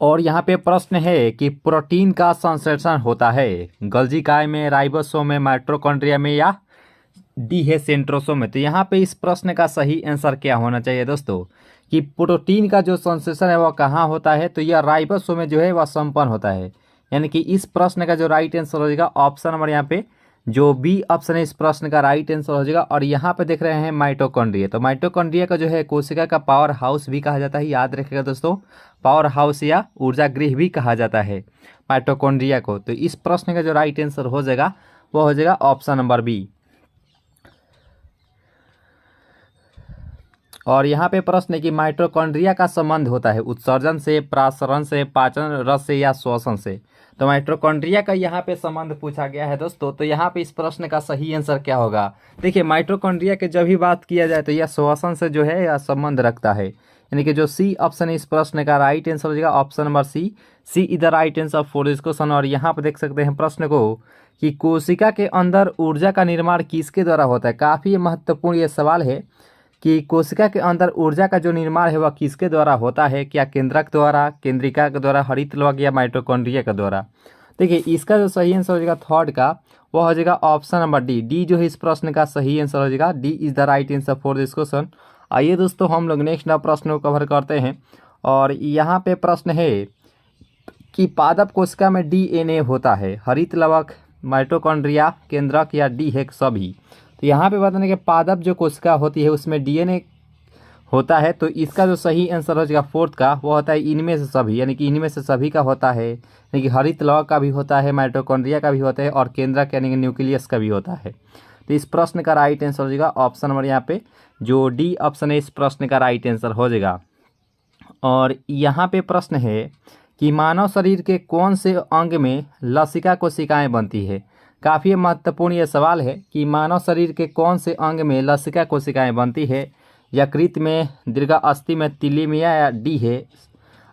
और यहाँ पे प्रश्न है कि प्रोटीन का संश्लेषण होता है गल्जिकाय में, राइबोसोम में, माइटोकॉन्ड्रिया में या डी है सेंट्रोसोम में। तो यहाँ पे इस प्रश्न का सही आंसर क्या होना चाहिए दोस्तों कि प्रोटीन का जो संश्लेषण है वह कहाँ होता है, तो यह राइबोसोम में जो है वह संपन्न होता है। यानी कि इस प्रश्न का जो राइट आंसर हो जाएगा ऑप्शन नंबर यहाँ पे जो बी ऑप्शन है इस प्रश्न का राइट आंसर हो जाएगा। और यहाँ पे देख रहे हैं माइटोकॉन्ड्रिया, तो माइटोकॉन्ड्रिया का जो है कोशिका का पावर हाउस भी कहा जाता है, याद रखिएगा दोस्तों, पावर हाउस या ऊर्जा गृह भी कहा जाता है माइटोकॉन्ड्रिया को। तो इस प्रश्न का जो राइट आंसर हो जाएगा वो हो जाएगा ऑप्शन नंबर बी। और यहाँ पे प्रश्न है कि माइटोकॉन्ड्रिया का संबंध होता है उत्सर्जन से, प्रासरण से, पाचन रस से या श्वसन से। तो माइटोकॉन्ड्रिया का यहाँ पे संबंध पूछा गया है दोस्तों। तो यहाँ पे इस प्रश्न का सही आंसर क्या होगा, देखिए माइटोकॉन्ड्रिया के जब भी बात किया जाए तो यह श्वसन से जो है यह संबंध रखता है। यानी कि जो सी ऑप्शन है इस प्रश्न का राइट आंसर हो जाएगा option number C. C is the right answer for this question. और यहाँ पे देख सकते हैं प्रश्न को कि कोशिका के अंदर ऊर्जा का निर्माण किसके द्वारा होता है। काफ़ी महत्वपूर्ण ये सवाल है कि कोशिका के अंदर ऊर्जा का जो निर्माण है वह किसके द्वारा होता है, क्या केंद्रक द्वारा, केंद्रिका के द्वारा, हरित लवक या माइटोकॉन्ड्रिया के द्वारा। देखिए इसका जो सही आंसर हो जाएगा थर्ड का वह हो जाएगा ऑप्शन नंबर डी। डी जो है इस प्रश्न का सही आंसर हो जाएगा, D is the right answer for this question. आइए दोस्तों हम लोग नेक्स्ट प्रश्न को कवर करते हैं। और यहाँ पे प्रश्न है कि पादप कोशिका में DNA होता है, हरित लवक, माइटोकॉन्ड्रिया, केंद्रक या डी है सभी। तो यहाँ पे बताने कि पादप जो कोशिका होती है उसमें DNA होता है। तो इसका जो सही आंसर हो जाएगा फोर्थ का वो होता है इनमें से सभी। यानी कि इनमें से सभी का होता है, यानी कि हरित लवक का भी होता है, माइटोकॉन्ड्रिया का भी होता है और केंद्रक यानी कि न्यूक्लियस का भी होता है। तो इस प्रश्न का राइट आंसर हो जाएगा ऑप्शन नंबर यहाँ पे जो डी ऑप्शन है इस प्रश्न का राइट आंसर हो जाएगा। और यहाँ पे प्रश्न है कि मानव शरीर के कौन से अंग में लसिका कोशिकाएं बनती है। काफ़ी महत्वपूर्ण ये सवाल है कि मानव शरीर के कौन से अंग में लसिका कोशिकाएं बनती है, यकृत में, दीर्घास्थि में, तिल्ली में या डी है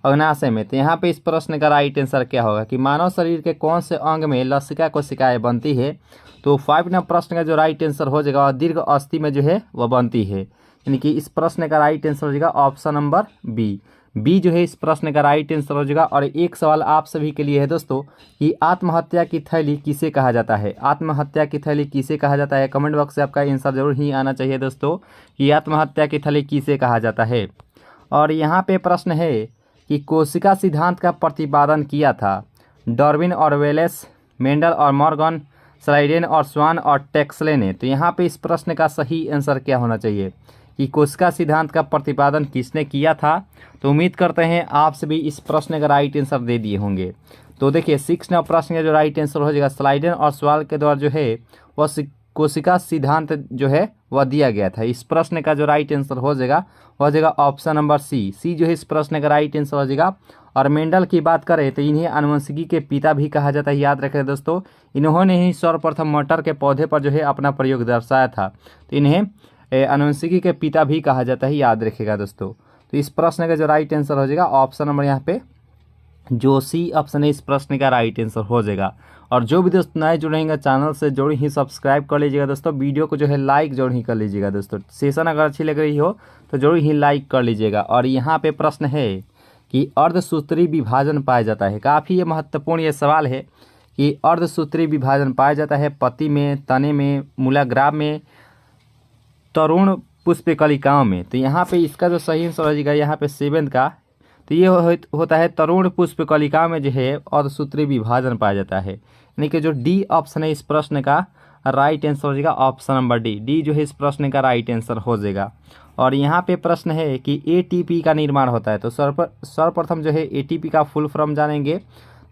अग्नाशय में। तो यहाँ पे इस प्रश्न का राइट आंसर क्या होगा कि मानव शरीर के कौन से अंग में लसिका कोशिकाएं बनती है। तो 5 नंबर प्रश्न का जो राइट आंसर हो जाएगा दीर्घास्थि में जो है वह बनती है। यानी कि इस प्रश्न का राइट आंसर हो जाएगा ऑप्शन नंबर बी। बी जो है इस प्रश्न का राइट आंसर हो जाएगा। और एक सवाल आप सभी के लिए है दोस्तों कि आत्महत्या की थैली किसे कहा जाता है। आत्महत्या की थैली किसे कहा जाता है, कमेंट बॉक्स से आपका आंसर जरूर ही आना चाहिए दोस्तों कि आत्महत्या की थैली किसे कहा जाता है। और यहाँ पे प्रश्न है कि कोशिका सिद्धांत का प्रतिपादन किया था डार्विन और वेलेस, मेंडल और मॉर्गन, स्लाइडेन और स्वान और टेक्सले ने। तो यहाँ पे इस प्रश्न का सही आंसर क्या होना चाहिए कि कोशिका सिद्धांत का प्रतिपादन किसने किया था। तो उम्मीद करते हैं आप सभी इस प्रश्न का राइट आंसर दे दिए होंगे। तो देखिए 6 नंबर प्रश्न का जो राइट आंसर हो जाएगा स्लाइडेन और स्वाल के द्वारा जो है वह कोशिका सिद्धांत जो है वह दिया गया था। इस प्रश्न का जो राइट आंसर हो जाएगा ऑप्शन नंबर सी। सी जो है इस प्रश्न का राइट आंसर हो जाएगा। और मेंडल की बात करें तो इन्हें आनुवंशिकी के पिता भी कहा जाता है, याद रखें दोस्तों। इन्होंने ही सर्वप्रथम मटर के पौधे पर जो है अपना प्रयोग दर्शाया था। तो इन्हें आनुवंशिकी के पिता भी कहा जाता है, याद रखेगा दोस्तों। तो इस प्रश्न का जो राइट आंसर हो जाएगा ऑप्शन नंबर यहाँ पे जो सी ऑप्शन है इस प्रश्न का राइट आंसर हो जाएगा। और जो भी दोस्त नए जुड़ेंगे चैनल से जरूर ही सब्सक्राइब कर लीजिएगा दोस्तों। वीडियो को जो है लाइक जरूर ही कर लीजिएगा दोस्तों। सेशन अगर अच्छी लग रही हो तो जरूर ही लाइक कर लीजिएगा। और यहाँ पे प्रश्न है कि अर्धसूत्री विभाजन पाया जाता है। काफ़ी ये महत्वपूर्ण ये सवाल है कि अर्धसूत्री विभाजन पाया जाता है पत्ती में, तने में, मूलाग्राम में, तरुण पुष्पकलिकाओं में। तो यहाँ पे इसका जो सही आंसर हो जाएगा यहाँ पे 7 का तो ये होता है तरुण पुष्पकलिका में जो है अर्धसूत्री विभाजन पाया जाता है। यानी कि जो डी ऑप्शन है इस प्रश्न का राइट आंसर हो जाएगा ऑप्शन नंबर डी। डी जो है इस प्रश्न का राइट आंसर हो जाएगा। और यहाँ पे प्रश्न है कि ATP का निर्माण होता है। तो सर्वप्रथम जो है ATP का फुल फॉर्म जानेंगे।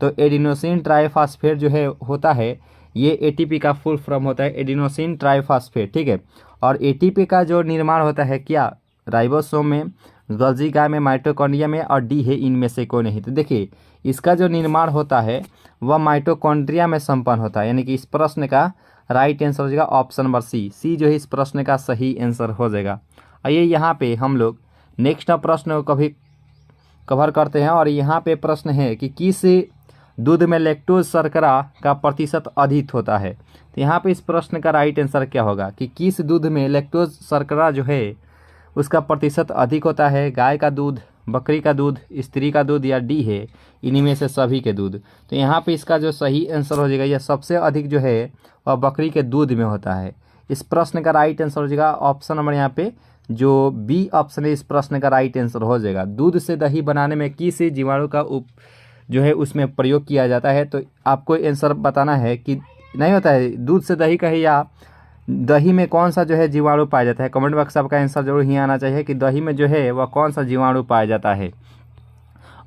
तो एडिनोसिन ट्राइफॉस्फेट जो है होता है ये ATP का फुल फॉर्म होता है एडिनोसिन ट्राइफॉस्फेट, ठीक है। और ATP का जो निर्माण होता है क्या राइबोसोम में, गोल्गी में, माइटोकॉन्ड्रिया में और डी है इनमें से कोई नहीं। तो देखिए इसका जो निर्माण होता है वह माइटोकॉन्ड्रिया में संपन्न होता है। यानी कि इस प्रश्न का राइट आंसर हो जाएगा ऑप्शन नंबर सी। सी जो है इस प्रश्न का सही आंसर हो जाएगा। आइए यहाँ पे हम लोग नेक्स्ट प्रश्न को कभी कवर करते हैं। और यहाँ पे प्रश्न है कि किस दूध में लैक्टोज शर्करा का प्रतिशत अधिक होता है। तो यहाँ पे इस प्रश्न का राइट आंसर क्या होगा कि किस दूध में लैक्टोज शर्करा जो है उसका प्रतिशत अधिक होता है। गाय का दूध, बकरी का दूध, स्त्री का दूध या डी है इन्हीं में से सभी के दूध। तो यहाँ पे इसका जो सही आंसर हो जाएगा, यह सबसे अधिक जो है वह बकरी के दूध में होता है। इस प्रश्न का राइट आंसर हो जाएगा ऑप्शन नंबर यहाँ पे जो बी ऑप्शन है, इस प्रश्न का राइट आंसर हो जाएगा। दूध से दही बनाने में किस जीवाणु का जो है उसमें प्रयोग किया जाता है। तो आपको आंसर बताना है कि नहीं होता है दूध से दही का ही, या दही में कौन सा जो है जीवाणु पाया जाता है। कमेंट बॉक्स आपका आंसर जरूर ही आना चाहिए कि दही में जो है वह कौन सा जीवाणु पाया जाता है।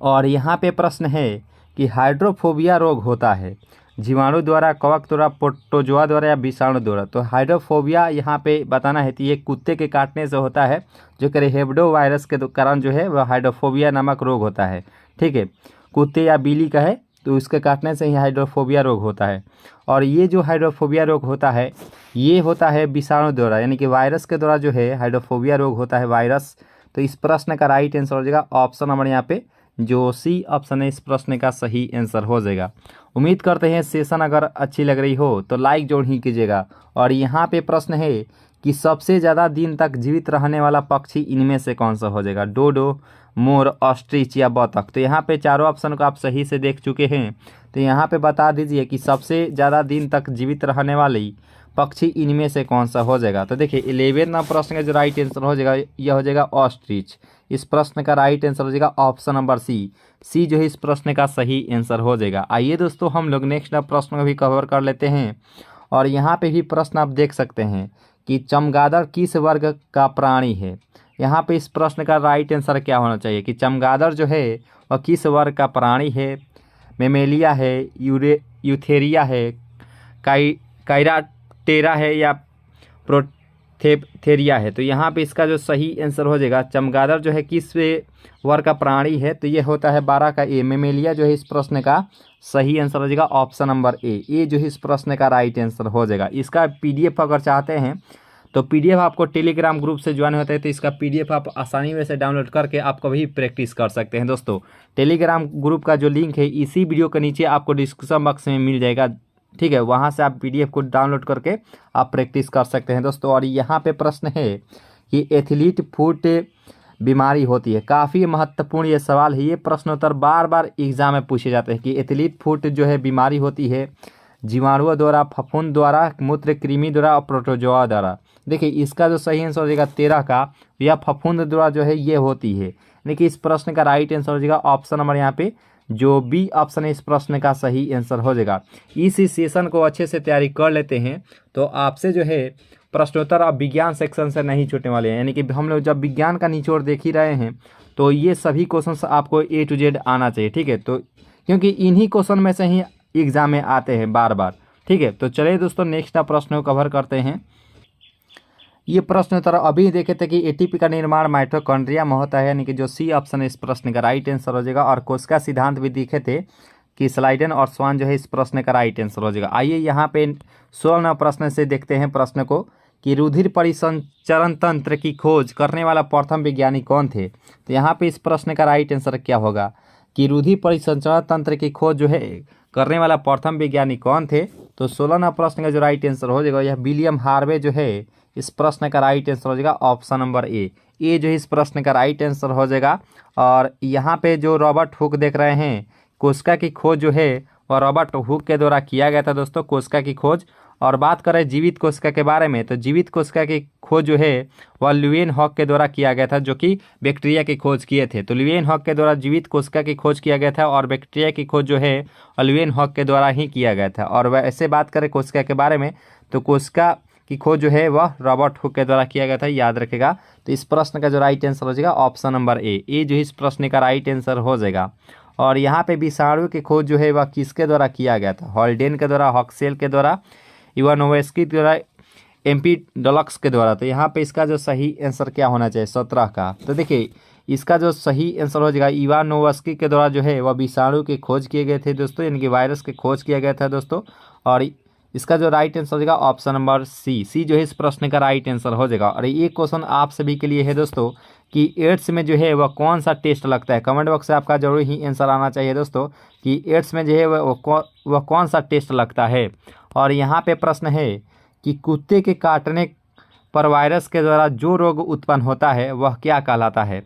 और यहाँ पे प्रश्न है कि हाइड्रोफोबिया रोग होता है जीवाणु द्वारा, कवक द्वारा, प्रोटोजोआ द्वारा या विषाणु द्वारा। तो हाइड्रोफोबिया यहाँ पे बताना है कि ये कुत्ते के काटने से होता है, जो कि हेब्डो वायरस के कारण जो है वह हाइड्रोफोबिया नामक रोग होता है। ठीक है, कुत्ते या बिल्ली का है तो उसके काटने से ही हाइड्रोफोबिया रोग होता है। और ये जो हाइड्रोफोबिया रोग होता है ये होता है विषाणु द्वारा, यानी कि वायरस के द्वारा जो है हाइड्रोफोबिया रोग होता है, वायरस। तो इस प्रश्न का राइट आंसर हो जाएगा ऑप्शन नंबर यहाँ पे जो सी ऑप्शन है, इस प्रश्न का सही आंसर हो जाएगा। उम्मीद करते हैं सेशन अगर अच्छी लग रही हो तो लाइक जरूर ही कीजिएगा। और यहाँ पे प्रश्न है कि सबसे ज़्यादा दिन तक जीवित रहने वाला पक्षी इनमें से कौन सा हो जाएगा, डोडो, मोर, ऑस्ट्रिच या बतख। तो यहाँ पे चारों ऑप्शन को आप सही से देख चुके हैं, तो यहाँ पे बता दीजिए कि सबसे ज़्यादा दिन तक जीवित रहने वाली पक्षी इनमें से कौन सा हो जाएगा। तो देखिए 11वां प्रश्न का जो राइट आंसर हो जाएगा यह हो जाएगा ऑस्ट्रिच। इस प्रश्न का राइट आंसर हो जाएगा ऑप्शन नंबर सी जो है इस प्रश्न का सही आंसर हो जाएगा। आइए दोस्तों हम लोग नेक्स्ट प्रश्न को भी कवर कर लेते हैं। और यहाँ पे भी प्रश्न आप देख सकते हैं कि चमगादड़ किस वर्ग का प्राणी है। यहाँ पे इस प्रश्न का राइट आंसर क्या होना चाहिए कि चमगादड़ जो है वह किस वर्ग का प्राणी है। मेमेलिया है, यूथेरिया है, काइराटेरा है या प्रोथेरिया है। तो यहाँ पे इसका जो सही आंसर हो जाएगा चमगादड़ जो है किस वर्ग का प्राणी है, तो ये होता है 12 का ए। मेमेलिया जो है इस प्रश्न का सही आंसर हो जाएगा ऑप्शन नंबर ए जो है इस प्रश्न का राइट आंसर हो जाएगा। इसका पीडीएफ अगर चाहते हैं तो पीडीएफ आपको टेलीग्राम ग्रुप से ज्वाइन होते हैं, तो इसका पीडीएफ आप आसानी में से डाउनलोड करके आप कभी प्रैक्टिस कर सकते हैं। दोस्तों टेलीग्राम ग्रुप का जो लिंक है इसी वीडियो के नीचे आपको डिस्क्रिप्शन बॉक्स में मिल जाएगा। ठीक है, वहाँ से आप पीडीएफ को डाउनलोड करके आप प्रैक्टिस कर सकते हैं दोस्तों। और यहाँ पे प्रश्न है कि एथलीट फुट बीमारी होती है। काफ़ी महत्वपूर्ण ये सवाल है, ये प्रश्नोत्तर बार बार एग्जाम में पूछे जाते हैं कि एथलीट फुट जो है बीमारी होती है जीवाणुओं द्वारा, फफूंद द्वारा, मूत्र कृमि द्वारा और प्रोटोजोआ द्वारा। देखिए इसका जो सही आंसर हो जाएगा 13 का, या फफूंद द्वारा जो है ये होती है। देखिए इस प्रश्न का राइट आंसर हो जाएगा ऑप्शन नंबर यहाँ पे जो बी ऑप्शन है, इस प्रश्न का सही आंसर हो जाएगा। इस सेशन को अच्छे से तैयारी कर लेते हैं तो आपसे जो है प्रश्नोत्तर अब विज्ञान सेक्शन से नहीं छूटने वाले हैं। यानी कि हम लोग जब विज्ञान का निचोड़ देख ही रहे हैं तो ये सभी क्वेश्चंस आपको A to Z आना चाहिए। ठीक है, तो क्योंकि इन्हीं क्वेश्चन में से ही एग्जाम में आते हैं बार बार। ठीक है, तो चलिए दोस्तों नेक्स्ट प्रश्न को कवर करते हैं। ये प्रश्न उत्तर अभी देखे थे कि एटीपी का निर्माण माइटोकॉन्ड्रिया में होता है, यानी कि जो सी ऑप्शन है इस प्रश्न का राइट आंसर हो जाएगा। और कोशिका सिद्धांत भी दिखे थे कि स्लाइडन और स्वान जो है इस प्रश्न का राइट आंसर हो जाएगा। आइए यहाँ पे 16वें प्रश्न से देखते हैं प्रश्न को कि रुधिर परिसंचरण तंत्र की खोज करने वाला प्रथम वैज्ञानिक कौन थे। तो यहाँ पे इस प्रश्न का राइट आंसर क्या होगा कि रुधिर परिसंचरण तंत्र की खोज जो है करने वाला प्रथम वैज्ञानिक कौन थे। तो 16वां प्रश्न का जो राइट आंसर हो जाएगा यह विलियम हार्वे जो है इस प्रश्न का राइट आंसर हो जाएगा ऑप्शन नंबर ए जो है इस प्रश्न का राइट आंसर हो जाएगा। और यहाँ पे जो रॉबर्ट हुक देख रहे हैं, कोशिका की खोज जो है वह रॉबर्ट हुक के द्वारा किया गया था दोस्तों, कोशिका की खोज। और बात करें जीवित कोशिका के बारे में तो जीवित कोशिका की खोज जो है वह ल्यूएन हॉक के द्वारा किया गया था, जो कि बैक्टीरिया की खोज किए थे। तो ल्यूएन हॉक के द्वारा जीवित कोशिका की खोज किया गया था और बैक्टीरिया की खोज जो है ल्यूएन हॉक के द्वारा ही किया गया था। और वैसे बात करें कोशिका के बारे में तो कोशिका की खोज जो है वह रॉबर्ट हुक के द्वारा किया गया था, याद रखेगा। तो इस प्रश्न का जो राइट आंसर हो जाएगा ऑप्शन नंबर ए जो इस प्रश्न का राइट आंसर हो जाएगा। और यहाँ पे विषाणु की खोज जो है वह किसके द्वारा किया गया था, हॉल्डेन के द्वारा, हॉक्सेल के द्वारा, इवानोवेस्की के द्वारा, एम्पिडोलक्स के द्वारा। तो यहाँ पे इसका जो सही आंसर क्या होना चाहिए 17 का। तो देखिए इसका जो सही आंसर हो जाएगा इवानोवेस्की के द्वारा जो है वह विषाणु की खोज किए गए थे दोस्तों, यानी कि वायरस की खोज किया गया था दोस्तों। और इसका जो राइट आंसर हो जाएगा ऑप्शन नंबर सी जो है इस प्रश्न का राइट आंसर हो जाएगा। और ये क्वेश्चन आप सभी के लिए है दोस्तों कि एड्स में जो है वह कौन सा टेस्ट लगता है। कमेंट बॉक्स से आपका जरूर ही आंसर आना चाहिए दोस्तों कि एड्स में जो है वह कौन सा टेस्ट लगता है। और यहाँ पे प्रश्न है कि कुत्ते के काटने पर वायरस के द्वारा जो रोग उत्पन्न होता है वह क्या कहलाता है,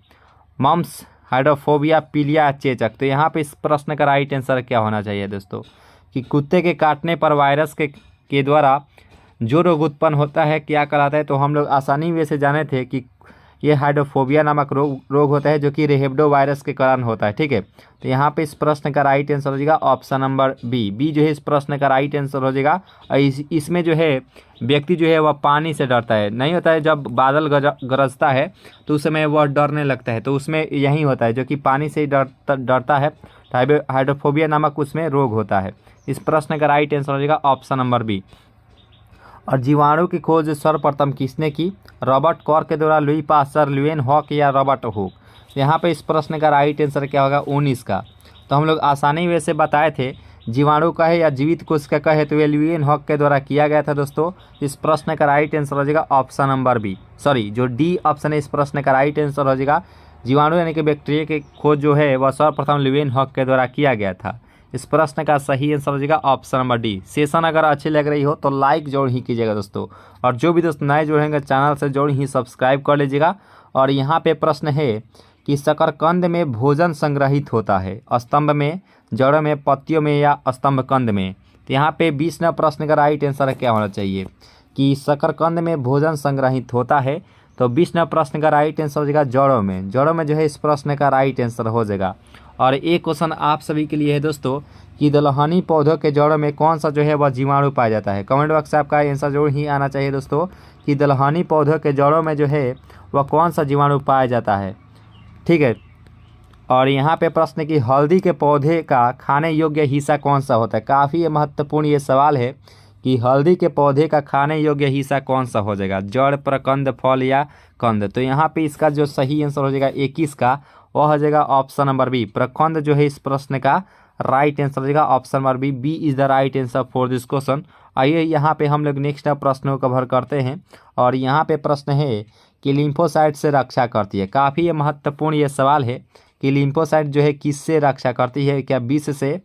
मम्स, हाइड्रोफोबिया, पीलिया, चेचक। तो यहाँ पे इस प्रश्न का राइट आंसर क्या होना चाहिए दोस्तों कि कुत्ते के काटने पर वायरस के द्वारा जो रोग उत्पन्न होता है क्या कहलाता है। तो हम लोग आसानी वे से जाने थे कि ये हाइड्रोफोबिया नामक रोग होता है जो कि रेबडो वायरस के कारण होता है। ठीक है, तो यहाँ पे इस प्रश्न का राइट आंसर हो जाएगा ऑप्शन नंबर बी जो है इस प्रश्न का राइट आंसर हो जाएगा। और इसमें जो है व्यक्ति जो है वह पानी से डरता है, नहीं होता है जब बादल गरजता है तो उस समय वह डरने लगता है, तो उसमें यही होता है जो कि पानी से ही डरता है, हाइड्रोफोबिया नामक उसमें रोग होता है। इस प्रश्न का राइट आंसर हो जाएगा ऑप्शन नंबर बी। और जीवाणु की खोज सर्वप्रथम किसने की? रॉबर्ट कॉर के द्वारा, लुई पास्चर, ल्यूएन हॉक या रॉबर्ट हुक। यहाँ पे इस प्रश्न का राइट आंसर क्या होगा? 19 का। तो हम लोग आसानी वैसे बताए थे, जीवाणु का है या जीवित कोशिका का है, तो ये ल्यूएन हॉक के द्वारा किया गया था दोस्तों। इस प्रश्न का राइट आंसर हो जाएगा ऑप्शन नंबर बी, सॉरी जो डी ऑप्शन है इस प्रश्न का राइट आंसर हो जाएगा। जीवाणु यानी कि बैक्टीरिया की खोज जो है वह सर्वप्रथम ल्यूएन हॉक के द्वारा किया गया था। इस प्रश्न का सही आंसर हो जाएगा ऑप्शन नंबर डी। सेशन अगर अच्छी लग रही हो तो लाइक जरूर ही कीजिएगा दोस्तों, और जो भी दोस्त नए जुड़ेंगे चैनल से जरूर ही सब्सक्राइब कर लीजिएगा। और यहाँ पे प्रश्न है कि शकरकंद में भोजन संग्रहित होता है, स्तंभ में, जड़ों में, पत्तियों में या स्तंभ कंद में। तो यहाँ पे 20वें प्रश्न का राइट आंसर क्या होना चाहिए कि शकरकंद में भोजन संग्रहित होता है। तो 20वें प्रश्न का राइट आंसर हो जाएगा जड़ों में। जड़ों में जो है इस प्रश्न का राइट आंसर हो जाएगा। और एक क्वेश्चन आप सभी के लिए है दोस्तों कि दलहनी पौधों के जड़ों में कौन सा जो है वह जीवाणु पाया जाता है। कमेंट बॉक्स से आपका आंसर जरूर ही आना चाहिए दोस्तों कि दलहनी पौधों के जड़ों में जो है वह कौन सा जीवाणु पाया जाता है। ठीक है, और यहाँ पे प्रश्न कि हल्दी के पौधे का खाने योग्य हिस्सा कौन सा होता है। काफ़ी महत्वपूर्ण ये सवाल है कि हल्दी के पौधे का खाने योग्य हिस्सा कौन सा हो जाएगा, जड़, प्रकंद, फल या कंद। तो यहाँ पे इसका जो सही आंसर हो जाएगा 21 का, वह हो जाएगा ऑप्शन नंबर बी, प्रकंद जो है इस प्रश्न का राइट आंसर हो जाएगा option number B. B is the right answer for this question. आइए यहाँ पे हम लोग नेक्स्ट प्रश्न को कवर करते हैं। और यहाँ पे प्रश्न है कि लिम्फोसाइट से रक्षा करती है। काफ़ी महत्वपूर्ण ये सवाल है कि लिम्फोसाइट जो है किससे रक्षा करती है, क्या विष से,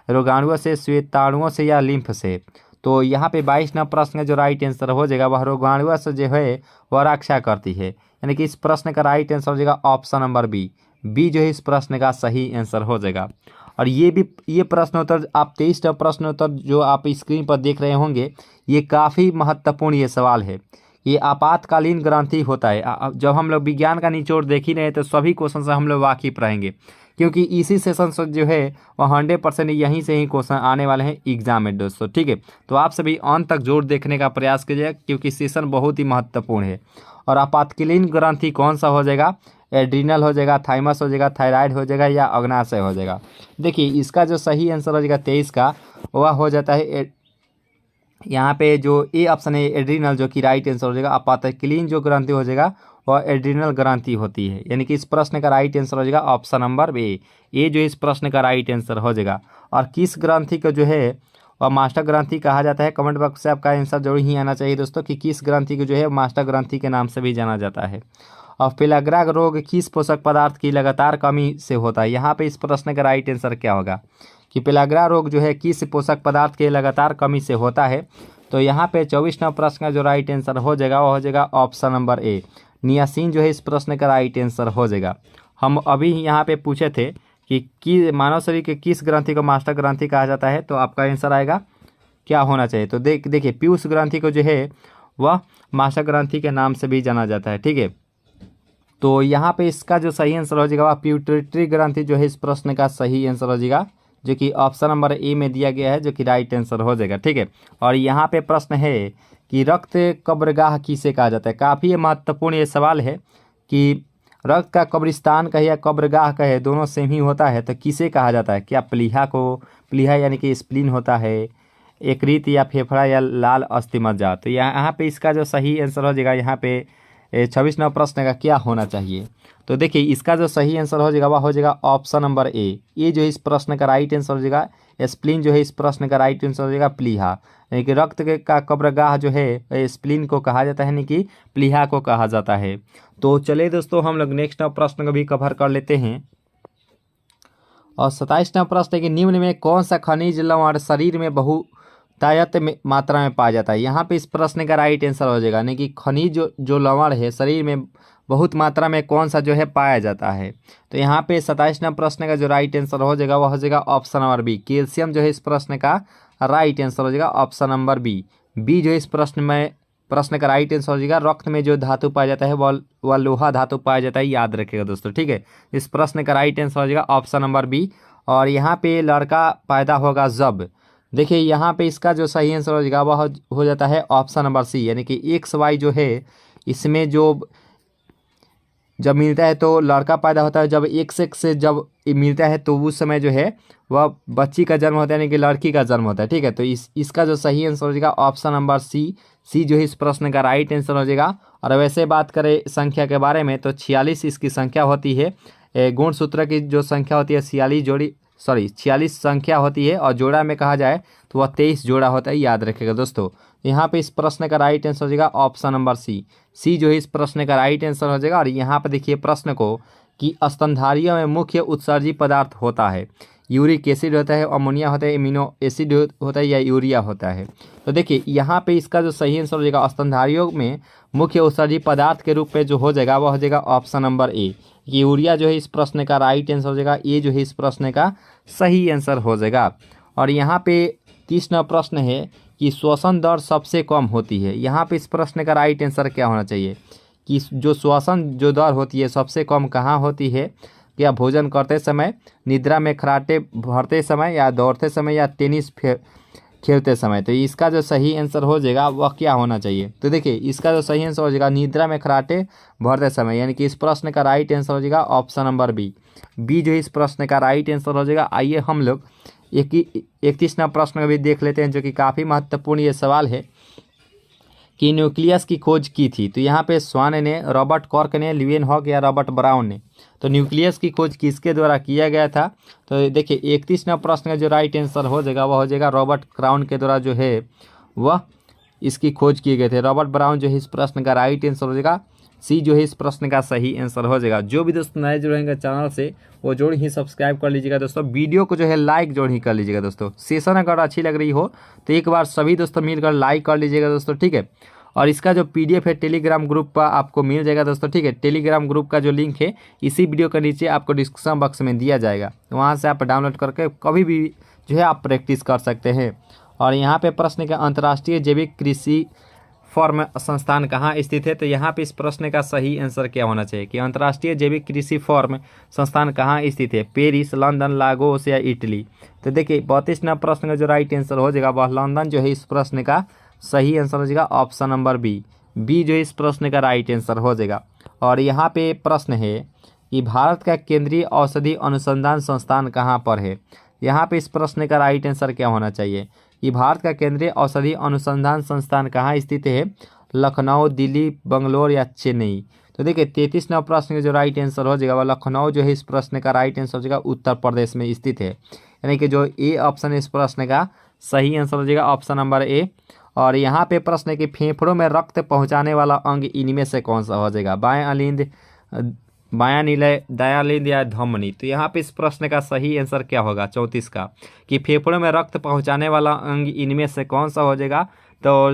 रोगाणुओं से, श्वेताणुओं से या लिम्फ से। तो यहाँ पे 22वें प्रश्न का जो राइट आंसर हो जाएगा वह रोगाणुओं से जो है वह रक्षा करती है, यानी कि इस प्रश्न का राइट आंसर हो जाएगा ऑप्शन नंबर बी। बी जो है इस प्रश्न का सही आंसर हो जाएगा। और ये प्रश्न उत्तर आप 23 प्रश्न उत्तर जो आप स्क्रीन पर देख रहे होंगे, ये काफ़ी महत्वपूर्ण ये सवाल है। ये आपातकालीन ग्रंथि होता है। जब हम लोग विज्ञान का निचोड़ देख ही रहे तो सभी क्वेश्चन से हम लोग वाकिफ रहेंगे, क्योंकि इसी सेशन से जो है वह 100% यहीं से ही क्वेश्चन आने वाले हैं एग्जाम में दोस्तों। ठीक है, तो आप सभी अंत तक जोर देखने का प्रयास कीजिए क्योंकि सेशन बहुत ही महत्वपूर्ण है। और आपातकालीन ग्रंथि कौन सा हो जाएगा? एड्रिनल हो जाएगा, थाइमस हो जाएगा, थायराइड हो जाएगा या अग्नाशय हो जाएगा। देखिए इसका जो सही आंसर हो जाएगा 23 का, वह हो जाता है यहाँ पे जो ए ऑप्शन है एड्रिनल, जो कि राइट आंसर हो जाएगा। आपातकालीन जो ग्रंथि हो जाएगा वह एड्रिनल ग्रंथि होती है, यानी कि इस प्रश्न का राइट आंसर हो जाएगा ऑप्शन नंबर ए। ए जो इस प्रश्न का राइट आंसर हो जाएगा। और किस ग्रंथि को जो है वह मास्टर ग्रंथि कहा जाता है। कमेंट बॉक्स से आपका आंसर जरूर ही आना चाहिए दोस्तों कि किस ग्रंथि को जो है मास्टर ग्रंथि के नाम से भी जाना जाता है। और पेलाग्रा रोग किस पोषक पदार्थ की लगातार कमी से होता है। यहाँ पे इस प्रश्न का राइट आंसर क्या होगा कि पेलाग्रा रोग जो है किस पोषक पदार्थ के लगातार कमी से होता है। तो यहाँ पे 24वें प्रश्न का जो राइट आंसर हो जाएगा वह हो जाएगा ऑप्शन नंबर ए, नियासिन जो है इस प्रश्न का राइट आंसर हो जाएगा। हम अभी यहाँ पे पूछे थे कि मानव शरीर के किस ग्रंथि को मास्टर ग्रंथि कहा जाता है, तो आपका आंसर आएगा क्या होना चाहिए। तो देखिए पीयूष ग्रंथि को जो है वह मास्टर ग्रंथि के नाम से भी जाना जाता है। ठीक है, तो यहाँ पे इसका जो सही आंसर हो जाएगा वह प्यूटरी ग्रंथि जो है इस प्रश्न का सही आंसर हो जाएगा, जो कि ऑप्शन नंबर ए में दिया गया है, जो कि राइट आंसर हो जाएगा। ठीक है, और यहाँ पे प्रश्न है कि रक्त कब्रगाह किसे कहा जाता है। काफ़ी महत्वपूर्ण ये सवाल है कि रक्त का कब्रिस्तान कहे या कब्रगाह कहे, दोनों सेम ही होता है, तो किसे कहा जाता है। क्या प्लीहा को, प्लीहा यानी कि स्प्लीन होता है, यकृत या फेफड़ा या लाल अस्थिमज्जा। तो यहाँ पे इसका जो सही आंसर हो जाएगा, यहाँ पे 26वें प्रश्न का क्या होना चाहिए। तो देखिए इसका जो सही आंसर हो जाएगा वह हो जाएगा ऑप्शन नंबर ए। ये जो इस प्रश्न का राइट आंसर हो जाएगा। स्प्लीन जो है इस प्रश्न का राइट आंसर हो जाएगा प्लीहा, यानी कि रक्त का कब्रगाह जो है स्प्लीन को कहा जाता है, यानी कि प्लीहा को कहा जाता है। तो चलिए दोस्तों हम लोग नेक्स्ट प्रश्न को भी कवर कर लेते हैं। और 27वां प्रश्न है कि निम्न में कौन सा खनिज लवण शरीर में बहुतायत मात्रा में पाया जाता है। यहाँ पे इस प्रश्न का राइट आंसर हो जाएगा, यानी कि खनिज जो लवण है शरीर में बहुत मात्रा में कौन सा जो है पाया जाता है। तो यहाँ पे 27 नंबर प्रश्न का जो राइट आंसर हो जाएगा वह हो जाएगा ऑप्शन नंबर बी। कैल्शियम जो है इस प्रश्न का राइट आंसर हो जाएगा ऑप्शन नंबर बी। बी जो इस प्रश्न का राइट आंसर हो जाएगा रक्त में जो धातु पाया जाता है वह लोहा धातु पाया जाता है, याद रखिएगा दोस्तों, ठीक है। इस प्रश्न का राइट आंसर हो जाएगा ऑप्शन नंबर बी। और यहाँ पे लड़का पैदा होगा जब, देखिए यहाँ पे इसका जो सही आंसर हो जाएगा वह हो जाता है ऑप्शन नंबर सी, यानी कि एक्स वाई जो है इसमें जो जब मिलता है तो लड़का पैदा होता है, जब एक्स एक्स से जब मिलता है तो उस समय जो है वह बच्ची का जन्म होता है, यानी कि लड़की का जन्म होता है, ठीक है। तो इसका जो सही आंसर हो जाएगा ऑप्शन नंबर सी जो है इस प्रश्न का राइट आंसर हो जाएगा। और वैसे बात करें संख्या के बारे में तो 46 इसकी संख्या होती है। गुणसूत्र की जो संख्या होती है 46 संख्या होती है, और जोड़ा में कहा जाए तो वह 23 जोड़ा होता है, याद रखिएगा दोस्तों। यहाँ पे इस प्रश्न का राइट आंसर हो जाएगा ऑप्शन नंबर सी जो है इस प्रश्न का राइट आंसर हो जाएगा। और यहाँ पे देखिए प्रश्न को कि स्तनधारियों में मुख्य उत्सर्जी पदार्थ होता है, यूरिक एसिड होता है, अमोनिया होता है, एमिनो एसिड होता है या यूरिया होता है। तो देखिए यहाँ पे इसका जो सही आंसर हो जाएगा स्तनधारियों में मुख्य उत्सर्जी पदार्थ के रूप में जो हो जाएगा वह हो जाएगा ऑप्शन नंबर ए। यूरिया जो है इस प्रश्न का राइट आंसर हो जाएगा, ए जो है इस प्रश्न का सही आंसर हो जाएगा। और यहाँ पे 30 नंबर प्रश्न है कि श्वसन दर सबसे कम होती है। यहाँ पे इस प्रश्न का राइट आंसर क्या होना चाहिए कि जो श्वसन जो दर होती है सबसे कम कहाँ होती है, क्या भोजन करते समय, निद्रा में खर्राटे भरते समय, या दौड़ते समय, या टेनिस खेलते समय। तो इसका जो सही आंसर हो जाएगा वह क्या होना चाहिए। तो देखिए इसका जो सही आंसर हो जाएगा निद्रा में खर्राटे भरते समय, यानी कि इस प्रश्न का राइट आंसर हो जाएगा ऑप्शन नंबर बी जो इस प्रश्न का राइट आंसर हो जाएगा। आइए हम लोग 31 नंबर प्रश्न को भी देख लेते हैं, जो कि काफ़ी महत्वपूर्ण ये सवाल है कि न्यूक्लियस की खोज की थी। तो यहाँ पे स्वान ने, रॉबर्ट कॉर्क ने, ल्यूवेनहॉक या रॉबर्ट ब्राउन ने। तो न्यूक्लियस की खोज किसके द्वारा किया गया था। तो देखिए 31 नंबर प्रश्न का जो राइट आंसर हो जाएगा वह हो जाएगा रॉबर्ट क्राउन के द्वारा जो है वह इसकी खोज किए गए थे। रॉबर्ट ब्राउन जो है इस प्रश्न का राइट आंसर हो जाएगा। सी जो है इस प्रश्न का सही आंसर हो जाएगा। जो भी दोस्तों नए जुड़ेंगे चैनल से वो जोड़ ही सब्सक्राइब कर लीजिएगा दोस्तों। वीडियो को जो है लाइक जोड़ ही कर लीजिएगा दोस्तों। सेशन अगर अच्छी लग रही हो तो एक बार सभी दोस्तों मिलकर लाइक कर लीजिएगा दोस्तों, ठीक है। और इसका जो पीडीएफ है टेलीग्राम ग्रुप पर आपको मिल जाएगा दोस्तों, ठीक है। टेलीग्राम ग्रुप का जो लिंक है इसी वीडियो के नीचे आपको डिस्क्रिप्शन बॉक्स में दिया जाएगा, वहाँ से आप डाउनलोड करके कभी भी जो है आप प्रैक्टिस कर सकते हैं। और यहाँ पे प्रश्न का अंतर्राष्ट्रीय जैविक कृषि फॉर्म संस्थान कहाँ स्थित है। तो यहाँ पे इस प्रश्न का सही आंसर क्या होना चाहिए कि अंतर्राष्ट्रीय जैविक कृषि फॉर्म संस्थान कहाँ स्थित है, पेरिस, लंदन, लागोस या इटली। तो देखिए 32 नंबर प्रश्न का जो राइट आंसर हो जाएगा वह लंदन जो है इस प्रश्न का सही आंसर हो जाएगा ऑप्शन नंबर बी जो इस प्रश्न का राइट आंसर हो जाएगा। और यहाँ पे प्रश्न है कि भारत का केंद्रीय औषधि अनुसंधान संस्थान कहाँ पर है। यहाँ पे इस प्रश्न का राइट आंसर क्या होना चाहिए कि भारत का केंद्रीय औषधि अनुसंधान संस्थान कहाँ स्थित है, लखनऊ, दिल्ली, बंगलोर या चेन्नई। तो देखिए 33 नंबर प्रश्न का जो राइट आंसर हो जाएगा वह लखनऊ जो है इस प्रश्न का राइट आंसर हो जाएगा उत्तर प्रदेश में स्थित है, यानी कि जो ए ऑप्शन है इस प्रश्न का सही आंसर हो जाएगा ऑप्शन नंबर ए। और यहाँ पे प्रश्न है कि फेफड़ों में रक्त पहुँचाने वाला अंग इनमें से कौन सा हो जाएगा, बायां अलिंद, बायां निलय, दायां अलिंद या धमनी। तो यहाँ पे इस प्रश्न का सही आंसर क्या होगा 34 का कि फेफड़ों में रक्त पहुँचाने वाला अंग इनमें से कौन सा हो जाएगा। तो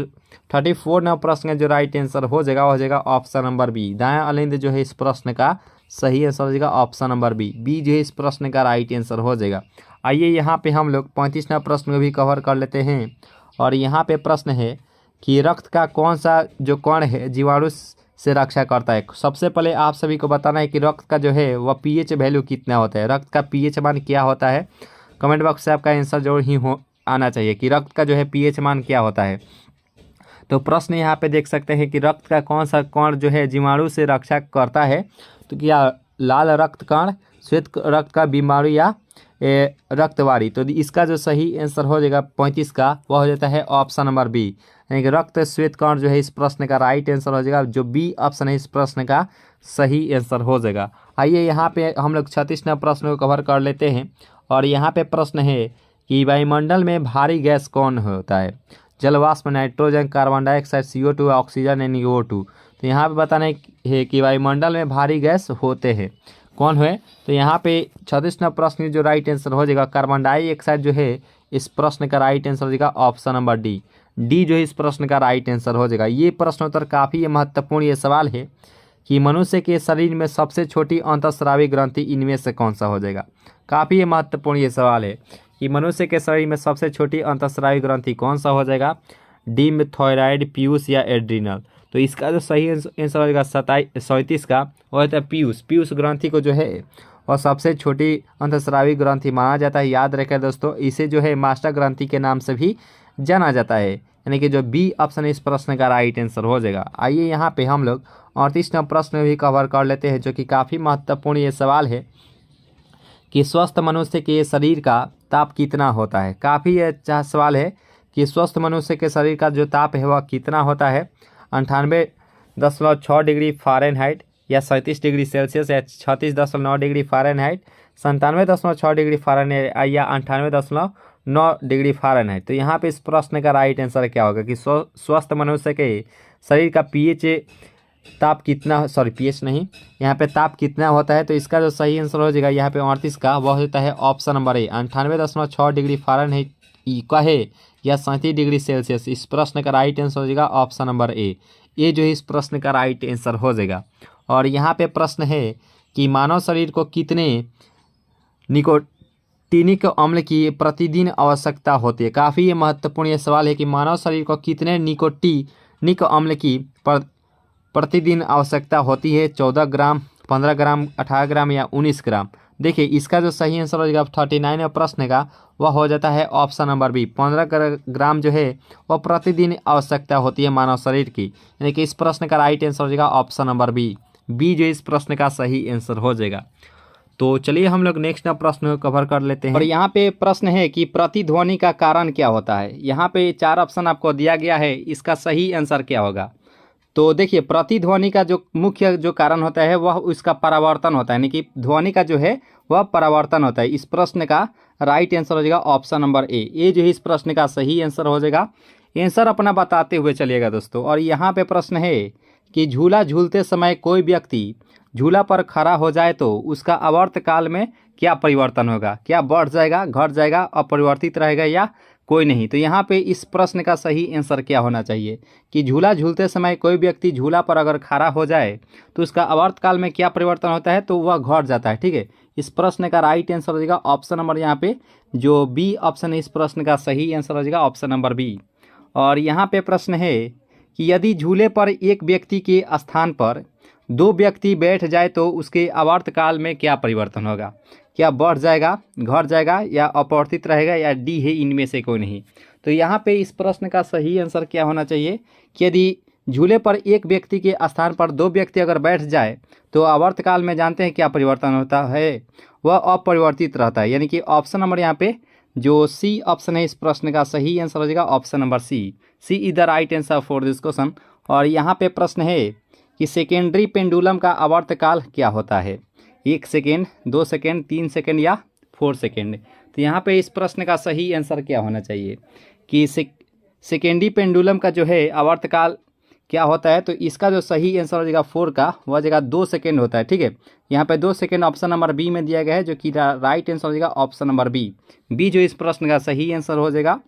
34 नंबर प्रश्न का जो राइट आंसर हो जाएगा ऑप्शन नंबर बी, दायां अलिंद जो है इस प्रश्न का सही आंसर हो जाएगा ऑप्शन नंबर बी जो है इस प्रश्न का राइट आंसर हो जाएगा। आइए यहाँ पे हम लोग 35 नंबर प्रश्न को भी कवर कर लेते हैं। और यहाँ पे प्रश्न है कि रक्त का कौन सा जो कण है जीवाणु से रक्षा करता है। सबसे पहले आप सभी को बताना है कि रक्त का जो है वह पीएच वैल्यू कितना होता है, रक्त का पीएच मान क्या होता है। कमेंट बॉक्स से आपका आंसर जरूर ही आना चाहिए कि रक्त का जो है पीएच मान क्या होता है। तो प्रश्न यहाँ पे देख सकते हैं कि रक्त का कौन सा कण जो है जीवाणु से रक्षा करता है। तो क्या लाल रक्त कण, श्वेत रक्त का बीमारी या रक्तवारी। तो इसका जो सही आंसर हो जाएगा 35 का वह हो जाता है ऑप्शन नंबर बी, यानी कि रक्त श्वेत कण जो है इस प्रश्न का राइट आंसर हो जाएगा, जो बी ऑप्शन है इस प्रश्न का सही आंसर हो जाएगा। आइए यहाँ पे हम लोग 36 नंबर प्रश्न को कवर कर लेते हैं। और यहाँ पे प्रश्न है कि वायुमंडल में भारी गैस कौन होता है, जलवाष्प, nitrogen, carbon dioxide, CO2, oxygen and NO2। तो यहाँ पे बताना है कि वायुमंडल में भारी गैस होते हैं कौन हुए। तो यहाँ पे 36 नंबर प्रश्न जो राइट आंसर हो जाएगा कार्बन डाइऑक्साइड जो है इस प्रश्न का राइट आंसर हो जाएगा ऑप्शन नंबर डी जो है इस प्रश्न का राइट आंसर हो जाएगा। ये प्रश्नोत्तर काफ़ी महत्वपूर्ण ये सवाल है कि मनुष्य के शरीर में सबसे छोटी अंतःस्रावी ग्रंथि इनमें से कौन सा हो जाएगा। काफ़ी महत्वपूर्ण ये सवाल है कि मनुष्य के शरीर में सबसे छोटी अंतःस्रावी ग्रंथि कौन सा हो जाएगा, डी में थायराइड, पीयूष या एड्रिनल। तो इसका जो सही आंसर हो जाएगा 37 का, वो होता है पीयूष। पीयूष ग्रंथि को जो है और सबसे छोटी अंतःस्रावी ग्रंथि माना जाता है। याद रखें दोस्तों, इसे जो है मास्टर ग्रंथि के नाम से भी जाना जाता है, यानी कि जो बी ऑप्शन इस प्रश्न का राइट आंसर हो जाएगा। आइए यहाँ पे हम लोग 38वां प्रश्न भी कवर कर लेते हैं, जो कि काफ़ी महत्वपूर्ण ये सवाल है कि स्वस्थ मनुष्य के शरीर का ताप कितना होता है। काफ़ी अच्छा सवाल है कि स्वस्थ मनुष्य के शरीर का जो ताप है वह कितना होता है। 98.6 डिग्री फ़ारेनहाइट या 37 डिग्री सेल्सियस या 36.9 डिग्री फ़ारेनहाइट, 97.6 डिग्री फ़ारेनहाइट या 98.9 डिग्री फ़ारेनहाइट। तो यहाँ पे इस प्रश्न का राइट आंसर क्या होगा कि स्वस्थ मनुष्य के शरीर का पीएच ताप कितना, सॉरी पीएच नहीं, यहाँ पे ताप कितना होता है। तो इसका जो सही आंसर हो जाएगा यहाँ पे 38 का, वह होता है option number A, 98.6 degree Fahrenheit कहे या 37 डिग्री सेल्सियस। इस प्रश्न का राइट आंसर हो जाएगा ऑप्शन नंबर ए। ये जो है इस प्रश्न का राइट आंसर हो जाएगा। और यहाँ पे प्रश्न है कि मानव शरीर को कितने निकोटीनिक अम्ल की प्रतिदिन आवश्यकता होती है। काफ़ी ये महत्वपूर्ण ये सवाल है कि मानव शरीर को कितने निकोटीनिक अम्ल की प्रतिदिन आवश्यकता होती है। 14 ग्राम, 15 ग्राम, 18 ग्राम या 19 ग्राम। देखिए इसका जो सही आंसर हो जाएगा 39 प्रश्न का, वह हो जाता है ऑप्शन नंबर बी, 15 ग्राम जो है वह प्रतिदिन आवश्यकता होती है मानव शरीर की, यानी कि इस प्रश्न का राइट आंसर हो जाएगा ऑप्शन नंबर बी। बी जो इस प्रश्न का सही आंसर हो जाएगा। तो चलिए हम लोग नेक्स्ट प्रश्न को कवर कर लेते हैं। और यहाँ पे प्रश्न है कि प्रतिध्वनि का कारण क्या होता है। यहाँ पे 4 ऑप्शन आपको दिया गया है, इसका सही आंसर क्या होगा। तो देखिए प्रतिध्वनि का जो मुख्य जो कारण होता है वह उसका परावर्तन होता है, यानी कि ध्वनि का जो है वह परावर्तन होता है। इस प्रश्न का राइट आंसर हो जाएगा ऑप्शन नंबर ए। ये जो है इस प्रश्न का सही आंसर हो जाएगा। आंसर अपना बताते हुए चलिएगा दोस्तों। और यहाँ पे प्रश्न है कि झूला झूलते समय कोई व्यक्ति झूला पर खड़ा हो जाए तो उसका आवर्त काल में क्या परिवर्तन होगा। क्या बढ़ जाएगा, घट जाएगा, अपरिवर्तित रहेगा या कोई नहीं। तो यहाँ पे इस प्रश्न का सही आंसर क्या होना चाहिए कि झूला झूलते समय कोई व्यक्ति झूला पर अगर खड़ा हो जाए तो उसका आवर्त काल में क्या परिवर्तन होता है, तो वह घट जाता है। ठीक है, इस प्रश्न का राइट आंसर हो जाएगा ऑप्शन नंबर यहाँ पे जो बी ऑप्शन है, इस प्रश्न का सही आंसर हो जाएगा ऑप्शन नंबर बी। और यहाँ पे प्रश्न है कि यदि झूले पर एक व्यक्ति के स्थान पर 2 व्यक्ति बैठ जाए तो उसके आवर्त काल में क्या परिवर्तन होगा। क्या बढ़ जाएगा, घट जाएगा या अपरिवर्तित रहेगा या डी है इनमें से कोई नहीं। तो यहाँ पे इस प्रश्न का सही आंसर क्या होना चाहिए कि यदि झूले पर एक व्यक्ति के स्थान पर 2 व्यक्ति अगर बैठ जाए तो आवर्त काल में जानते हैं क्या परिवर्तन होता है, वह अपरिवर्तित रहता है, यानी कि ऑप्शन नंबर यहाँ पे जो सी ऑप्शन है, इस प्रश्न का सही आंसर हो जाएगा option number C. C is the right answer for this question. और यहाँ पे प्रश्न है कि सेकेंडरी पेंडुलम का आवर्त काल क्या होता है, 1 सेकेंड, 2 सेकेंड, 3 सेकेंड या 4 सेकेंड। तो यहाँ पे इस प्रश्न का सही आंसर क्या होना चाहिए कि सेकेंडरी पेंडुलम का जो है आवर्त काल क्या होता है। तो इसका जो सही आंसर हो जाएगा 4 का, वह जगह 2 सेकेंड होता है। ठीक है, यहाँ पे 2 सेकेंड ऑप्शन नंबर बी में दिया गया है, जो कि राइट आंसर हो जाएगा ऑप्शन नंबर बी। बी जो इस प्रश्न का सही आंसर हो जाएगा।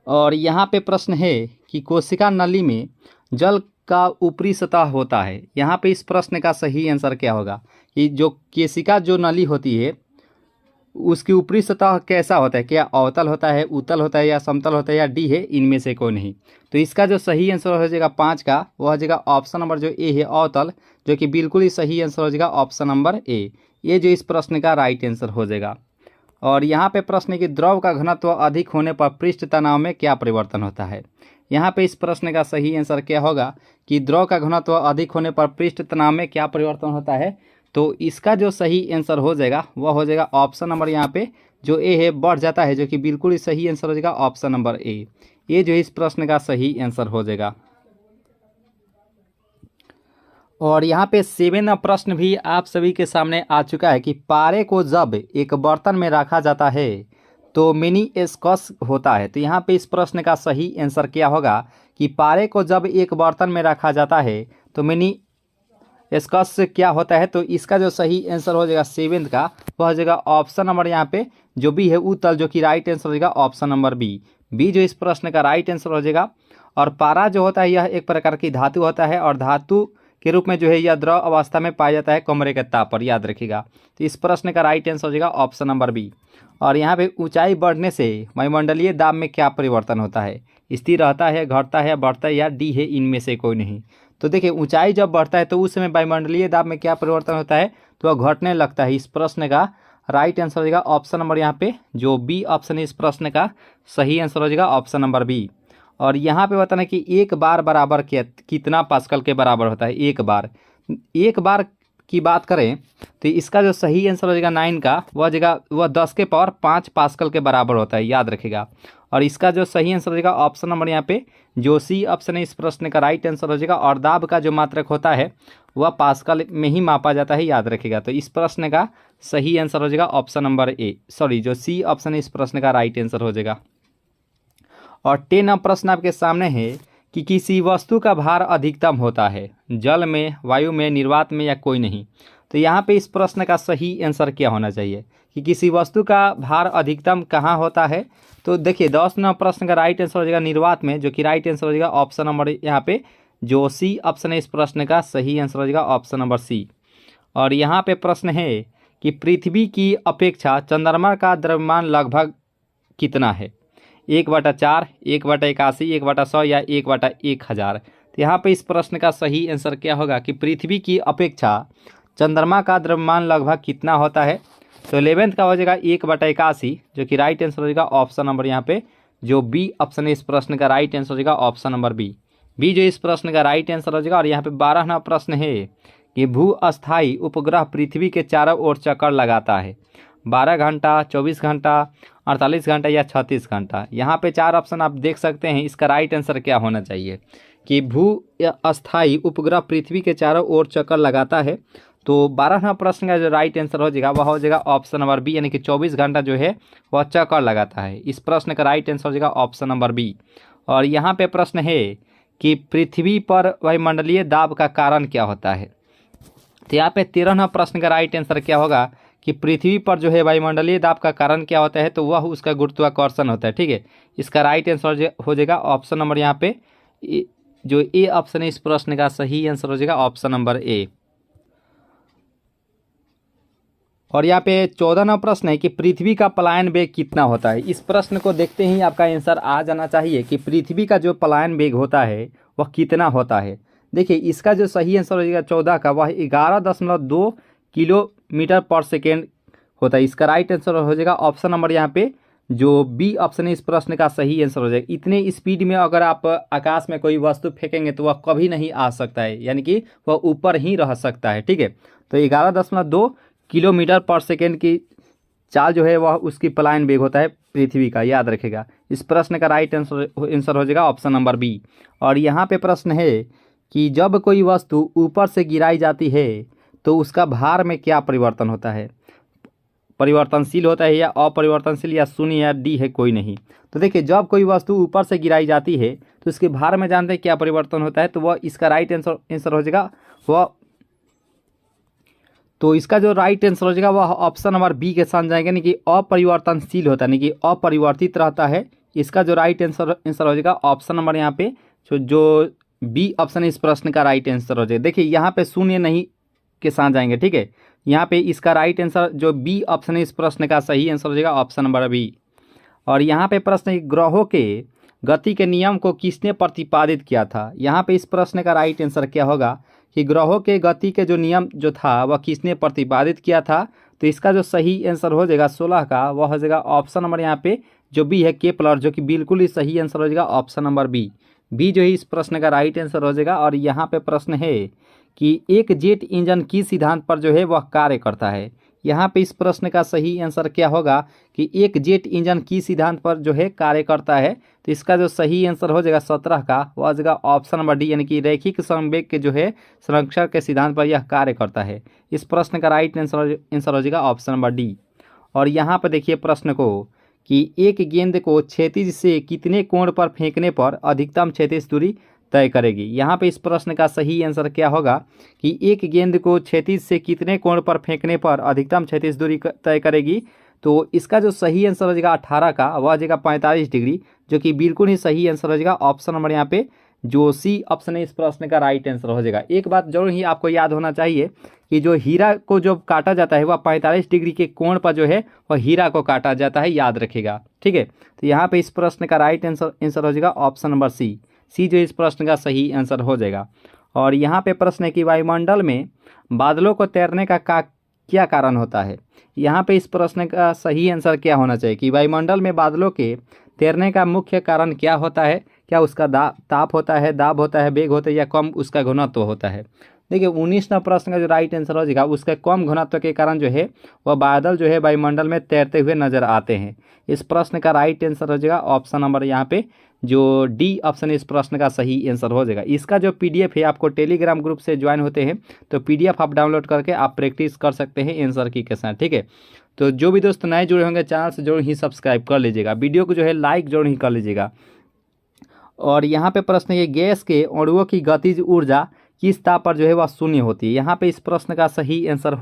और यहाँ पे प्रश्न है कि कोशिका नली में जल का ऊपरी सतह होता है। यहाँ पे इस प्रश्न का सही आंसर क्या होगा कि जो केशिका जो नली होती है उसकी ऊपरी सतह कैसा होता है, क्या अवतल होता है, उत्तल होता है या समतल होता है या डी है इनमें से कोई नहीं। तो इसका जो सही आंसर हो जाएगा 5 का, वह हो जाएगा ऑप्शन नंबर जो ए है अवतल, जो कि बिल्कुल ही सही आंसर हो जाएगा ऑप्शन नंबर ए। ये जो इस प्रश्न का राइट आंसर हो जाएगा। और यहाँ पे प्रश्न है कि द्रव का घनत्व अधिक होने पर पृष्ठ तनाव में क्या परिवर्तन होता है। यहाँ पे इस प्रश्न का सही आंसर क्या होगा कि द्रव का घनत्व अधिक होने पर पृष्ठ तनाव में क्या परिवर्तन होता है। तो इसका जो सही आंसर हो जाएगा वह हो जाएगा ऑप्शन नंबर यहाँ पे जो ए है बढ़ जाता है, जो कि बिल्कुल ही सही आंसर हो जाएगा ऑप्शन नंबर ए। ये जो इस प्रश्न का सही आंसर हो जाएगा। और यहाँ पे 7वां प्रश्न भी आप सभी के सामने आ चुका है कि पारे को जब एक बर्तन में रखा जाता है तो मिनी स्क्वैश होता है। तो यहाँ पे इस प्रश्न का सही आंसर क्या होगा कि पारे को जब एक बर्तन में रखा जाता है तो मिनी स्क्वैश क्या होता है। तो इसका जो सही आंसर हो जाएगा 7 का, वह हो जाएगा ऑप्शन नंबर यहाँ पे जो बी है उत्तल, जो कि राइट आंसर हो जाएगा ऑप्शन नंबर बी। बी जो इस प्रश्न का राइट आंसर हो जाएगा। और पारा जो होता है यह एक प्रकार की धातु होता है और धातु के रूप में जो है यह द्रव अवस्था में पाया जाता है कमरे के ताप पर, याद रखिएगा। तो इस प्रश्न का राइट आंसर हो जाएगा ऑप्शन नंबर बी। और यहाँ पे ऊंचाई बढ़ने से वायुमंडलीय दाब में क्या परिवर्तन होता है? स्थिर रहता है, घटता है, बढ़ता है, या डी है इनमें से कोई नहीं। तो देखिए ऊंचाई जब बढ़ता है तो उस समय वायुमंडलीय दाब में क्या परिवर्तन होता है? तो वह घटने लगता है। इस प्रश्न का राइट आंसर हो जाएगा ऑप्शन नंबर यहाँ पे जो बी ऑप्शन है, इस प्रश्न का सही आंसर हो जाएगा ऑप्शन नंबर बी। और यहाँ पे बताना कि एक बार बराबर कितना पास्कल के बराबर होता है? एक बार की बात करें तो इसका जो सही आंसर हो जाएगा 9 का, वह 10 के पावर 5 पास्कल के बराबर होता है, याद रखिएगा। और इसका जो सही आंसर हो जाएगा ऑप्शन नंबर यहाँ पे जो सी ऑप्शन है, इस प्रश्न का राइट आंसर हो जाएगा। और दाब का जो मात्रक होता है वह पास्कल में ही मापा जाता है, याद रखिएगा। तो इस प्रश्न का सही आंसर हो जाएगा ऑप्शन नंबर जो सी ऑप्शन है, इस प्रश्न का राइट आंसर हो जाएगा। और 10 प्रश्न आपके सामने है कि किसी वस्तु का भार अधिकतम होता है जल में, वायु में, निर्वात में, या कोई नहीं। तो यहाँ पे इस प्रश्न का सही आंसर क्या होना चाहिए कि किसी वस्तु का भार अधिकतम कहाँ होता है? तो देखिए 10 नंबर प्रश्न का राइट आंसर हो जाएगा निर्वात में, जो कि राइट आंसर हो जाएगा ऑप्शन नंबर यहाँ पे जो सी ऑप्शन है, इस प्रश्न का सही आंसर हो जाएगा ऑप्शन नंबर सी। और यहाँ पे प्रश्न है कि पृथ्वी की अपेक्षा चंद्रमा का द्रव्यमान लगभग कितना है? 1/4, 1/81, 1/100 या 1/1000। तो यहाँ पे इस प्रश्न का सही आंसर क्या होगा कि पृथ्वी की अपेक्षा चंद्रमा का द्रव्यमान लगभग कितना होता है? तो 11th का हो जाएगा 1/81, जो कि राइट आंसर हो जाएगा ऑप्शन नंबर यहाँ पे जो बी ऑप्शन है, इस प्रश्न का राइट आंसर हो जाएगा ऑप्शन नंबर बी जो इस प्रश्न का राइट आंसर हो जाएगा। और यहाँ पे 12वां प्रश्न है कि भू अस्थायी उपग्रह पृथ्वी के चारों ओर चक्कर लगाता है 12 घंटा, 24 घंटा, 48 घंटा या 36 घंटा। यहाँ पे 4 ऑप्शन आप देख सकते हैं। इसका राइट आंसर क्या होना चाहिए कि भू अस्थायी उपग्रह पृथ्वी के चारों ओर चक्कर लगाता है। तो 12वां प्रश्न का जो राइट आंसर हो जाएगा वह हो जाएगा ऑप्शन नंबर बी, यानी कि 24 घंटा जो है वह चक्कर लगाता है। इस प्रश्न का राइट आंसर हो जाएगा ऑप्शन नंबर बी। और यहाँ पे प्रश्न है कि पृथ्वी पर वायुमंडलीय दाब का कारण क्या होता है? तो यहाँ पे 13वां प्रश्न का राइट आंसर क्या होगा कि पृथ्वी पर जो है वायुमंडलीय दाब का कारण क्या होता है? तो वह उसका गुरुत्वाकर्षण होता है, ठीक है। इसका राइट आंसर हो जाएगा ऑप्शन नंबर यहाँ पे जो ए ऑप्शन है, इस प्रश्न का सही आंसर हो जाएगा ऑप्शन नंबर ए। और यहाँ पे 14वां प्रश्न है कि पृथ्वी का पलायन वेग कितना होता है? इस प्रश्न को देखते ही आपका आंसर आ जाना चाहिए कि पृथ्वी का जो पलायन वेग होता है वह कितना होता है। देखिए इसका जो सही आंसर हो जाएगा 14 का, वह 11.2 किलोमीटर पर सेकेंड होता है। इसका राइट आंसर हो जाएगा ऑप्शन नंबर यहाँ पे जो बी ऑप्शन है, इस प्रश्न का सही आंसर हो जाएगा। इतने स्पीड में अगर आप आकाश में कोई वस्तु फेंकेंगे तो वह कभी नहीं आ सकता है, यानी कि वह ऊपर ही रह सकता है, ठीक है। तो 11.2 किलोमीटर पर सेकेंड की चाल जो है वह उसकी पलायन वेग होता है पृथ्वी का, याद रखेगा। इस प्रश्न का राइट आंसर हो जाएगा ऑप्शन नंबर बी। और यहाँ पे प्रश्न है कि जब कोई वस्तु ऊपर से गिराई जाती है तो उसका भार में क्या परिवर्तन होता है? परिवर्तनशील होता है या अपरिवर्तनशील या शून्य या डी है कोई नहीं। तो देखिए जब कोई वस्तु ऊपर से गिराई जाती है तो उसके भार में जानते हैं क्या परिवर्तन होता है? तो वह इसका राइट आंसर हो जाएगा वह, तो इसका जो राइट आंसर हो जाएगा वह ऑप्शन नंबर बी के साथ जाएंगे, यानी कि अपरिवर्तनशील होता है, यानी कि अपरिवर्तित रहता है। इसका जो राइट आंसर हो जाएगा ऑप्शन नंबर यहाँ पे जो बी ऑप्शन है, इस प्रश्न का राइट आंसर हो जाएगा। देखिए यहाँ पे शून्य नहीं के साथ जाएंगे, ठीक है। यहाँ पे इसका राइट आंसर जो बी ऑप्शन है, इस प्रश्न का सही आंसर हो जाएगा ऑप्शन नंबर बी। और यहाँ पे प्रश्न है ग्रहों के गति के नियम को किसने प्रतिपादित किया था? यहाँ पे इस प्रश्न का राइट आंसर क्या होगा कि ग्रहों के गति के जो नियम जो था वह किसने प्रतिपादित किया था? तो इसका जो सही आंसर हो जाएगा 16 का, वह हो जाएगा ऑप्शन नंबर यहाँ पे जो बी है केपलर, जो कि बिल्कुल ही सही आंसर हो जाएगा ऑप्शन नंबर बी जो है इस प्रश्न का राइट आंसर हो जाएगा। और यहाँ पे प्रश्न है कि एक जेट इंजन किस सिद्धांत पर जो है वह कार्य करता है? यहाँ पे इस प्रश्न का सही आंसर क्या होगा कि एक जेट इंजन किस सिद्धांत पर जो है कार्य करता है? तो इसका जो सही आंसर हो जाएगा 17 का, वह हो जाएगा ऑप्शन नंबर डी, यानी कि रैखिक संवेग के जो है संरक्षण के सिद्धांत पर यह कार्य करता है। इस प्रश्न का राइट आंसर हो जाएगा ऑप्शन नंबर डी। और यहाँ पर देखिए प्रश्न को कि एक गेंद को क्षैतिज से कितने कोण पर फेंकने पर अधिकतम क्षैतिज दूरी तय करेगी? यहाँ पे इस प्रश्न का सही आंसर क्या होगा कि एक गेंद को क्षैतिज से कितने कोण पर फेंकने पर अधिकतम क्षैतिज दूरी तय करेगी? तो इसका जो सही आंसर हो जाएगा 18 का, वह हो जाएगा 45 डिग्री, जो कि बिल्कुल ही सही आंसर हो जाएगा ऑप्शन नंबर यहाँ पे जो सी ऑप्शन है इस प्रश्न का राइट आंसर हो जाएगा। एक बात जरूर ही आपको याद होना चाहिए कि जो हीरा को जो काटा जाता है वह 45 डिग्री के कोण पर जो है वह हीरा को काटा जाता है, याद रखिएगा, ठीक है। तो यहाँ पे इस प्रश्न का राइट आंसर हो जाएगा ऑप्शन नंबर सी जो इस प्रश्न का सही आंसर हो जाएगा। और यहाँ पे प्रश्न है कि वायुमंडल में बादलों को तैरने का क्या कारण होता है। यहाँ पे इस प्रश्न का सही आंसर क्या होना चाहिए कि वायुमंडल में बादलों के तैरने का मुख्य कारण क्या होता है। क्या उसका ताप होता है, दाब होता है, वेग होता है, या कम उसका घनत्व होता है। देखिए 19वां प्रश्न का जो राइट आंसर हो जाएगा उसके कम घनत्व के कारण जो है वह बादल जो है वायुमंडल में तैरते हुए नजर आते हैं। इस प्रश्न का राइट आंसर हो जाएगा ऑप्शन नंबर यहाँ पे जो डी ऑप्शन इस प्रश्न का सही आंसर हो जाएगा। इसका जो पीडीएफ है आपको टेलीग्राम ग्रुप से ज्वाइन होते हैं तो पीडीएफ आप डाउनलोड करके आप प्रैक्टिस कर सकते हैं आंसर की के साथ, ठीक है। तो जो भी दोस्त नए जुड़े होंगे चैनल से जरूर ही सब्सक्राइब कर लीजिएगा, वीडियो को जो है लाइक जरूर ही कर लीजिएगा। और यहाँ पे प्रश्न है गैस के अणुओं की गतिज ऊर्जा किस ताप पर जो है वह शून्य होती है। यहाँ पे इस प्रश्न का सही आंसर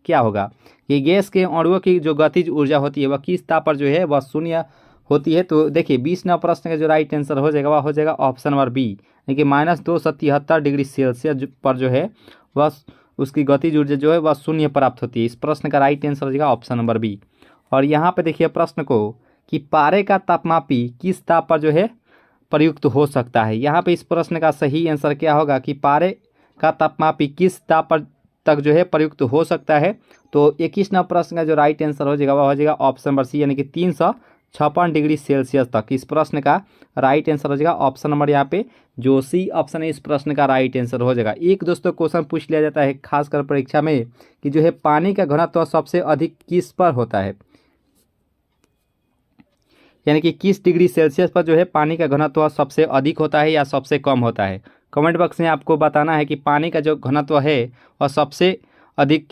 क्या होगा कि गैस के अणुओं की जो गतिज ऊर्जा होती है वह किस ताप पर जो है वह शून्य होती है। तो देखिए 20वां प्रश्न का जो राइट आंसर हो जाएगा वह हो जाएगा ऑप्शन नंबर बी, यानी कि -273 डिग्री सेल्सियस पर जो है वह उसकी गतिज ऊर्जा जो है वह शून्य प्राप्त होती है। इस प्रश्न का राइट आंसर हो जाएगा ऑप्शन नंबर बी। और यहाँ पे देखिए प्रश्न को कि पारे का तापमापी किस ताप पर जो है प्रयुक्त हो सकता है। यहाँ पे इस प्रश्न का सही आंसर क्या होगा कि पारे का तापमापी किस ताप पर तक जो है प्रयुक्त हो सकता है। तो 21वां प्रश्न का जो राइट आंसर हो जाएगा वह हो जाएगा ऑप्शन नंबर सी, यानी कि 356 डिग्री सेल्सियस तक। इस प्रश्न का राइट आंसर हो जाएगा ऑप्शन नंबर यहाँ पे जो सी ऑप्शन है इस प्रश्न का राइट आंसर हो जाएगा। एक दोस्तों क्वेश्चन पूछ लिया जाता है खासकर परीक्षा में कि जो है पानी का घनत्व सबसे अधिक किस पर होता है, यानी कि किस डिग्री सेल्सियस पर जो है पानी का घनत्व सबसे अधिक होता है या सबसे कम होता है। कमेंट बॉक्स में आपको बताना है कि पानी का जो घनत्व है वह सबसे अधिक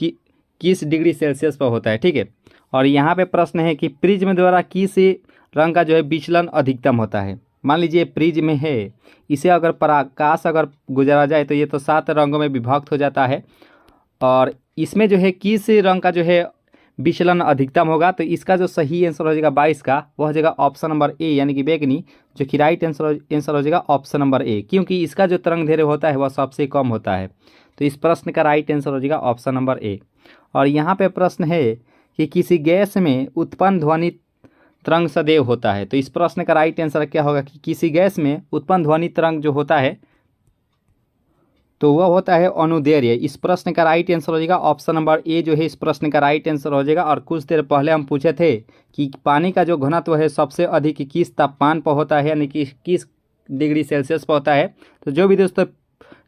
किस डिग्री सेल्सियस पर होता है, ठीक है। और यहाँ पे प्रश्न है कि प्रिज्म द्वारा किस रंग का जो है विचलन अधिकतम होता है। मान लीजिए प्रिज्म है, इसे अगर प्रकाश अगर गुजारा जाए तो ये तो 7 रंगों में विभक्त हो जाता है और इसमें जो है किस रंग का जो है विचलन अधिकतम होगा। तो इसका जो सही आंसर हो जाएगा 22 का वह हो जाएगा ऑप्शन नंबर ए, यानी कि बैगनी, जो कि राइट आंसर हो जाएगा ऑप्शन नंबर ए, क्योंकि इसका जो तरंग दैर्घ्य होता है वह सबसे कम होता है। तो इस प्रश्न का राइट आंसर हो जाएगा ऑप्शन नंबर ए। और यहाँ पे प्रश्न है कि किसी गैस में उत्पन्न ध्वनि तरंग सदैव होता है। तो इस प्रश्न का राइट आंसर क्या होगा कि किसी गैस में उत्पन्न ध्वनि तरंग जो होता है तो वह होता है अनुदैर्घ्य। इस प्रश्न का राइट आंसर हो जाएगा ऑप्शन नंबर ए जो है इस प्रश्न का राइट आंसर हो जाएगा। और कुछ देर पहले हम पूछे थे कि पानी का जो घनत्व है सबसे अधिक किस तापमान पर होता है, यानी कि किस डिग्री सेल्सियस पर होता है। तो जो भी दोस्तों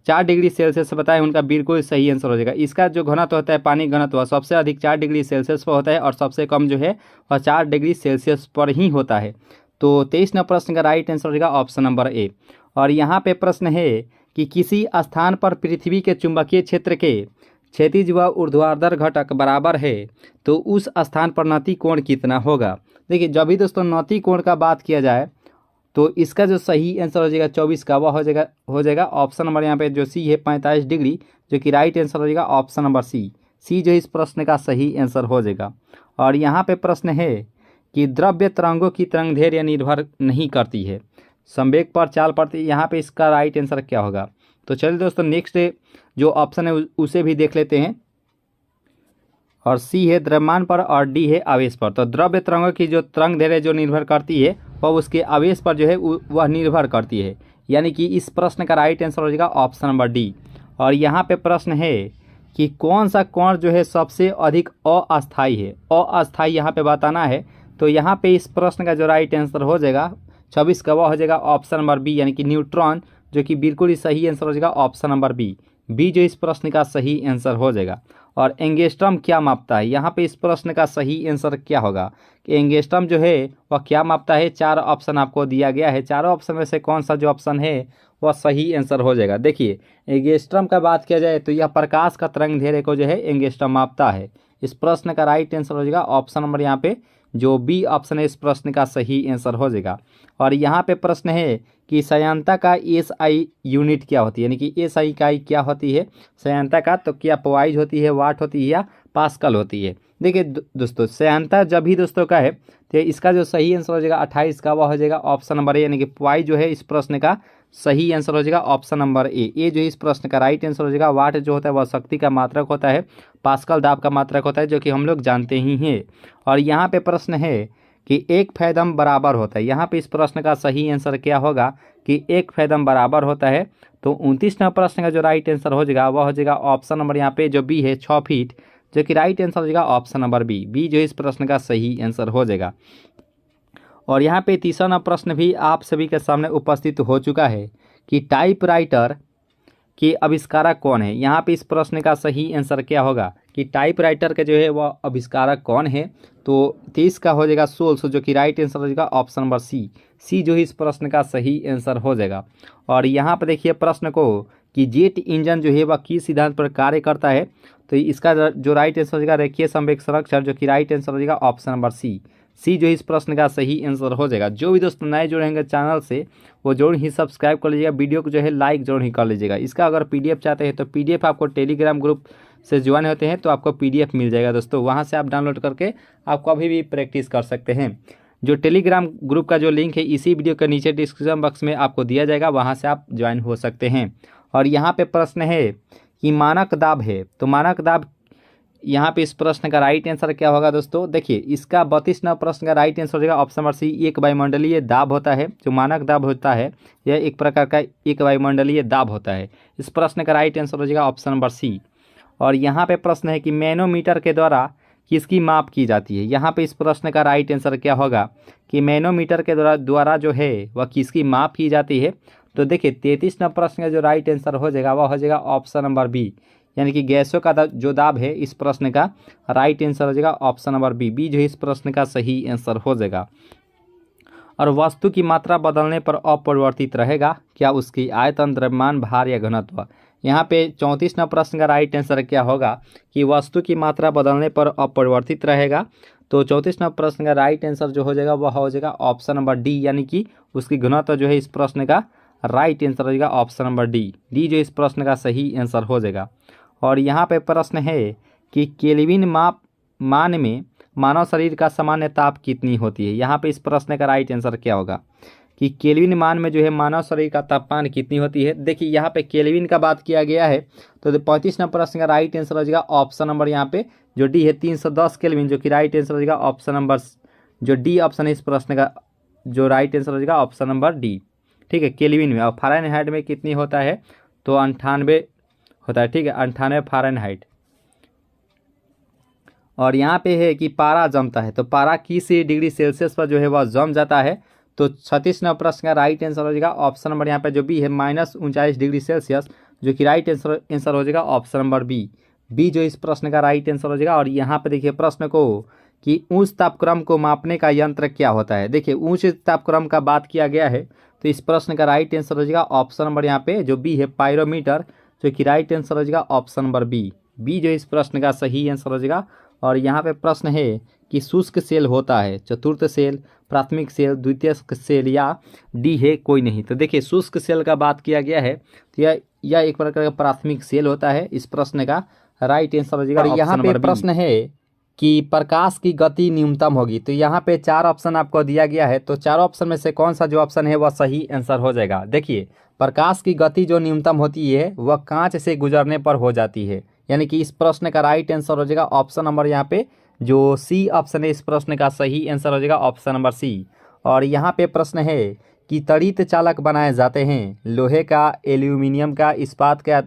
4 डिग्री सेल्सियस बताए उनका बिल्कुल सही आंसर हो जाएगा। इसका जो घनत्व होता है पानी घनत्व सबसे अधिक 4 डिग्री सेल्सियस पर होता है और सबसे कम जो है वह 4 डिग्री सेल्सियस पर ही होता है। तो 23वां प्रश्न का राइट आंसर हो जाएगा ऑप्शन नंबर ए। और यहाँ पे प्रश्न है कि किसी स्थान पर पृथ्वी के चुंबकीय क्षेत्र के क्षैतिज व ऊर्ध्वाधर घटक बराबर है तो उस स्थान पर नति कोण कितना होगा। देखिए जब भी दोस्तों नति कोण का बात किया जाए तो इसका जो सही आंसर हो जाएगा 24 का वह हो जाएगा ऑप्शन नंबर यहाँ पे जो सी है 45 डिग्री, जो कि राइट आंसर हो जाएगा ऑप्शन नंबर सी जो इस प्रश्न का सही आंसर हो जाएगा। और यहाँ पे प्रश्न है कि द्रव्य तरंगों की तरंग दैर्घ्य निर्भर नहीं करती है संवेग पर चाल पर। यहाँ पे इसका राइट आंसर क्या होगा। तो चलिए दोस्तों नेक्स्ट जो ऑप्शन है उसे भी देख लेते हैं। और सी है द्रव्यमान पर और डी है आवेश पर। तो द्रव्य तरंगों की जो तरंग दैर्घ्य जो निर्भर करती है वह उसके आवेश पर जो है वह निर्भर करती है, यानी कि इस प्रश्न का राइट आंसर हो जाएगा ऑप्शन नंबर डी। और यहाँ पे प्रश्न है कि कौन सा कोण जो है सबसे अधिक अस्थायी है, अस्थायी यहाँ पे बताना है। तो यहाँ पे इस प्रश्न का जो राइट आंसर हो जाएगा 26 का वह हो जाएगा ऑप्शन नंबर बी, यानी कि न्यूट्रॉन, जो कि बिल्कुल ही सही आंसर हो जाएगा ऑप्शन नंबर बी जो इस प्रश्न का सही आंसर हो जाएगा। और एंगस्ट्रॉम क्या मापता है, यहाँ पे इस प्रश्न का सही आंसर क्या होगा कि एंगस्ट्रॉम जो है वह क्या मापता है। 4 ऑप्शन आपको दिया गया है, चारों ऑप्शन में से कौन सा जो ऑप्शन है वह सही आंसर हो जाएगा। देखिए एंगस्ट्रॉम का बात किया जाए तो यह प्रकाश का तरंग दैर्घ्य को जो है एंगस्ट्रॉम मापता है। इस प्रश्न का राइट आंसर हो जाएगा ऑप्शन नंबर यहाँ पे जो बी ऑप्शन है इस प्रश्न का सही आंसर हो जाएगा। और यहाँ पे प्रश्न है कि संयंत्र का एसआई यूनिट क्या होती है, यानी कि एसआई इकाई क्या होती है संयंत्र का। तो क्या पॉइज होती है, वाट होती है या पास्कल होती है। देखिए दोस्तों श्यानता जब भी दोस्तों का है तो इसका जो सही आंसर हो जाएगा 28 का वह हो जाएगा ऑप्शन नंबर ए, यानी कि वाई जो है इस प्रश्न का सही आंसर हो जाएगा ऑप्शन नंबर ए। ए जो इस प्रश्न का राइट आंसर हो जाएगा। वाट जो होता है वह शक्ति का मात्रक होता है, पास्कल दाब का मात्रक होता है, जो कि हम लोग जानते ही हैं। और यहाँ पे प्रश्न है कि 1 फैदम बराबर होता है। यहाँ पे इस प्रश्न का सही आंसर क्या होगा कि 1 फैदम बराबर होता है। तो 29 नंबर प्रश्न का जो राइट आंसर हो जाएगा वह हो जाएगा ऑप्शन नंबर यहाँ पे जो बी है 6 फीट, जो कि राइट आंसर हो जाएगा ऑप्शन नंबर बी। बी जो इस प्रश्न का सही आंसर हो जाएगा। और यहाँ पे तीसरा नंबर प्रश्न भी आप सभी के सामने उपस्थित हो चुका है कि टाइपराइटर के आविष्कारक कौन है। यहाँ पे इस प्रश्न का सही आंसर क्या होगा कि टाइपराइटर के जो है वह आविष्कारक कौन है। तो 23 का हो जाएगा सोल्स, जो कि राइट आंसर हो जाएगा ऑप्शन नंबर सी। सी जो है इस प्रश्न का सही आंसर हो जाएगा। और यहाँ पर देखिए प्रश्न को कि जेट इंजन जो है वह किस सिद्धांत पर कार्य करता है। तो इसका जो राइट आंसर हो जाएगा रेखीय संवेग संरक्षण, जो कि राइट आंसर हो जाएगा ऑप्शन नंबर सी। सी जो इस प्रश्न का सही आंसर हो जाएगा। जो भी दोस्तों नए जुड़ेंगे चैनल से वो जरूर ही सब्सक्राइब कर लीजिएगा, वीडियो को जो है लाइक जरूर ही कर लीजिएगा। इसका अगर पीडीएफ चाहते हैं तो पीडीएफ आपको टेलीग्राम ग्रुप से ज्वाइन होते हैं तो आपको पीडीएफ मिल जाएगा दोस्तों, वहाँ से आप डाउनलोड करके आप कभी भी प्रैक्टिस कर सकते हैं। जो टेलीग्राम ग्रुप का जो लिंक है इसी वीडियो के नीचे डिस्क्रिप्शन बॉक्स में आपको दिया जाएगा, वहाँ से आप ज्वाइन हो सकते हैं। और यहाँ पे प्रश्न है कि मानक दाब है, तो मानक दाब यहाँ पे इस प्रश्न का राइट आंसर क्या होगा दोस्तों। देखिए इसका 32 नंबर प्रश्न का राइट आंसर हो जाएगा ऑप्शन नंबर सी। एक वायुमंडलीय दाब होता है, जो मानक दाब होता है यह एक प्रकार का एक वायुमंडलीय दाब होता है। इस प्रश्न का राइट आंसर हो जाएगा ऑप्शन नंबर सी। और यहाँ पे प्रश्न है कि मैनोमीटर के द्वारा किसकी माप की जाती है। यहाँ पे इस प्रश्न का राइट आंसर क्या होगा कि मैनोमीटर के द्वारा जो है वह किसकी माप की जाती है। तो देखिए 33 नंबर प्रश्न का जो राइट आंसर हो जाएगा वह हो जाएगा ऑप्शन नंबर बी, यानी कि गैसों का जो दाब है इस प्रश्न का राइट आंसर हो जाएगा ऑप्शन नंबर बी। बी जो है इस प्रश्न का सही आंसर हो जाएगा। और वस्तु की मात्रा बदलने पर अपरिवर्तित रहेगा, क्या उसकी आयतन, द्रव्यमान, भार या घनत्व। यहाँ पे 34 नंबर प्रश्न का राइट आंसर क्या होगा कि वस्तु की मात्रा बदलने पर अपरिवर्तित रहेगा। तो 34 नंबर प्रश्न का राइट आंसर जो हो जाएगा वह हो जाएगा ऑप्शन नंबर डी, यानी कि उसकी घनत्व जो है इस प्रश्न का राइट आंसर हो जाएगा ऑप्शन नंबर डी। डी जो इस प्रश्न का सही आंसर हो जाएगा। और यहाँ पे प्रश्न है कि केल्विन मान में मानव शरीर का सामान्य ताप कितनी होती है। यहाँ पे इस प्रश्न का राइट आंसर क्या होगा कि केल्विन मान में जो है मानव शरीर का तापमान कितनी होती है। देखिए यहाँ पे केल्विन का बात किया गया है, तो 35 नंबर प्रश्न का राइट आंसर हो जाएगा ऑप्शन नंबर यहाँ पे जो डी है 310 केल्विन, जो कि राइट आंसर हो जाएगा ऑप्शन नंबर जो डी ऑप्शन है इस प्रश्न का जो राइट आंसर हो जाएगा ऑप्शन नंबर डी। ठीक है, केल्विन में। और फ़ारेनहाइट में कितनी होता है तो 98 होता है। ठीक है, 98 फ़ारेनहाइट। और यहाँ पे है कि पारा जमता है, तो पारा किस डिग्री सेल्सियस पर जो है वह जम जाता है। तो 36 नंबर प्रश्न का राइट आंसर हो जाएगा ऑप्शन नंबर यहाँ पे जो बी है -39 डिग्री सेल्सियस, जो कि राइट आंसर हो जाएगा ऑप्शन नंबर बी। बी जो इस प्रश्न का राइट आंसर हो जाएगा। और यहाँ पे देखिए प्रश्न को कि उच्च तापक्रम को मापने का यंत्र क्या होता है। देखिए उच्च तापक्रम का बात किया गया है, तो इस प्रश्न का राइट आंसर हो जाएगा ऑप्शन नंबर यहाँ पे जो बी है पायरोमीटर, जो कि राइट आंसर हो जाएगा ऑप्शन नंबर बी। बी जो इस प्रश्न का सही आंसर हो जाएगा। और यहाँ पे प्रश्न है कि शुष्क सेल होता है चतुर्थ सेल, प्राथमिक सेल, द्वितीय सेल या डी है कोई नहीं। तो देखिए शुष्क सेल का बात किया गया है, तो यह एक प्रकार का प्राथमिक सेल होता है। इस प्रश्न का राइट आंसर हो जाएगा। और यहाँ पे प्रश्न है कि प्रकाश की गति न्यूनतम होगी। तो यहाँ पे 4 ऑप्शन आपको दिया गया है, तो 4 ऑप्शन में से कौन सा जो ऑप्शन है वह सही आंसर हो जाएगा। देखिए प्रकाश की गति जो न्यूनतम होती है वह कांच से गुजरने पर हो जाती है, यानी कि इस प्रश्न का राइट आंसर हो जाएगा ऑप्शन नंबर यहाँ पे जो सी ऑप्शन है इस प्रश्न का सही आंसर हो जाएगा ऑप्शन नंबर सी। और यहाँ पे प्रश्न है कि तड़ित चालक बनाए जाते हैं लोहे का, एल्यूमिनियम का, इस्पात का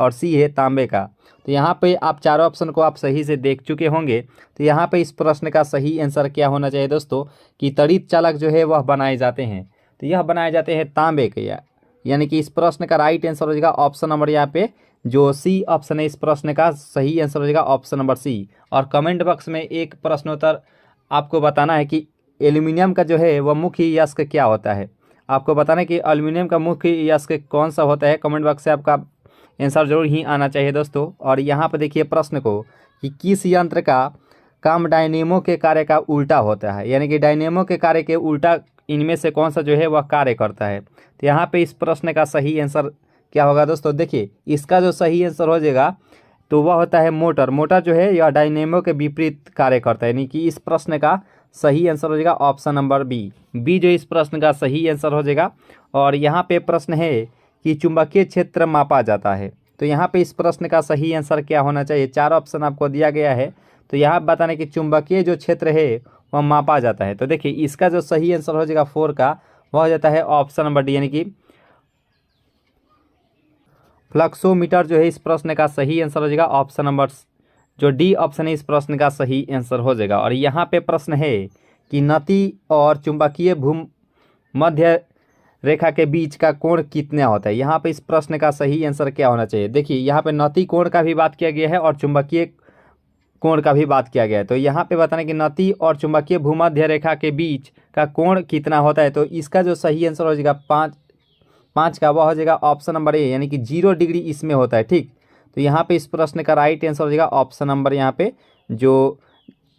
और सी है तांबे का। तो यहाँ पे आप चारों ऑप्शन को आप सही से देख चुके होंगे। तो यहाँ पे इस प्रश्न का सही आंसर क्या होना चाहिए दोस्तों कि तड़ित चालक जो है वह बनाए जाते हैं, तो यह बनाए जाते हैं तांबे के, यानी कि इस प्रश्न का राइट आंसर हो जाएगा ऑप्शन नंबर यहाँ पे जो सी ऑप्शन है इस प्रश्न का सही आंसर हो जाएगा ऑप्शन नंबर सी। और कमेंट बॉक्स में एक प्रश्नोत्तर आपको बताना है कि एल्यूमिनियम का जो है वह मुख्य यस्क क्या होता है। आपको बताना है कि एल्यूमिनियम का मुख्य यस्क कौन सा होता है। कमेंट बॉक्स से आपका आंसर जरूर ही आना चाहिए दोस्तों। और यहाँ पर देखिए प्रश्न को कि किस यंत्र का काम डायनेमो के कार्य का उल्टा होता है, यानी कि डायनेमो के कार्य के उल्टा इनमें से कौन सा जो है वह कार्य करता है। तो यहाँ पे इस प्रश्न का सही आंसर क्या होगा दोस्तों। देखिए इसका जो सही आंसर हो जाएगा तो वह होता है मोटर। मोटर जो है यह डायनेमो के विपरीत कार्य करता है, यानी कि इस प्रश्न का सही आंसर हो जाएगा ऑप्शन नंबर बी। बी जो इस प्रश्न का सही आंसर हो जाएगा। और यहाँ पे प्रश्न है कि चुंबकीय क्षेत्र मापा जाता है, तो यहाँ पे इस प्रश्न का सही आंसर क्या होना चाहिए। 4 ऑप्शन आपको दिया गया है, तो यहाँ बताना कि चुंबकीय जो क्षेत्र है वह मापा जाता है। तो देखिए इसका जो सही आंसर हो जाएगा 4 का, वह हो जाता है ऑप्शन नंबर डी, यानी कि फ्लक्सोमीटर जो है इस प्रश्न का सही आंसर हो जाएगा ऑप्शन नंबर जो डी ऑप्शन है इस प्रश्न का सही आंसर हो जाएगा। और यहाँ पे प्रश्न है कि नती और चुंबकीय भूमध्य रेखा के बीच का कोण कितना होता है। यहाँ पे इस प्रश्न का सही आंसर क्या होना चाहिए। देखिए यहाँ पे नती कोण का भी बात किया गया है और चुंबकीय कोण का भी बात किया गया है। तो यहाँ पे बताना कि नती और चुंबकीय भूमध्य रेखा के बीच का कोण कितना होता है। तो इसका जो सही आंसर हो जाएगा 5 का, वह हो जाएगा ऑप्शन नंबर ए, यानी कि 0 डिग्री इसमें होता है। ठीक, तो यहाँ पे इस प्रश्न का राइट आंसर हो जाएगा ऑप्शन नंबर यहाँ पे जो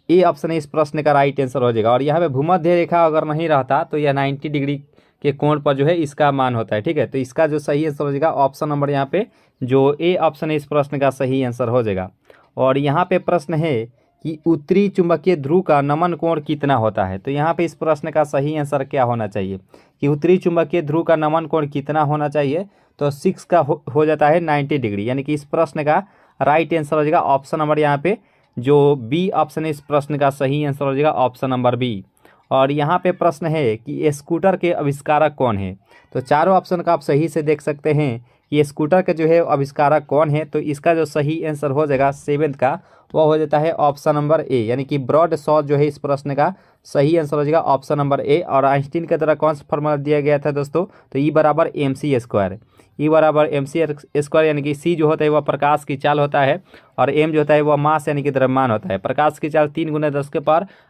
ए ऑप्शन है इस प्रश्न का राइट आंसर हो जाएगा। और यहाँ पे भूमध्य रेखा अगर नहीं रहता तो यह 90 डिग्री के कोण पर जो है इसका मान होता है। ठीक है, तो इसका जो सही आंसर हो जाएगा ऑप्शन नंबर यहाँ पे जो ए ऑप्शन है इस प्रश्न का सही आंसर हो जाएगा। और यहाँ पे प्रश्न है कि उत्तरी चुंबकीय ध्रुव का नमन कोण कितना होता है। तो यहाँ पे इस प्रश्न का सही आंसर क्या होना चाहिए कि उत्तरी चुंबकीय ध्रुव का नमन कोण कितना होना चाहिए। तो 6 का हो जाता है 90 डिग्री, यानी कि इस प्रश्न का राइट आंसर हो जाएगा ऑप्शन नंबर यहाँ पे जो बी ऑप्शन है इस प्रश्न का सही आंसर हो जाएगा ऑप्शन नंबर बी। और यहाँ पे प्रश्न है कि स्कूटर के आविष्कारक कौन है। तो चारों ऑप्शन का आप सही से देख सकते हैं कि स्कूटर के जो है आविष्कारक कौन है। तो इसका जो सही आंसर हो जाएगा 7th का, वह हो जाता है ऑप्शन नंबर ए, यानी कि ब्रॉड सॉ जो है इस प्रश्न का सही आंसर हो जाएगा ऑप्शन नंबर ए। और आइंस्टीन के द्वारा कौन सा फॉर्मूला दिया गया था दोस्तों, तो ई बराबर mc², ई बराबर mc², यानी कि सी जो होता है वह प्रकाश की चाल होता है और एम जो होता है वह मास यानी कि द्रव्यमान होता है। प्रकाश की चाल 3 ×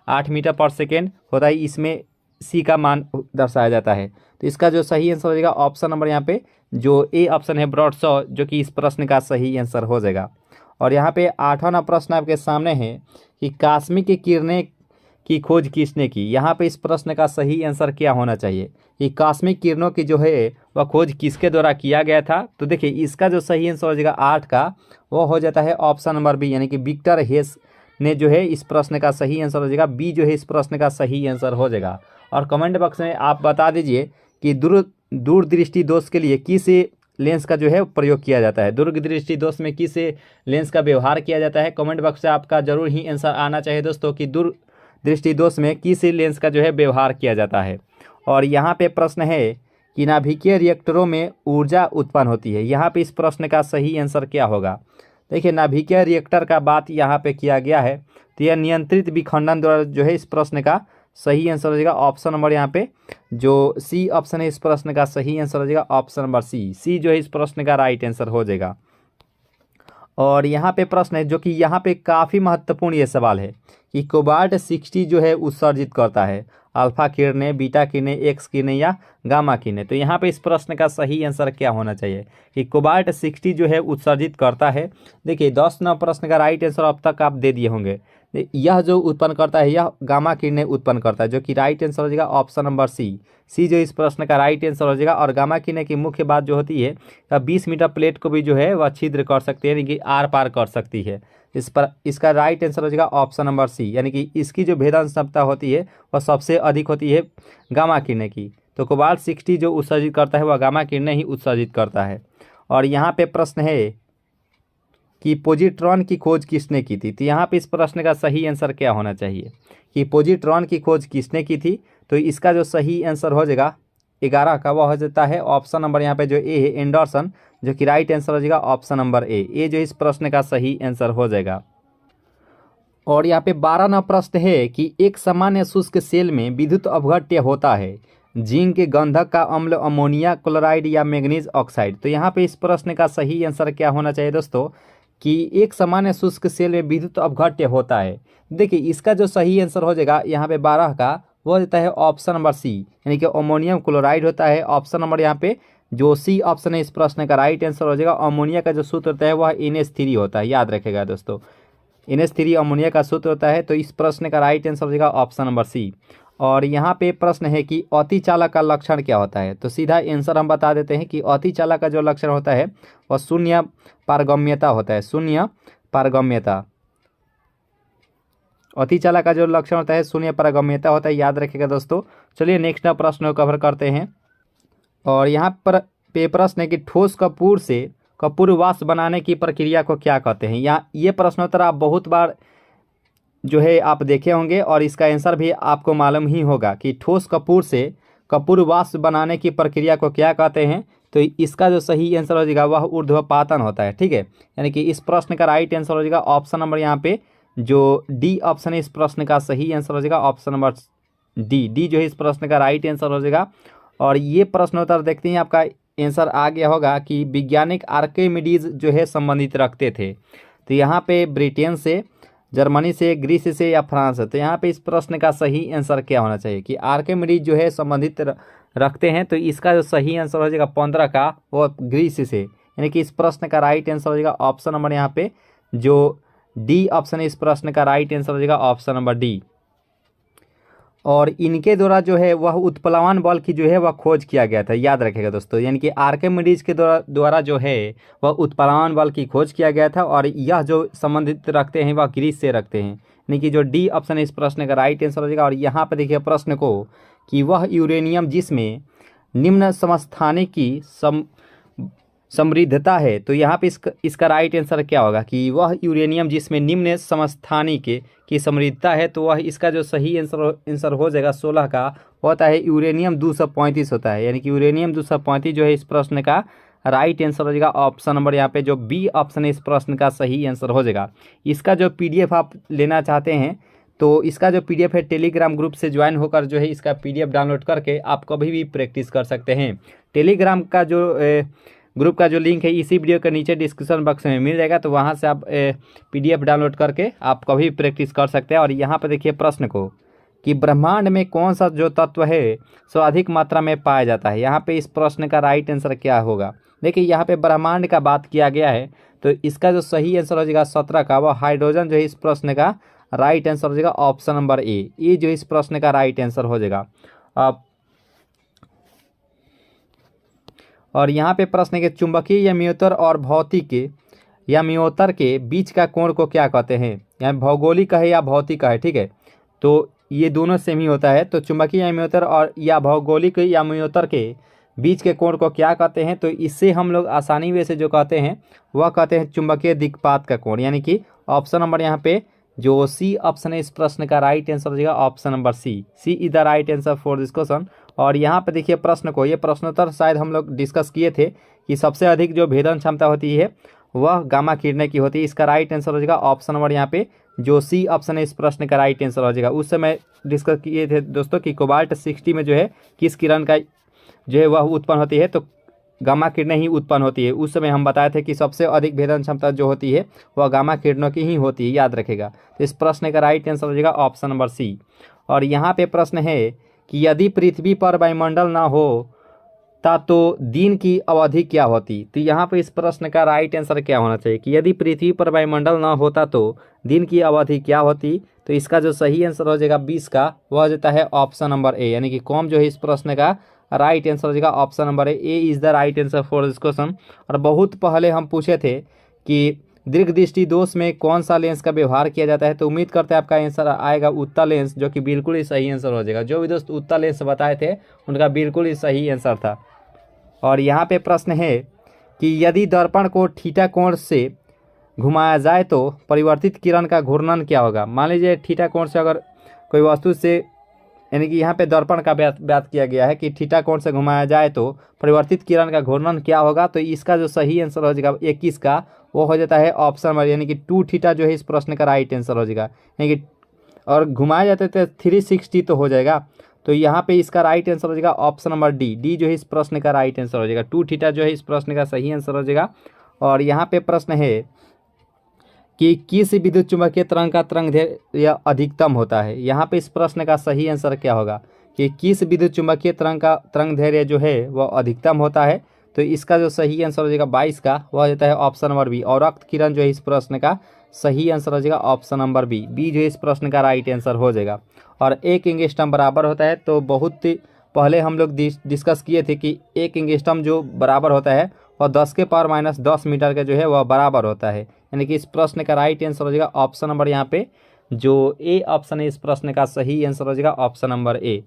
10⁸ मीटर पर सेकेंड होता है, इसमें सी का मान दर्शाया जाता है। तो इसका जो सही आंसर हो जाएगा ऑप्शन नंबर यहाँ पे जो ए ऑप्शन है ब्रॉड सॉ, जो कि इस प्रश्न का सही आंसर हो जाएगा। और यहाँ पे 8वां प्रश्न आपके सामने है कि कास्मिक किरणें की खोज किसने की। यहाँ पे इस प्रश्न का सही आंसर क्या होना चाहिए कि कास्मिक किरणों की जो है वह खोज किसके द्वारा किया गया था। तो देखिए इसका जो सही आंसर हो जाएगा 8 का, वो हो जाता है ऑप्शन नंबर बी, यानी कि विक्टर हेस ने जो है इस प्रश्न का सही आंसर हो जाएगा। बी जो है इस प्रश्न का सही आंसर हो जाएगा। और कमेंट बॉक्स में आप बता दीजिए कि दूरदृष्टि दोष के लिए किस लेंस का जो है प्रयोग किया जाता है। दूरदृष्टि दोष में किस लेंस का व्यवहार किया जाता है। कमेंट बॉक्स से आपका जरूर ही आंसर आना चाहिए दोस्तों कि दूरदृष्टि दोष में किस लेंस का जो है व्यवहार किया जाता है। और यहाँ पे प्रश्न है कि नाभिकीय रिएक्टरों में ऊर्जा उत्पन्न होती है। यहाँ पे इस प्रश्न का सही आंसर क्या होगा। देखिए नाभिकीय रिएक्टर का बात यहाँ पे किया गया है, तो यह नियंत्रित विखंडन द्वारा जो है इस प्रश्न का सही आंसर हो जाएगा ऑप्शन नंबर यहाँ पे जो सी ऑप्शन है इस प्रश्न का सही आंसर हो जाएगा ऑप्शन नंबर सी। सी जो है इस प्रश्न का राइट आंसर हो जाएगा। और यहाँ पे प्रश्न है जो कि यहाँ पे काफ़ी महत्वपूर्ण ये सवाल है कि कोबाल्ट 60 जो है उत्सर्जित करता है, अल्फा किरणें, बीटा किरणें, एक्स किरणें या गामा किरणें। तो यहाँ पे इस प्रश्न का सही आंसर क्या होना चाहिए कि कोबाल्ट 60 जो है उत्सर्जित करता है। देखिए 10 नंबर प्रश्न का राइट आंसर अब तक आप दे दिए होंगे। यह जो उत्पन्न करता है यह गामा किरणें उत्पन्न करता है, जो कि राइट आंसर हो जाएगा ऑप्शन नंबर सी। सी जो इस प्रश्न का राइट आंसर हो जाएगा। और गामा किरणें की मुख्य बात जो होती है 20 मीटर प्लेट को भी जो है वह छिद्र कर सकती है, यानी कि आर पार कर सकती है। इसका राइट आंसर हो जाएगा ऑप्शन नंबर सी, यानी कि इसकी जो भेदन क्षमता होती है वह सबसे अधिक होती है गामा किरणें की। तो कोबाल्ट 60 जो उत्सर्जित करता है वह गामा किरणें ही उत्सर्जित करता है। और यहाँ पे प्रश्न है कि पोजिट्रॉन की खोज किसने की थी। तो यहाँ पे इस प्रश्न का सही आंसर क्या होना चाहिए कि पोजिट्रॉन की खोज किसने की थी। तो इसका जो सही आंसर हो जाएगा 11 का, वह हो जाता है ऑप्शन नंबर यहाँ पे जो ए है एंडरसन, जो कि राइट आंसर हो जाएगा ऑप्शन नंबर ए। ए जो इस प्रश्न का सही आंसर हो जाएगा। और यहाँ पे 12 नंबर प्रश्न है कि एक सामान्य शुष्क सेल में विद्युत अपघट्य होता है, जिंक गंधक का अम्ल, अमोनिया क्लोराइड या मैग्नीज ऑक्साइड। तो यहाँ पे इस प्रश्न का सही आंसर क्या होना चाहिए दोस्तों कि एक सामान्य शुष्क सेल में विद्युत अपघट्य होता है। देखिए इसका जो सही आंसर हो जाएगा यहाँ पे 12 का, वो देता है ऑप्शन नंबर सी, यानी कि अमोनियम क्लोराइड होता है। ऑप्शन नंबर यहाँ पे जो सी ऑप्शन है इस प्रश्न का राइट आंसर हो जाएगा। अमोनिया का जो सूत्र होता है वह NH3 होता है, याद रखेगा दोस्तों, NH3 अमोनिया का सूत्र होता है। तो इस प्रश्न का राइट आंसर हो जाएगा ऑप्शन नंबर सी। और यहाँ पे प्रश्न है कि अतिचालक का लक्षण क्या होता है। तो सीधा आंसर हम बता देते हैं कि अतिचालक का जो लक्षण होता है वह शून्य पारगम्यता होता है, शून्य पारगम्यता। अति चालक का जो लक्षण होता है शून्य पारगम्यता होता है, याद रखिएगा दोस्तों। चलिए नेक्स्ट प्रश्न को कवर करते हैं। और यहाँ पर प्रश्न है कि ठोस कपूर से कपूरवास बनाने की प्रक्रिया को क्या कहते हैं। यहाँ ये प्रश्नोत्तर आप बहुत बार जो है आप देखे होंगे और इसका आंसर भी आपको मालूम ही होगा कि ठोस कपूर से कपूरवास बनाने की प्रक्रिया को क्या कहते हैं। तो इसका जो सही आंसर हो जाएगा वह ऊर्ध्वपातन होता है, ठीक है। यानी कि इस प्रश्न का राइट आंसर हो जाएगा ऑप्शन नंबर यहाँ पे जो डी ऑप्शन है इस प्रश्न का सही आंसर हो जाएगा ऑप्शन नंबर डी जो है इस प्रश्न का राइट आंसर हो जाएगा। और ये प्रश्नोत्तर देखते हैं आपका आंसर आ गया होगा कि वैज्ञानिक आर्किमिडीज जो है संबंधित रखते थे। तो यहाँ पे ब्रिटेन से, जर्मनी से, ग्रीस से या फ्रांस से। तो यहाँ पे इस प्रश्न का सही आंसर क्या होना चाहिए कि आर्किमिडीज जो है संबंधित रखते हैं। तो इसका जो सही आंसर हो जाएगा 15 का वो ग्रीस से। यानी कि इस प्रश्न का राइट आंसर हो जाएगा ऑप्शन नंबर यहाँ पे जो डी ऑप्शन है इस प्रश्न का राइट आंसर हो जाएगा ऑप्शन नंबर डी। और इनके द्वारा जो है वह उत्प्लवन बल की जो है वह खोज किया गया था, याद रखेगा दोस्तों। यानी कि आर्किमिडीज के द्वारा जो है वह उत्प्लवन बल की खोज किया गया था और यह जो संबंधित रखते हैं वह ग्रीस से रखते हैं। यानी कि जो डी ऑप्शन है इस प्रश्न का राइट आंसर हो जाएगा। और यहाँ पर देखिए प्रश्न को कि वह यूरेनियम जिसमें निम्न समस्थानिक की समृद्धता है। तो यहाँ पे इसका राइट आंसर क्या होगा कि वह यूरेनियम जिसमें निम्न समस्थानिक की समृद्धता है। तो वह इसका जो सही आंसर हो जाएगा 16 का होता है यूरेनियम 235 होता है। यानी कि यूरेनियम 235 जो है इस प्रश्न का राइट आंसर हो जाएगा ऑप्शन नंबर यहाँ पे जो बी ऑप्शन है इस प्रश्न का सही आंसर हो जाएगा। इसका जो PDF आप लेना चाहते हैं तो इसका जो PDF है टेलीग्राम ग्रुप से ज्वाइन होकर जो है इसका PDF डाउनलोड करके आप कभी भी प्रैक्टिस कर सकते हैं। टेलीग्राम का जो ग्रुप का जो लिंक है इसी वीडियो के नीचे डिस्क्रिप्शन बॉक्स में मिल जाएगा। तो वहाँ से आप PDF डाउनलोड करके आप कभी प्रैक्टिस कर सकते हैं। और यहाँ पर देखिए प्रश्न को कि ब्रह्मांड में कौन सा जो तत्व है सर्वाधिक मात्रा में पाया जाता है। यहाँ पे इस प्रश्न का राइट आंसर क्या होगा। देखिए यहाँ पे ब्रह्मांड का बात किया गया है तो इसका जो सही आंसर हो जाएगा 17 का वह हाइड्रोजन जो है इस प्रश्न का राइट आंसर हो जाएगा ऑप्शन नंबर ए जो इस प्रश्न का राइट आंसर हो जाएगा। और यहाँ पे प्रश्न है कि चुंबकीय यमियोतर और भौतिक यमियोतर के बीच का कोण को क्या कहते हैं। यहाँ भौगोलिक है या भौतिक है, ठीक है। तो ये दोनों सेम ही होता है। तो चुंबकीय यमियोतर और या भौगोलिक यमियोतर के बीच के कोण को क्या कहते हैं। तो इससे हम लोग आसानी वे से जो कहते हैं वह कहते हैं चुंबकीय दिक्पात का कोण। यानी कि ऑप्शन नंबर यहाँ पे जो सी ऑप्शन है इस प्रश्न का राइट आंसर हो जाएगा option number C is the right answer for this question. और यहाँ पे देखिए प्रश्न को, ये प्रश्नोत्तर शायद हम लोग डिस्कस किए थे कि सबसे अधिक जो भेदन क्षमता होती है वह गामा किरणें की होती है। इसका राइट आंसर हो जाएगा ऑप्शन नंबर यहाँ पे जो सी ऑप्शन है इस प्रश्न का राइट आंसर हो जाएगा। उस समय डिस्कस किए थे दोस्तों कि कोबाल्ट 60 में जो है किस किरण का जो है वह उत्पन्न होती है, तो गामा किरणें ही उत्पन्न होती है। उस समय हम बताए थे कि सबसे अधिक भेदन क्षमता जो होती है वह गामा किरणों की ही होती है, याद रखेगा। तो इस प्रश्न का राइट आंसर हो जाएगा ऑप्शन नंबर सी। और यहाँ पे प्रश्न है कि यदि पृथ्वी पर वायुमंडल ना हो तो दिन की अवधि क्या होती। तो यहाँ पे इस प्रश्न का राइट आंसर क्या होना चाहिए कि यदि पृथ्वी पर वायुमंडल ना होता तो दिन की अवधि क्या होती। तो इसका जो सही आंसर हो जाएगा 20 का वह हो जाता है ऑप्शन नंबर ए। यानी कि कॉम जो है इस प्रश्न का राइट आंसर हो जाएगा option number A is the right answer for this question. और बहुत पहले हम पूछे थे कि दीर्घ दृष्टि दोष में कौन सा लेंस का व्यवहार किया जाता है। तो उम्मीद करते हैं आपका आंसर आएगा उत्तल लेंस, जो कि बिल्कुल ही सही आंसर हो जाएगा। जो भी दोस्त उत्तल लेंस बताए थे उनका बिल्कुल ही सही आंसर था। और यहाँ पे प्रश्न है कि यदि दर्पण को थीटा कोण से घुमाया जाए तो परिवर्तित किरण का घूर्णन क्या होगा। मान लीजिए थीटा कोण से अगर कोई वस्तु से, यानी कि यहाँ पे दर्पण का बात किया गया है कि थीटा कोण से घुमाया जाए तो परिवर्तित किरण का घूर्णन क्या होगा। तो इसका जो सही आंसर हो जाएगा 21 का वो हो जाता है ऑप्शन नंबर, यानी कि 2 थीटा जो है इस प्रश्न का राइट आंसर हो जाएगा। यानी कि और घुमाया जाता है तो 360 तो हो जाएगा। तो यहाँ पे इसका राइट आंसर हो जाएगा ऑप्शन नंबर डी जो है इस प्रश्न का राइट आंसर हो जाएगा। 2 थीटा जो है इस प्रश्न का सही आंसर हो जाएगा। और यहाँ पे प्रश्न है कि किस विद्युत चुम्बकीय तरंग का तरंगदैर्ध्य अधिकतम होता है। यहाँ पे इस प्रश्न का सही आंसर क्या होगा कि किस विद्युत चुम्बकीय तरंग का तरंगदैर्ध्य जो है वह अधिकतम होता है। तो इसका जो सही आंसर हो जाएगा 22 का वह हो जाता है ऑप्शन नंबर बी। और रक्त किरण जो है इस प्रश्न का सही आंसर हो जाएगा ऑप्शन नंबर बी जो है इस प्रश्न का राइट आंसर हो जाएगा। और 1 एंगस्ट्रॉम बराबर होता है। तो बहुत पहले हम लोग डिस्कस किए थे कि 1 एंगस्ट्रॉम जो बराबर होता है वह 10 के पावर -10 मीटर का जो है वह बराबर होता है। यानी कि इस प्रश्न का राइट आंसर हो जाएगा ऑप्शन नंबर यहाँ पे जो ए ऑप्शन है इस प्रश्न का सही आंसर हो जाएगा ऑप्शन नंबर ए।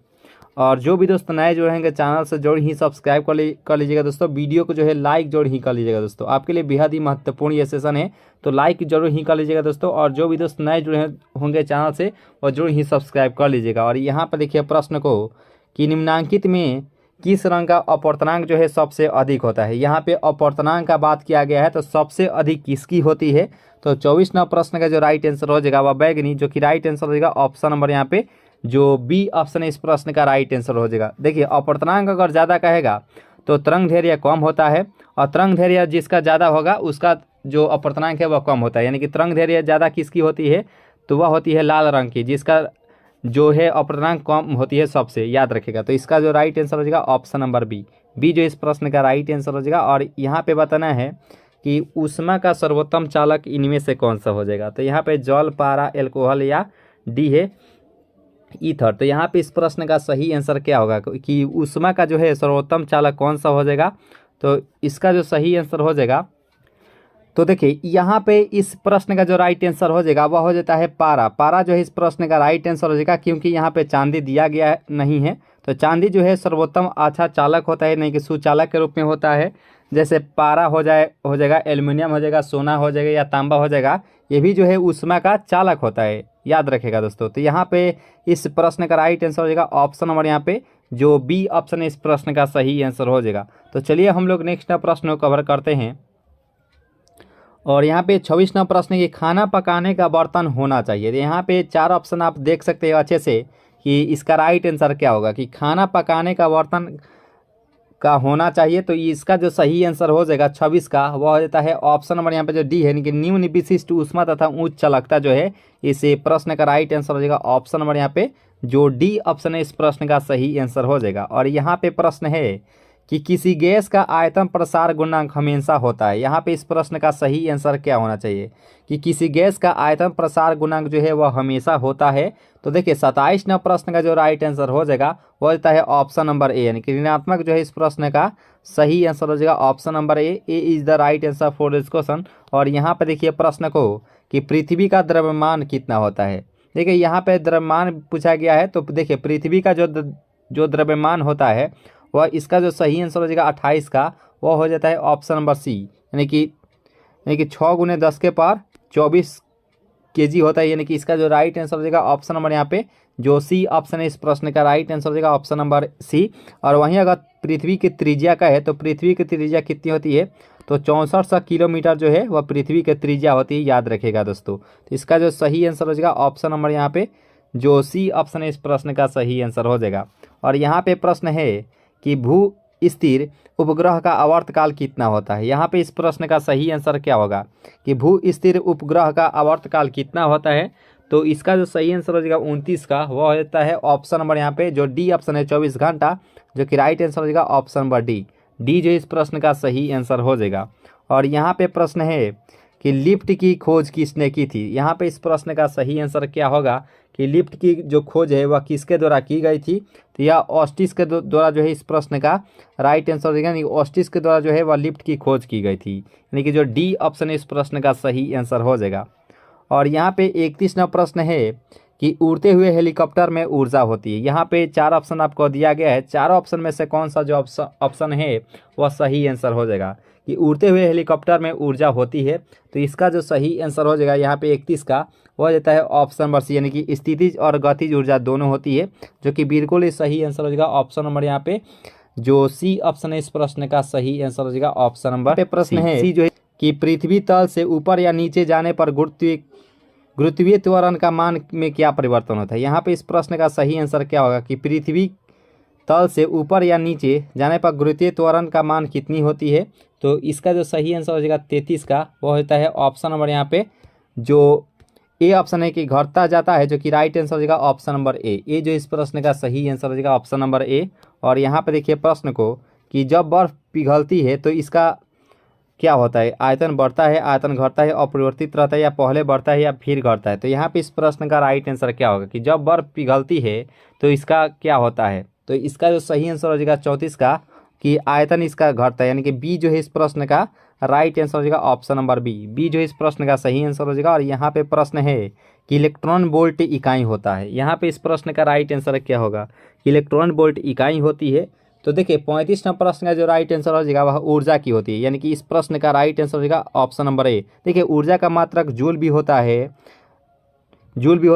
और जो भी दोस्त नए जो रहेंगे चैनल से जोड़ ही सब्सक्राइब कर लीजिएगा दोस्तों, वीडियो को जो है लाइक जोड़ ही कर लीजिएगा दोस्तों, आपके लिए बेहद ही महत्वपूर्ण ये सेशन है, तो लाइक जरूर ही कर लीजिएगा दोस्तों। और जो भी दोस्त नए जुड़े होंगे चैनल से वो जरूर ही सब्सक्राइब कर लीजिएगा। और यहाँ पर देखिए प्रश्न को कि निम्नांकित में किस रंग का अपर्तनांक जो है सबसे अधिक होता है। यहाँ पे अपर्तनांक का बात किया गया है तो सबसे अधिक किसकी होती है, तो 24 नंबर प्रश्न का जो राइट आंसर हो जाएगा वह बैगनी, जो कि राइट आंसर हो जाएगा ऑप्शन नंबर यहाँ पे जो बी ऑप्शन है इस प्रश्न का राइट आंसर हो जाएगा। देखिए अपर्तनांक अगर ज़्यादा कहेगा तो तरंग धैर्य कम होता है, और तरंग धैर्य जिसका ज़्यादा होगा उसका जो अपर्तनांक है वह कम होता है। यानी कि तरंग धैर्य ज़्यादा किसकी होती है, तो वह होती है लाल रंग की, जिसका जो है अपर्तनांक कम होती है सबसे, याद रखेगा। तो इसका जो राइट आंसर हो जाएगा ऑप्शन नंबर बी जो इस प्रश्न का राइट आंसर हो जाएगा। और यहाँ पे बताना है कि ऊष्मा का सर्वोत्तम चालक इनमें से कौन सा हो जाएगा, तो यहाँ पे जल, पारा, एल्कोहल या डी है ईथर। तो यहाँ पे इस प्रश्न का सही आंसर क्या होगा कि ऊष्मा का जो है सर्वोत्तम चालक कौन सा हो जाएगा, तो इसका जो सही आंसर हो जाएगा, तो देखिए यहाँ पे इस प्रश्न का जो राइट आंसर हो जाएगा वह हो जाता है पारा। पारा जो है इस प्रश्न का राइट आंसर हो जाएगा, क्योंकि यहाँ पे चांदी दिया गया नहीं है। तो चांदी जो है सर्वोत्तम अच्छा चालक होता है, नहीं कि सुचालक के रूप में होता है। जैसे पारा हो जाएगा, एल्युमिनियम हो जाएगा, सोना हो जाएगा या तांबा हो जाएगा, ये भी जो है ऊष्मा का चालक होता है, याद रखेगा दोस्तों। तो यहाँ पे इस प्रश्न का राइट आंसर हो जाएगा ऑप्शन नंबर यहाँ पे जो बी ऑप्शन है इस प्रश्न का सही आंसर हो जाएगा। तो चलिए हम लोग नेक्स्ट प्रश्न को कवर करते हैं। और यहाँ पे 26 नंबर प्रश्न है कि खाना पकाने का बर्तन होना चाहिए। तो यहाँ पे 4 ऑप्शन आप देख सकते हो अच्छे से कि इसका राइट आंसर क्या होगा कि खाना पकाने का बर्तन का होना चाहिए। तो इसका जो सही आंसर हो जाएगा 26 का वह हो जाता है ऑप्शन नंबर यहाँ पे जो डी है, यानी कि न्यून विशिष्ट ऊष्मा तथा उच्च चालकता जो है इस प्रश्न का राइट आंसर हो जाएगा ऑप्शन नंबर यहाँ पे जो डी ऑप्शन है इस प्रश्न का सही आंसर हो जाएगा। और यहाँ पे प्रश्न है कि किसी गैस का आयतन प्रसार गुणांक हमेशा होता है। यहाँ पे इस प्रश्न का सही आंसर क्या होना चाहिए कि किसी गैस का आयतन प्रसार गुणांक जो है वह हमेशा होता है। तो देखिए 27 नंबर प्रश्न का जो राइट आंसर हो जाएगा वो होता है ऑप्शन नंबर ए, यानी कि ऋणात्मक जो है इस प्रश्न का सही आंसर हो जाएगा option number A is the right answer for this question. और यहाँ पे देखिए प्रश्न को कि पृथ्वी का द्रव्यमान कितना होता है। देखिए यहाँ पे द्रव्यमान पूछा गया है, तो देखिए पृथ्वी का जो द्रव्यमान होता है वह इसका जो सही आंसर हो जाएगा 28 का वह हो जाता है ऑप्शन नंबर सी, यानी कि 6 गुने 10 के पावर 24 kg होता है। यानी कि इसका जो राइट आंसर हो जाएगा ऑप्शन नंबर यहाँ पे जो सी ऑप्शन है इस प्रश्न का राइट आंसर हो जाएगा ऑप्शन नंबर सी। और वहीं अगर पृथ्वी की त्रिज्या का है तो पृथ्वी की त्रिज्या कितनी होती है, तो 6400 किलोमीटर जो है वह पृथ्वी की त्रिज्या होती है, याद रखेगा दोस्तों। तो इसका जो सही आंसर हो जाएगा ऑप्शन नंबर यहाँ पे जो सी ऑप्शन है इस प्रश्न का सही आंसर हो जाएगा। और यहाँ पे प्रश्न है कि भू स्थिर उपग्रह का आवर्तकाल कितना होता है। यहाँ पे इस प्रश्न का सही आंसर क्या होगा कि भू स्थिर उपग्रह का आवर्तकाल कितना होता है। तो इसका जो सही आंसर हो जाएगा 29 का वह हो जाता है ऑप्शन नंबर यहाँ पे जो डी ऑप्शन है 24 घंटा, जो कि राइट आंसर हो जाएगा ऑप्शन नंबर डी जो इस प्रश्न का सही आंसर हो जाएगा। और यहाँ पे प्रश्न है कि लिफ्ट की खोज किसने की थी। यहाँ पे इस प्रश्न का सही आंसर क्या होगा कि लिफ्ट की जो खोज है वह किसके द्वारा की गई थी, तो यह ऑस्टिस के द्वारा जो है इस प्रश्न का राइट आंसर देगा, यानी ऑस्टिस के द्वारा जो है वह लिफ्ट की खोज की गई थी, यानी कि जो डी ऑप्शन है इस प्रश्न का सही आंसर हो जाएगा। और यहाँ पे 31 नंबर प्रश्न है कि उड़ते हुए हेलीकॉप्टर में ऊर्जा होती है। यहाँ पे 4 ऑप्शन आपको दिया गया है, चारों ऑप्शन में से कौन सा जो ऑप्शन है वह सही आंसर हो जाएगा कि उड़ते हुए हेलीकॉप्टर में ऊर्जा होती है। तो इसका जो सही आंसर हो जाएगा यहाँ पे 31 का वो हो जाता है ऑप्शन नंबर सी, यानी कि स्थितिज और गतिज ऊर्जा दोनों होती है, जो कि बिल्कुल ही सही आंसर हो जाएगा ऑप्शन नंबर यहाँ पे जो सी ऑप्शन है इस प्रश्न का सही आंसर हो जाएगा ऑप्शन नंबर पे। प्रश्न है सी जो है कि पृथ्वी तल से ऊपर या नीचे जाने पर गुरुत्वीय त्वरण का मान में क्या परिवर्तन होता है। यहाँ पे इस प्रश्न का सही आंसर क्या होगा कि पृथ्वी तल से ऊपर या नीचे जाने पर गुरुत्वीय त्वरण का मान कितनी होती है। तो इसका जो सही आंसर हो जाएगा 33 का वो होता है ऑप्शन नंबर यहाँ पे जो ए ऑप्शन है कि घटता जाता है, जो कि राइट आंसर हो जाएगा ऑप्शन नंबर ए जो इस प्रश्न का सही आंसर हो जाएगा ऑप्शन नंबर ए। और यहाँ पे देखिए प्रश्न को कि जब बर्फ पिघलती है तो इसका क्या होता है, आयतन बढ़ता है, आयतन घटता है, अपरिवर्तित रहता है, या पहले बढ़ता है या फिर घटता है। तो यहाँ पे इस प्रश्न का राइट आंसर क्या होगा कि जब बर्फ पिघलती है तो इसका क्या होता है। तो इसका जो सही आंसर हो जाएगा 34 का कि आयतन इसका घटता है, यानी कि बी जो है इस प्रश्न का राइट आंसर हो जाएगा ऑप्शन नंबर बी। बी जो इस प्रश्न का सही आंसर हो जाएगा। और यहाँ पे प्रश्न है कि इलेक्ट्रॉन वोल्ट इकाई होता है। यहाँ पे इस प्रश्न का राइट आंसर क्या होगा? इलेक्ट्रॉन वोल्ट इकाई होती है। तो देखिए 35 नंबर प्रश्न का जो राइट आंसर हो जाएगा वह ऊर्जा की होती है, यानी कि इस प्रश्न का राइट आंसर हो जाएगा ऑप्शन नंबर ए। देखिए ऊर्जा का मात्रक जूल भी होता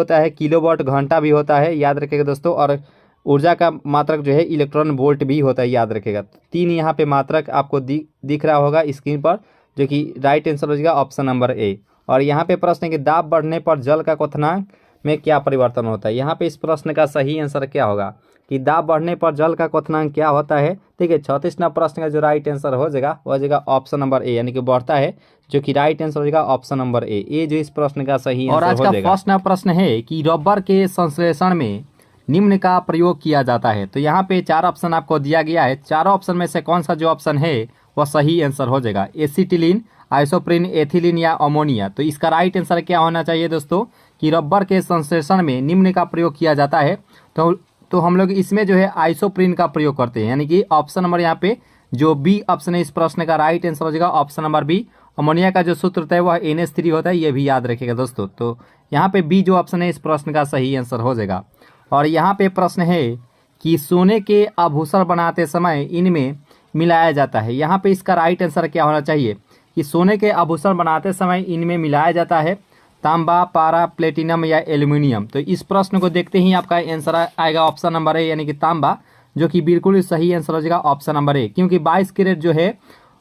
है, किलोवाट घंटा भी होता है, याद रखिएगा दोस्तों। और ऊर्जा का मात्रक जो है इलेक्ट्रॉन वोल्ट भी होता है, याद रखिएगा। तीन यहाँ पे मात्रक आपको दिख रहा होगा स्क्रीन पर, जो कि राइट आंसर हो जाएगा ऑप्शन नंबर ए। और यहाँ पे प्रश्न है कि दाब बढ़ने पर जल का क्वथनांक में क्या परिवर्तन होता है। यहाँ पे इस प्रश्न का सही आंसर क्या होगा कि दाब बढ़ने पर जल का क्वथनांक क्या होता है। ठीक है, 36 नंबर प्रश्न का जो राइट आंसर हो जाएगा वह हो जाएगा ऑप्शन नंबर ए, यानी कि बढ़ता है, जो कि राइट आंसर हो जाएगा ऑप्शन नंबर ए जो इस प्रश्न का सही आंसर हो जाएगा। और आज का फर्स्ट नंबर प्रश्न है कि रबर के संश्लेषण में निम्न का प्रयोग किया जाता है। तो यहाँ पे 4 ऑप्शन आपको दिया गया है। चारों ऑप्शन में से कौन सा जो ऑप्शन है वह सही आंसर हो जाएगा? एसिटिलीन, आइसोप्रीन, एथिलीन या अमोनिया। तो इसका राइट आंसर क्या होना चाहिए दोस्तों कि रबर के संश्लेषण में निम्न का प्रयोग किया जाता है। तो हम लोग इसमें जो है आइसोप्रीन का प्रयोग करते हैं, यानी कि ऑप्शन नंबर यहाँ पे जो बी ऑप्शन है इस प्रश्न का राइट आंसर हो जाएगा ऑप्शन नंबर बी। अमोनिया का जो सूत्र होता है वह NH3 होता है, ये भी याद रखिएगा दोस्तों। तो यहाँ पे बी जो ऑप्शन है इस प्रश्न का सही आंसर हो जाएगा। और यहाँ पे प्रश्न है कि सोने के आभूषण बनाते समय इनमें मिलाया जाता है। यहाँ पे इसका राइट आंसर क्या होना चाहिए कि सोने के आभूषण बनाते समय इनमें मिलाया जाता है तांबा, पारा, प्लेटिनम या एल्यूमिनियम। तो इस प्रश्न को देखते ही आपका आंसर आएगा ऑप्शन नंबर ए, यानी कि तांबा, जो कि बिल्कुल सही आंसर हो जाएगा ऑप्शन नंबर ए। क्योंकि 22 कैरेट जो है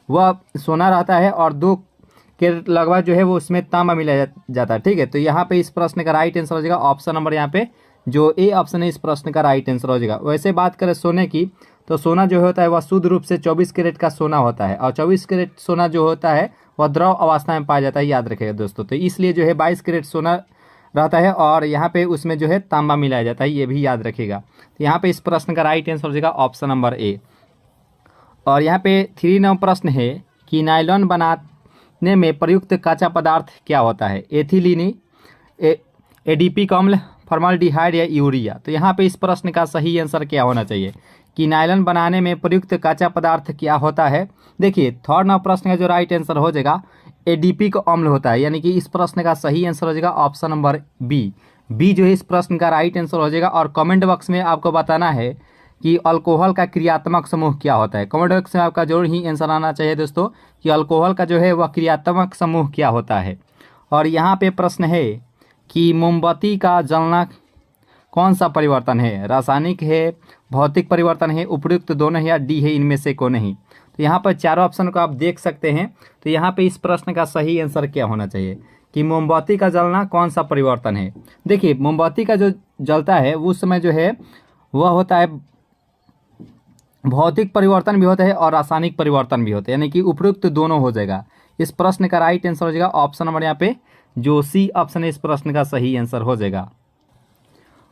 वह सोना रहता है और 2 कैरेट लगभग जो है वो उसमें तांबा मिलाया जाता है। ठीक है, तो यहाँ पे इस प्रश्न का राइट आंसर हो जाएगा ऑप्शन नंबर यहाँ पे जो ए ऑप्शन है इस प्रश्न का राइट आंसर हो जाएगा। वैसे बात करें सोने की, तो सोना जो होता है वह शुद्ध रूप से 24 कैरेट का सोना होता है। और 24 कैरेट सोना जो होता है वह द्रव अवस्था में पाया जाता है, याद रखिएगा दोस्तों। तो इसलिए जो है 22 कैरेट सोना रहता है और यहाँ पे उसमें जो है तांबा मिलाया जाता है, ये भी याद रखिएगा। तो यहाँ पे इस प्रश्न का राइट आंसर हो जाएगा ऑप्शन नंबर ए। और यहाँ पे 3 नंबर प्रश्न है कि नायलॉन बनाने में प्रयुक्त कच्चा पदार्थ क्या होता है? एथिलीन, एडीपिक अम्ल, फॉर्मल्डिहाइड या यूरिया। तो यहाँ पे इस प्रश्न का सही आंसर क्या होना चाहिए कि नायलॉन बनाने में प्रयुक्त कच्चा पदार्थ क्या होता है? देखिए थर्ड नंबर प्रश्न का जो राइट आंसर हो जाएगा एडीपिक अम्ल होता है, यानी कि इस प्रश्न का सही आंसर हो जाएगा ऑप्शन नंबर बी जो है इस प्रश्न का राइट आंसर हो जाएगा। और कमेंट बॉक्स में आपको बताना है कि अल्कोहल का क्रियात्मक समूह क्या होता है। कमेंट बॉक्स में आपका जरूर ही आंसर आना चाहिए दोस्तों कि अल्कोहल का जो है वह क्रियात्मक समूह क्या होता है। और यहाँ पे प्रश्न है कि मोमबत्ती का जलना कौन सा परिवर्तन है? रासायनिक है, भौतिक परिवर्तन है, उपयुक्त दोनों है या डी है इनमें से को नहीं। तो यहाँ पर चारों ऑप्शन को आप देख सकते हैं। तो यहाँ पे इस प्रश्न का सही आंसर क्या होना चाहिए कि मोमबत्ती का जलना कौन सा परिवर्तन है? देखिए मोमबत्ती का जो जलता है उस समय जो है वह होता है भौतिक परिवर्तन भी होता है और रासायनिक परिवर्तन भी होता है, यानी कि उपयुक्त दोनों हो जाएगा। इस प्रश्न का राइट आंसर हो जाएगा ऑप्शन नंबर यहाँ पे जो सी ऑप्शन है इस प्रश्न का सही आंसर हो जाएगा।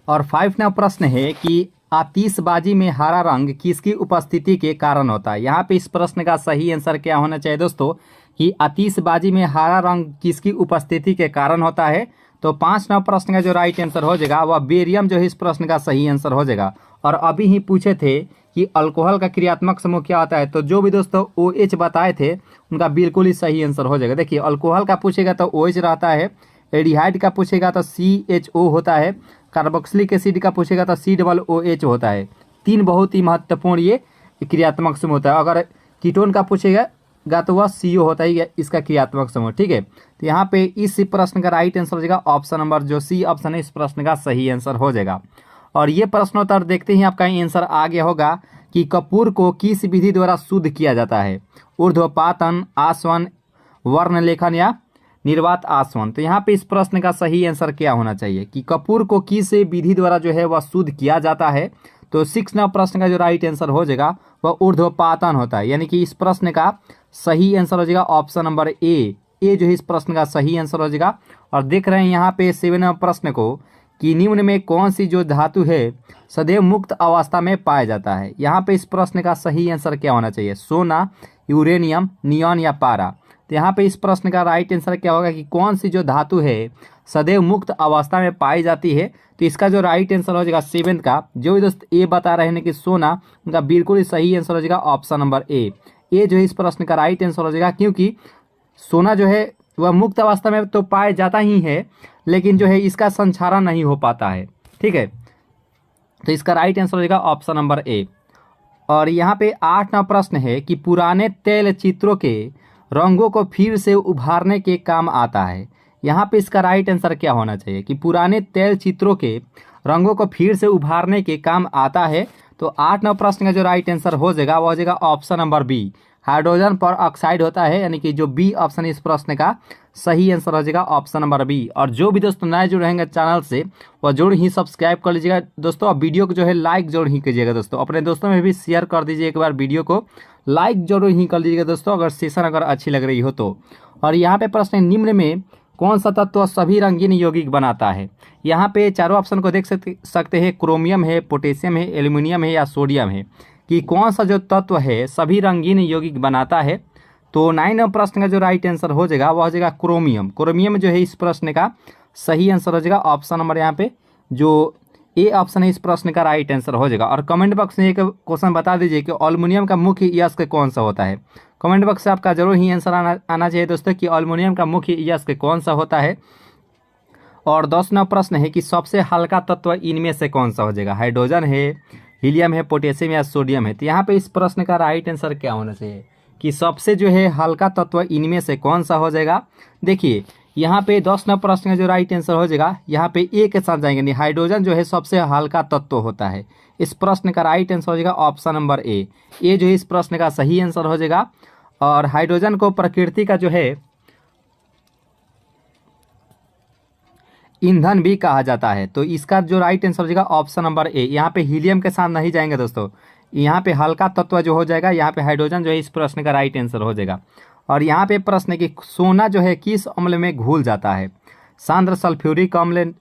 और 5 नंबर प्रश्न है कि आतिशबाजी में हरा रंग किसकी उपस्थिति के कारण होता है? यहाँ पे इस प्रश्न का सही आंसर क्या होना चाहिए दोस्तों कि आतिशबाजी में हरा रंग किसकी उपस्थिति के कारण होता है? तो 5 नंबर प्रश्न का जो राइट आंसर हो जाएगा वह बेरियम जो है इस प्रश्न का सही आंसर हो जाएगा। और अभी ही पूछे थे कि अल्कोहल का क्रियात्मक समूह क्या होता है, तो जो भी दोस्तों OH बताए थे उनका बिल्कुल ही सही आंसर हो जाएगा। देखिए अल्कोहल का पूछेगा तो OH रहता है, एल्डिहाइड का पूछेगा तो CHO होता है, कार्बोक्सिलिक एसिड का पूछेगा तो COOH होता है। 3 बहुत ही महत्वपूर्ण ये क्रियात्मक समूह होता है। अगर कीटोन का पूछेगा तो वह CO होता है इसका क्रियात्मक समूह। ठीक है, तो यहाँ पे इस प्रश्न का राइट आंसर हो जाएगा ऑप्शन नंबर जो सी ऑप्शन है इस प्रश्न का सही आंसर हो जाएगा। और ये प्रश्नोत्तर देखते ही आपका आंसर आ गया होगा कि कपूर को किस विधि द्वारा शुद्ध किया जाता है? ऊर्ध्वपातन, आसवन, वर्णलेखन या निर्वात आसवन। तो यहाँ पे इस प्रश्न का सही आंसर क्या होना चाहिए कि कपूर को किस विधि द्वारा जो है वह शुद्ध किया जाता है? तो 6 नंबर प्रश्न का जो राइट आंसर हो जाएगा वह ऊर्ध्वपातन होता है, यानी कि इस प्रश्न का सही आंसर हो जाएगा ऑप्शन नंबर ए जो है इस प्रश्न का सही आंसर हो जाएगा। और देख रहे हैं यहाँ पे 7 नंबर प्रश्न को कि निम्न में कौन सी जो धातु है सदैव मुक्त अवस्था में पाया जाता है? यहाँ पे इस प्रश्न का सही आंसर क्या होना चाहिए? सोना, यूरेनियम, नियॉन या पारा। तो यहाँ पे इस प्रश्न का राइट आंसर क्या होगा कि कौन सी जो धातु है सदैव मुक्त अवस्था में पाई जाती है? तो इसका जो राइट आंसर हो जाएगा 7 का जो भी दोस्त ए बता रहे हैं कि सोना, उनका बिल्कुल ही सही आंसर हो जाएगा ऑप्शन नंबर ए। ए जो है इस प्रश्न का राइट आंसर हो जाएगा, क्योंकि सोना जो है वह मुक्त अवस्था में तो पाया जाता ही है, लेकिन जो है इसका संचारण नहीं हो पाता है। ठीक है, तो इसका राइट आंसर हो जाएगा ऑप्शन नंबर ए। और यहाँ पे 8वां प्रश्न है कि पुराने तैल चित्रों के रंगों को फिर से उभारने के काम आता है। यहाँ पे इसका राइट आंसर क्या होना चाहिए कि पुराने तैल चित्रों के रंगों को फिर से उभारने के काम आता है। तो 8वां प्रश्न का जो राइट आंसर हो जाएगा वो हो जाएगा ऑप्शन नंबर बी, हाइड्रोजन पर ऑक्साइड होता है, यानी कि जो बी ऑप्शन इस प्रश्न का सही आंसर हो जाएगा ऑप्शन नंबर बी। और जो भी दोस्तों नए जुड़ रहेंगे चैनल से वह जरूर ही सब्सक्राइब कर लीजिएगा दोस्तों, और वीडियो को जो है लाइक जरूर ही कीजिएगा दोस्तों, अपने दोस्तों में भी शेयर कर दीजिए, एक बार वीडियो को लाइक जरूर ही कर लीजिएगा दोस्तों अगर सेशन अगर अच्छी लग रही हो तो। और यहाँ पे प्रश्न है, निम्न में कौन सा तत्व सभी रंगीन यौगिक बनाता है। यहाँ पे चारों ऑप्शन को देख सकते हैं, क्रोमियम है, पोटेशियम है, एल्यूमिनियम है या सोडियम है, कि कौन सा जो तत्व है सभी रंगीन यौगिक बनाता है। तो 9वां प्रश्न का जो राइट आंसर हो जाएगा वह हो जाएगा क्रोमियम। क्रोमियम जो है इस प्रश्न का सही आंसर हो जाएगा ऑप्शन नंबर यहाँ पे जो ए ऑप्शन है इस प्रश्न का राइट आंसर हो जाएगा। और कमेंट बॉक्स में एक क्वेश्चन बता दीजिए कि एल्युमिनियम का मुख्य यस्क कौन सा होता है। कमेंट बॉक्स से आपका जरूर ही आंसर आना चाहिए दोस्तों कि एल्युमिनियम का मुख्य यस्क कौन सा होता है। और 10वां प्रश्न है कि सबसे हल्का तत्व इनमें से कौन सा हो जाएगा, हाइड्रोजन है, हीलियम है, पोटेशियम या सोडियम है। तो यहाँ पे इस प्रश्न का राइट आंसर क्या होना चाहिए कि सबसे जो है हल्का तत्व इनमें से कौन सा हो जाएगा। देखिए यहाँ पे 10वां प्रश्न का जो राइट आंसर हो जाएगा यहाँ पे ए के साथ जाएंगे, नहीं, हाइड्रोजन जो है सबसे हल्का तत्व होता है। इस प्रश्न का राइट आंसर हो जाएगा ऑप्शन नंबर ए। ए जो है इस प्रश्न का सही आंसर हो जाएगा। और हाइड्रोजन को प्रकृति का जो है ईंधन भी कहा जाता है। तो इसका जो राइट आंसर हो जाएगा ऑप्शन नंबर ए। यहाँ पे हीलियम के साथ नहीं जाएंगे दोस्तों, यहाँ पे हल्का तत्व जो हो जाएगा यहाँ पे हाइड्रोजन जो है इस प्रश्न का राइट आंसर हो जाएगा। और यहाँ पे प्रश्न है कि सोना जो है किस अम्ल में घुल जाता है, सांद्र सल्फ्यूरिक अम्ल,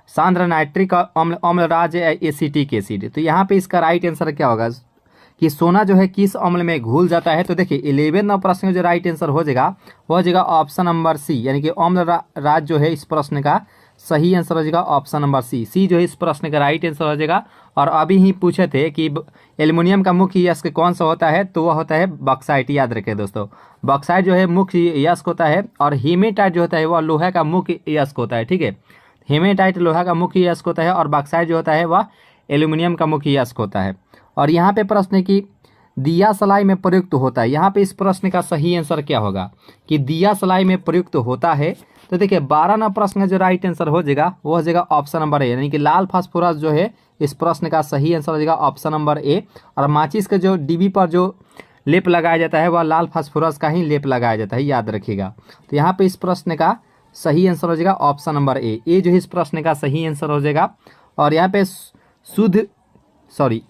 सांद्र नाइट्रिक अम्ल, अम्लराज या एसिटिक एसिड। तो यहाँ पे इसका राइट आंसर क्या होगा कि सोना जो है किस अम्ल में घुल जाता है। तो देखिए 11वां प्रश्न का जो राइट आंसर हो जाएगा वो हो जाएगा ऑप्शन नंबर सी, यानी कि अम्लराज जो है इस प्रश्न का सही आंसर हो जाएगा ऑप्शन नंबर सी। सी जो है इस प्रश्न का राइट आंसर हो जाएगा। और अभी ही पूछे थे कि एल्युमिनियम का मुख्य यस्क कौन सा होता है, तो वह होता है बॉक्साइट। याद रखें दोस्तों, बॉक्साइट जो है मुख्य यस्क होता है। और हेमेटाइट जो होता है वह लोहे का मुख्य यस्क होता है। ठीक है, हेमेटाइट लोहा का मुख्य यस्क होता है और बॉक्साइट जो होता है वह एल्यूमिनियम का मुख्य यस्क होता है। और यहाँ पे प्रश्न है कि दिया सलाई में प्रयुक्त होता है। यहाँ पे इस प्रश्न का सही आंसर क्या होगा कि दिया सलाई में प्रयुक्त होता है। तो देखिए 12वां प्रश्न का जो राइट आंसर हो जाएगा वो हो जाएगा ऑप्शन नंबर ए, यानी कि लाल फास्फोरस जो है इस प्रश्न का सही आंसर हो जाएगा ऑप्शन नंबर ए। और माचिस के जो डिब्बी पर जो लेप लगाया जाता है वह लाल फास्फोरस का ही लेप लगाया जाता है, याद रखिएगा। तो यहाँ पे इस प्रश्न का सही आंसर हो जाएगा ऑप्शन नंबर ए। ए जो है इस प्रश्न का सही आंसर हो जाएगा। और यहाँ पे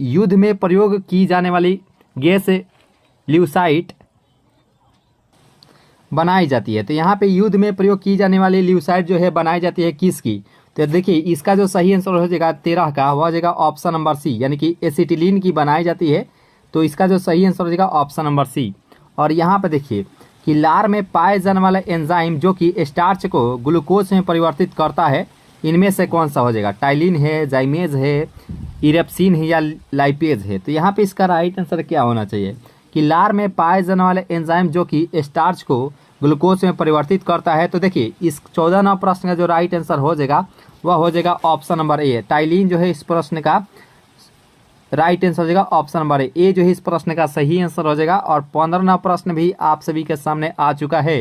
युद्ध में प्रयोग की जाने वाली गैस ल्यूसाइट बनाई जाती है। तो यहाँ पे युद्ध में प्रयोग की जाने वाली ल्यूसाइट जो है बनाई जाती है किसकी। तो देखिए इसका जो सही आंसर हो जाएगा 13 का वो हो जाएगा ऑप्शन नंबर सी, यानी कि एसिटिलीन की बनाई जाती है। तो इसका जो सही आंसर हो जाएगा ऑप्शन नंबर सी। और यहाँ पे देखिए कि लार में पाए जाने वाला एंजाइम जो कि स्टार्च को ग्लूकोज में परिवर्तित करता है, इनमें से कौन सा हो जाएगा, टाइलिन है, जाइमेज है, इरेप्सिन है या लाइपेज है। तो यहाँ पे इसका राइट आंसर क्या होना चाहिए कि लार में पाए जाने वाले एंजाइम जो कि स्टार्च को ग्लूकोज में परिवर्तित करता है। तो देखिए इस 14वां प्रश्न का जो राइट आंसर हो जाएगा वह हो जाएगा ऑप्शन नंबर ए। टाइलिन जो है इस प्रश्न का राइट आंसर हो जाएगा ऑप्शन नंबर ए। ए जो है इस प्रश्न का सही आंसर हो जाएगा। और 15वां प्रश्न भी आप सभी के सामने आ चुका है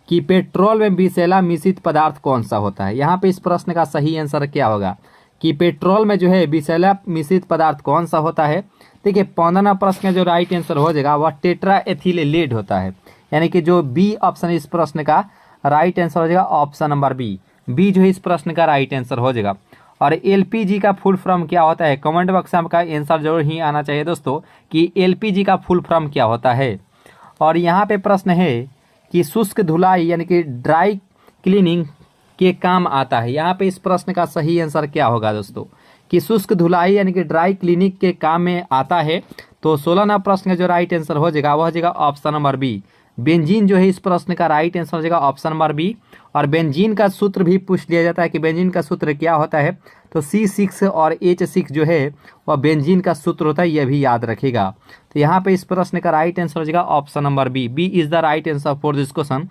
कि पेट्रोल में विषैला मिश्रित पदार्थ कौन सा होता है। यहाँ पे इस प्रश्न का सही आंसर क्या होगा कि पेट्रोल में जो है विषैला मिश्रित पदार्थ कौन सा होता है। देखिए 15वां प्रश्न का जो राइट आंसर हो जाएगा वह टेट्रा एथिल लेड होता है, यानी कि जो बी ऑप्शन इस प्रश्न का राइट आंसर हो जाएगा ऑप्शन नंबर बी। बी जो है इस प्रश्न का राइट आंसर हो जाएगा। और एलपीजी का फुल फॉर्म क्या होता है, कमेंट बॉक्स में आपका आंसर जरूर ही आना चाहिए दोस्तों कि एलपीजी का फुल फॉर्म क्या होता है। और यहाँ पे प्रश्न है कि शुष्क धुलाई यानी कि ड्राई क्लीनिंग के काम आता है। यहाँ पे इस प्रश्न का सही आंसर क्या होगा दोस्तों कि शुष्क धुलाई यानी कि ड्राई क्लीनिंग के काम में आता है। तो 16वां प्रश्न का जो राइट आंसर हो जाएगा वह हो जाएगा ऑप्शन नंबर बी। बेंजीन जो है इस प्रश्न का राइट आंसर हो जाएगा ऑप्शन नंबर बी। और बेंजीन का सूत्र भी पूछ लिया जाता है कि बेंजीन का सूत्र क्या होता है। तो C6 और H6 जो है वह बेंजीन का सूत्र होता है, यह भी याद रखेगा। तो यहाँ पे इस प्रश्न का राइट आंसर हो जाएगा option number B is the right answer for this question.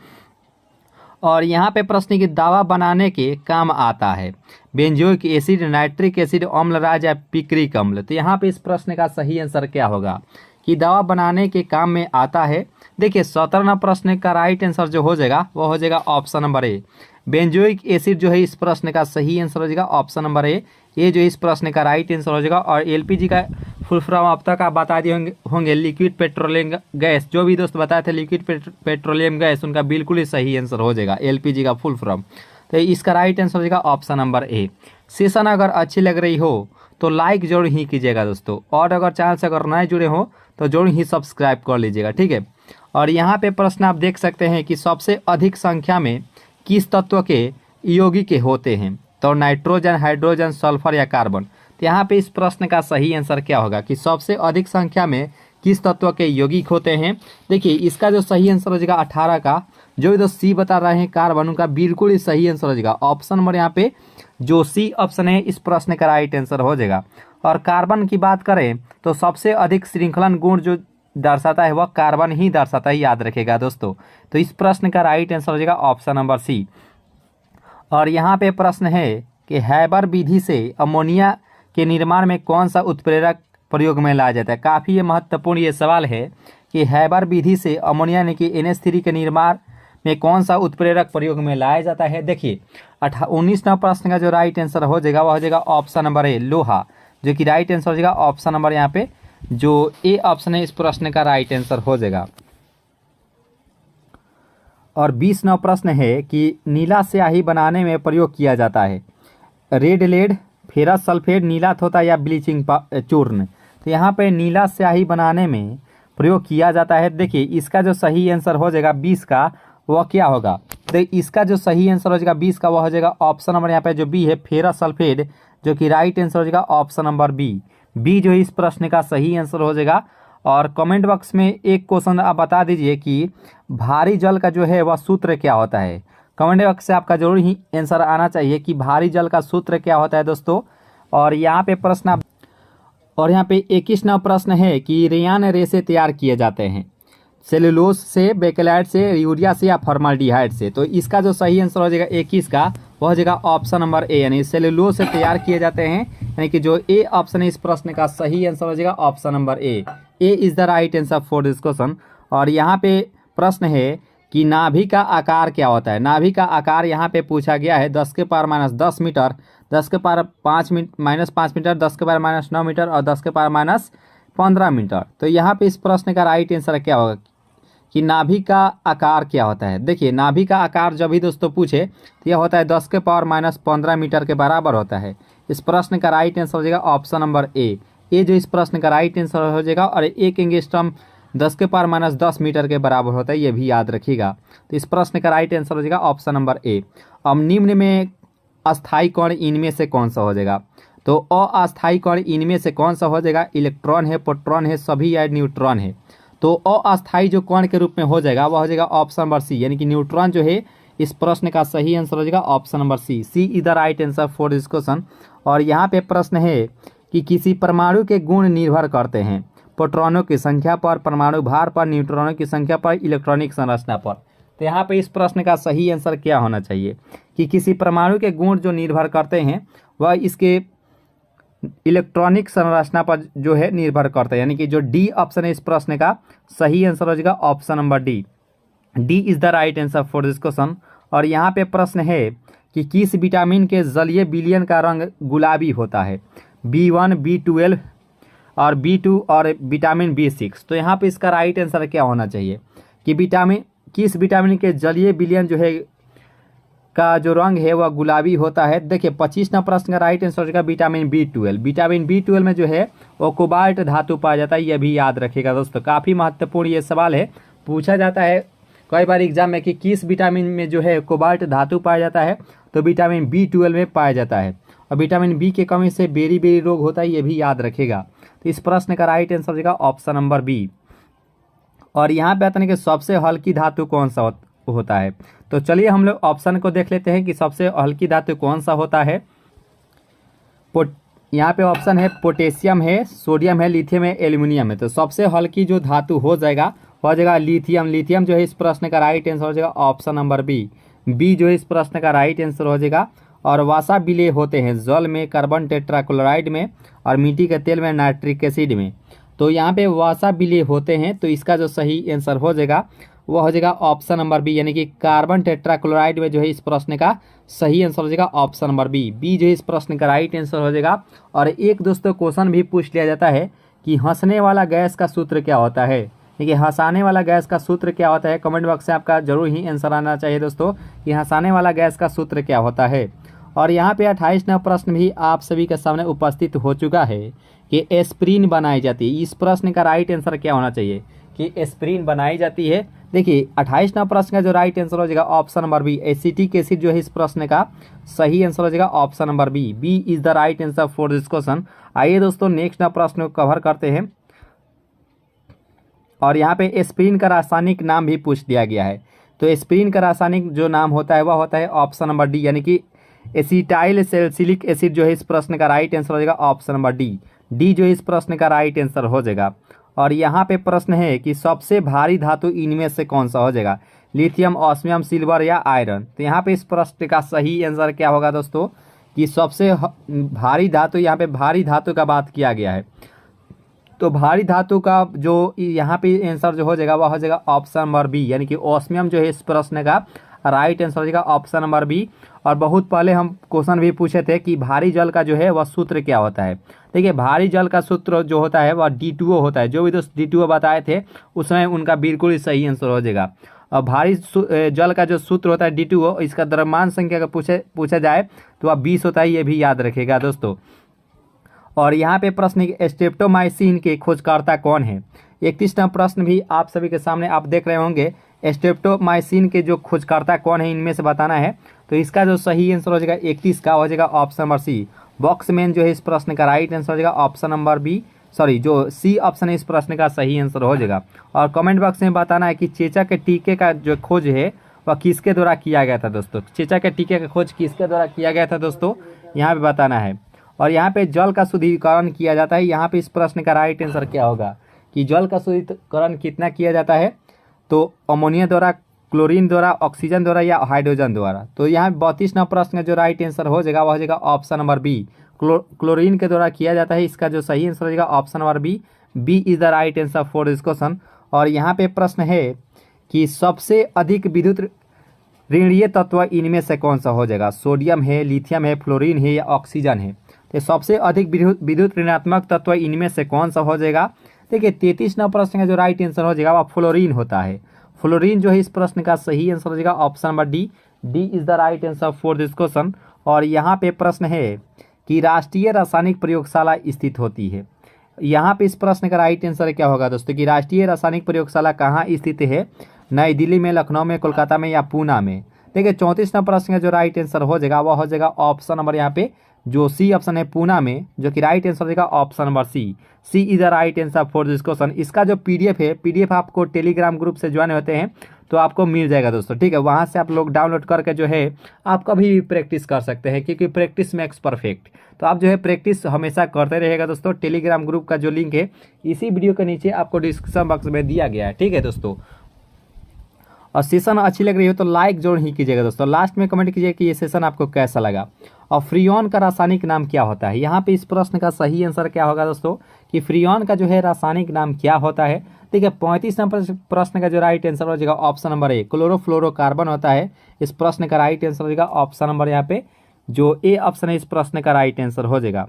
और यहाँ पे प्रश्न की दवा बनाने के काम आता है benzoic acid, nitric acid, Amalraj या पिक्रिक अम्ल। तो यहाँ पे इस प्रश्न का सही आंसर क्या होगा कि दवा बनाने के काम में आता है। देखिए 17वां प्रश्न का राइट आंसर जो हो जाएगा वो हो जाएगा option number A. Benzoic acid जो है इस प्रश्न का सही आंसर हो जाएगा ऑप्शन नंबर ए। ये जो इस प्रश्न का राइट आंसर हो जाएगा। और एलपीजी का फुल फॉर्म अब तक आप बता दिए होंगे लिक्विड पेट्रोलियम गैस। जो भी दोस्त बताए थे लिक्विड पेट्रोलियम गैस, उनका बिल्कुल ही सही आंसर हो जाएगा एलपीजी का फुल फॉर्म। तो इसका राइट आंसर हो जाएगा ऑप्शन नंबर ए। सेशन अगर अच्छी लग रही हो तो लाइक जरूर ही कीजिएगा दोस्तों, और अगर चैनल से अगर नए जुड़े हो तो जरूर ही सब्सक्राइब कर लीजिएगा, ठीक है। और यहाँ पे प्रश्न आप देख सकते हैं कि सबसे अधिक संख्या में किस तत्व के यौगिक होते हैं। तो नाइट्रोजन, हाइड्रोजन, सल्फर या कार्बन। तो यहाँ पे इस प्रश्न का सही आंसर क्या होगा कि सबसे अधिक संख्या में किस तत्व के यौगिक होते हैं। देखिए इसका जो सही आंसर हो जाएगा 18 का, जो इधर सी बता रहे हैं कार्बन, उनका बिल्कुल ही सही आंसर हो जाएगा ऑप्शन नंबर यहाँ पे जो सी ऑप्शन है इस प्रश्न का राइट आंसर हो जाएगा। और कार्बन की बात करें तो सबसे अधिक श्रृंखलन गुण जो दर्शाता है वह कार्बन ही दर्शाता है, याद रखेगा दोस्तों। तो इस प्रश्न का राइट आंसर हो जाएगा ऑप्शन नंबर सी। और यहाँ पे प्रश्न है कि हैबर विधि से अमोनिया के निर्माण में कौन सा उत्प्रेरक प्रयोग में लाया जाता है। काफ़ी ये महत्वपूर्ण ये सवाल है कि हैबर विधि से अमोनिया यानी कि NH3 के निर्माण में कौन सा उत्प्रेरक प्रयोग में लाया जाता है। देखिए 19वां प्रश्न का जो राइट आंसर हो जाएगा वह हो जाएगा ऑप्शन नंबर ए लोहा, जो कि राइट आंसर हो जाएगा ऑप्शन नंबर यहाँ पे जो ए ऑप्शन है इस प्रश्न का राइट आंसर हो जाएगा। और 20वां प्रश्न है कि नीला स्याही बनाने में प्रयोग किया जाता है रेड लेड, फेरस सल्फेट, नीला थोथा या ब्लीचिंग चूर्ण। तो यहाँ पे नीला स्याही बनाने में प्रयोग किया जाता है। देखिए इसका जो सही आंसर हो जाएगा 20 का वह क्या होगा। तो इसका जो सही आंसर हो जाएगा 20 का वह हो जाएगा ऑप्शन नंबर यहाँ पे जो बी है फेरस सल्फेट, जो कि राइट आंसर हो जाएगा ऑप्शन नंबर बी जो इस प्रश्न का सही आंसर हो जाएगा। और कमेंट बॉक्स में एक क्वेश्चन आप बता दीजिए कि भारी जल का जो है वह सूत्र क्या होता है। कमेंट बॉक्स से आपका जरूर ही आंसर आना चाहिए कि भारी जल का सूत्र क्या होता है दोस्तों। और यहाँ पे प्रश्न और यहाँ पे 21वां प्रश्न है कि रेयान रेशे तैयार किए जाते हैं सेलुलोज से, बेकेलाइट से, यूरिया से या फॉर्मल्डिहाइड से। तो इसका जो सही आंसर हो जाएगा 21 का वह हो जाएगा ऑप्शन नंबर ए, यानी सेलुलोज से तैयार किए जाते हैं, यानी कि जो ए ऑप्शन है इस प्रश्न का सही आंसर हो जाएगा option number A is the right answer for this question. और यहाँ पे प्रश्न है कि नाभि का आकार क्या होता है। नाभि का आकार यहाँ पे पूछा गया है 10 के पावर -10 मीटर, 10 के पावर -5 मीटर, 10 के पावर -9 मीटर और 10 के पावर -15 मीटर। तो यहाँ पे इस प्रश्न का राइट आंसर क्या होगा कि नाभि का आकार क्या होता है। देखिए नाभि का आकार जब भी दोस्तों पूछे तो यह होता है 10 के पावर -15 मीटर के बराबर होता है। इस प्रश्न का राइट आंसर हो जाएगा ऑप्शन नंबर ए जो इस प्रश्न का राइट आंसर हो जाएगा। और 1 एंगस्ट्रॉम 10 के पावर -10 मीटर के बराबर होता है, ये भी याद रखिएगा। तो इस प्रश्न का राइट आंसर हो जाएगा ऑप्शन नंबर ए। अब निम्न में अस्थायी कण इनमें से कौन सा हो जाएगा। तो अस्थायी कण इनमें से कौन सा हो जाएगा। इलेक्ट्रॉन है, प्रोटॉन है, सभी या न्यूट्रॉन है। तो अस्थायी जो कण के रूप में हो जाएगा वह हो जाएगा ऑप्शन नंबर सी, यानी कि न्यूट्रॉन जो है इस प्रश्न का सही आंसर हो जाएगा option number C is the right answer for this question. और यहाँ पे प्रश्न है कि किसी परमाणु के गुण निर्भर करते हैं प्रोटॉनों की संख्या पर, परमाणु भार पर, न्यूट्रॉनों की संख्या पर, इलेक्ट्रॉनिक संरचना पर। तो यहाँ पे इस प्रश्न का सही आंसर क्या होना चाहिए कि किसी परमाणु के गुण जो निर्भर करते हैं वह इसके इलेक्ट्रॉनिक संरचना पर जो है निर्भर करता है, यानी कि जो डी ऑप्शन है इस प्रश्न का सही आंसर हो जाएगा option number D is the right answer for this question. और यहाँ पे प्रश्न है कि किस विटामिन के जलीय विलयन का रंग गुलाबी होता है। B1, B12 और B2 और विटामिन B6। तो यहाँ पे इसका राइट आंसर क्या होना चाहिए कि किस विटामिन के जलीय विलयन जो है का जो रंग है वह गुलाबी होता है। देखिए 25वां प्रश्न का राइट आंसर होगा विटामिन B12। विटामिन B12 में जो है वो कोबाल्ट धातु पाया जाता है, यह भी याद रखिएगा दोस्तों। काफ़ी महत्वपूर्ण ये सवाल है, पूछा जाता है कई बार एग्जाम में कि किस विटामिन में जो है कोबाल्ट धातु पाया जाता है। तो विटामिन B12 में पाया जाता है। और विटामिन बी की कमी से बेरी रोग होता है, ये भी याद रखेगा। तो इस प्रश्न का राइट आंसर होगा ऑप्शन नंबर बी। और यहाँ पे आता है कि सबसे हल्की धातु कौन सा होता है। तो चलिए हम लोग ऑप्शन को देख लेते हैं कि सबसे हल्की धातु कौन सा होता है। यहाँ पे ऑप्शन है पोटेशियम है, सोडियम है, लिथियम है, एल्यूमिनियम है। तो सबसे हल्की जो धातु हो जाएगा लिथियम। लिथियम जो है इस प्रश्न का राइट आंसर हो जाएगा ऑप्शन नंबर बी। बी जो है इस प्रश्न का राइट आंसर हो जाएगा। और वसा विलेय होते हैं जल में, कार्बन टेट्राक्लोराइड में, और मिट्टी के तेल में, नाइट्रिक एसिड में। तो यहाँ पे वसा विलेय होते हैं, तो इसका जो सही आंसर हो जाएगा वह हो जाएगा ऑप्शन नंबर बी, यानी कि कार्बन टेट्राक्लोराइड में जो है इस प्रश्न का सही आंसर हो जाएगा ऑप्शन नंबर बी। बी जो है इस प्रश्न का राइट आंसर हो जाएगा। और एक दोस्तों क्वेश्चन भी पूछ लिया जाता है कि हंसने वाला गैस का सूत्र क्या होता है। देखिए हंसाने वाला गैस का सूत्र क्या होता है, कमेंट बॉक्स से आपका जरूर ही आंसर आना चाहिए दोस्तों कि हंसाने वाला गैस का सूत्र क्या होता है। और यहाँ पे 28 नंबर प्रश्न भी आप सभी के सामने उपस्थित हो चुका है कि एस्प्रिन बनाई जाती है। इस प्रश्न का राइट आंसर क्या होना चाहिए कि एस्प्रिन बनाई जाती है। देखिए 28 नंबर प्रश्न का जो राइट आंसर हो जाएगा option number B, acetic acid जो है इस प्रश्न का सही आंसर हो जाएगा option number B. B is the right answer for this question. आइए दोस्तों नेक्स्ट प्रश्न को कवर करते हैं। और यहाँ पे एस्प्रिन का रासायनिक नाम भी पूछ दिया गया है। तो एस्प्रिन का रासायनिक जो नाम होता है वह होता है ऑप्शन नंबर डी, यानी कि एसिटाइल सैलिसिलिक एसिड जो है इस प्रश्न का राइट आंसर हो जाएगा ऑप्शन नंबर डी। डी जो है इस प्रश्न का राइट आंसर हो जाएगा। और यहाँ पे प्रश्न है कि सबसे भारी धातु इनमें से कौन सा हो जाएगा, लिथियम, ऑस्मियम, सिल्वर या आयरन। तो यहाँ पे इस प्रश्न का सही आंसर क्या होगा दोस्तों कि सबसे भारी धातु, यहाँ पे भारी धातु का बात किया गया है। तो भारी धातु का जो यहाँ पे आंसर जो हो जाएगा वह हो जाएगा ऑप्शन नंबर बी, यानी कि ऑस्मियम जो है इस प्रश्न का राइट आंसर हो जाएगा ऑप्शन नंबर बी। और बहुत पहले हम क्वेश्चन भी पूछे थे कि भारी जल का जो है वह सूत्र क्या होता है। देखिए भारी जल का सूत्र जो होता है वह D2O होता है। जो भी दोस्त D2O बताए थे उसमें उनका बिल्कुल ही सही आंसर हो जाएगा। और भारी जल का जो सूत्र होता है D2O, इसका द्रव्यमान संख्या का पूछा जाए तो वह 20 होता है, ये भी याद रखेगा दोस्तों। और यहाँ पे प्रश्न स्ट्रेप्टोमाइसिन के खोजकर्ता कौन है। 31 नंबर प्रश्न भी आप सभी के सामने आप देख रहे होंगे। स्ट्रेप्टोमाइसिन के जो खोजकर्ता कौन है इनमें से बताना है। तो इसका जो सही आंसर हो जाएगा 31 का हो जाएगा ऑप्शन नंबर सी, बॉक्समैन जो है इस प्रश्न का राइट आंसर हो जाएगा ऑप्शन नंबर बी, जो सी ऑप्शन है इस प्रश्न का सही आंसर हो जाएगा। और कमेंट बॉक्स में बताना है कि चेचा के टीके का जो खोज है वह किसके द्वारा किया गया था दोस्तों। चेचा के टीके का खोज किसके द्वारा किया गया था दोस्तों, यहाँ पे बताना है। और यहाँ पे जल का शुद्धिकरण किया जाता है। यहाँ पे इस प्रश्न का राइट आंसर क्या होगा कि जल का शुद्धिकरण कितना किया जाता है, तो अमोनिया द्वारा, क्लोरीन द्वारा, ऑक्सीजन द्वारा या हाइड्रोजन द्वारा। तो यहाँ 32 नंबर प्रश्न का जो राइट आंसर हो जाएगा वह हो जाएगा ऑप्शन नंबर बी, क्लोरीन के द्वारा किया जाता है। इसका जो सही आंसर हो जाएगा option number B. B is the right answer for this question. और यहाँ पे प्रश्न है कि सबसे अधिक विद्युत ऋणीय तत्व इनमें से कौन सा हो जाएगा, सोडियम है, लिथियम है, फ्लोरीन है या ऑक्सीजन है। तो सबसे अधिक विद्युत ऋणात्मक तत्व इनमें से कौन सा हो जाएगा। देखिए 33 नंबर प्रश्न का जो राइट आंसर हो जाएगा वह फ्लोरीन होता है। फ्लोरीन जो है इस प्रश्न का सही आंसर हो जाएगा option number D. D is the right answer for this question. और यहाँ पे प्रश्न है कि राष्ट्रीय रासायनिक प्रयोगशाला स्थित होती है। यहाँ पे इस प्रश्न का राइट आंसर क्या होगा दोस्तों कि राष्ट्रीय रासायनिक प्रयोगशाला कहाँ स्थित है, नई दिल्ली में, लखनऊ में, कोलकाता में या पूना में। देखिए 34 नंबर प्रश्न का जो राइट आंसर हो जाएगा वह हो जाएगा ऑप्शन नंबर यहाँ पे जो सी ऑप्शन है पूना में, जो कि राइट आंसर हो जाएगा option number C. C is the right answer for this question. इसका जो पीडीएफ है, पीडीएफ आपको टेलीग्राम ग्रुप से ज्वाइन होते हैं तो आपको मिल जाएगा दोस्तों, ठीक है। वहाँ से आप लोग डाउनलोड करके जो है आप कभी भी प्रैक्टिस कर सकते हैं, क्योंकि प्रैक्टिस मेक्स परफेक्ट। तो आप जो है प्रैक्टिस हमेशा करते रहेगा दोस्तों। टेलीग्राम ग्रुप का जो लिंक है इसी वीडियो के नीचे आपको डिस्क्रिप्शन बॉक्स में दिया गया है, ठीक है दोस्तों। और सेशन अच्छी लग रही हो तो लाइक जरूर ही कीजिएगा दोस्तों। लास्ट में कमेंट कीजिए कि ये सेशन आपको कैसा लगा। और फ्रीऑन का रासायनिक नाम क्या होता है। यहाँ पे इस प्रश्न का सही आंसर क्या होगा दोस्तों कि फ्रीऑन का जो है रासायनिक नाम क्या होता है। देखिए 35 नंबर प्रश्न का जो राइट आंसर हो जाएगा ऑप्शन नंबर ए, क्लोरोफ्लोरोकार्बन होता है। इस प्रश्न का राइट आंसर हो जाएगा ऑप्शन नंबर यहाँ पे जो ए ऑप्शन है इस प्रश्न का राइट आंसर हो जाएगा।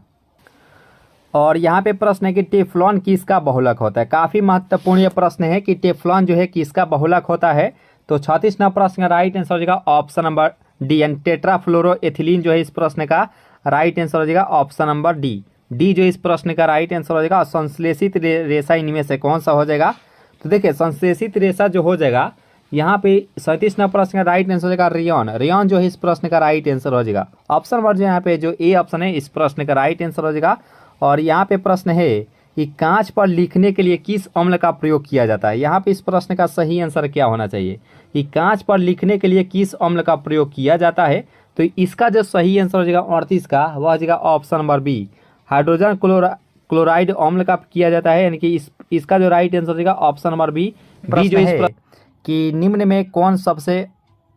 और यहाँ पे प्रश्न है कि टेफ्लॉन किसका बहुलक होता है। काफी महत्वपूर्ण यह प्रश्न है कि टेफ्लॉन जो है किसका बहुलक होता है। तो 36 नंबर प्रश्न का राइट आंसर हो जाएगा ऑप्शन नंबर डी, यानी टेट्राफ्लोरोएथिलीन जो है इस प्रश्न का राइट आंसर हो जाएगा ऑप्शन नंबर डी। डी जो इस प्रश्न का राइट आंसर हो जाएगा। संश्लेषित रेशा इनमें से कौन सा हो जाएगा। तो देखिए संश्लेषित रेशा जो हो जाएगा यहाँ पे 37 नंबर प्रश्न का राइट आंसर हो जाएगा रेयन। रेयन जो है इस प्रश्न का राइट आंसर हो जाएगा। ऑप्शन नंबर जो यहाँ पे जो ए ऑप्शन है इस प्रश्न का राइट आंसर हो जाएगा। और यहाँ पे प्रश्न है कि कांच पर लिखने के लिए किस अम्ल का प्रयोग किया जाता है। यहाँ पे इस प्रश्न का सही आंसर क्या होना चाहिए कि कांच पर लिखने के लिए किस अम्ल का प्रयोग किया जाता है। तो इसका जो सही आंसर हो जाएगा 38 का, वह हो जाएगा option number B, hydrogen chloride अम्ल का किया जाता है। यानी कि इसका जो राइट आंसर हो जाएगा ऑप्शन नंबर बी। जो है कि निम्न में कौन सबसे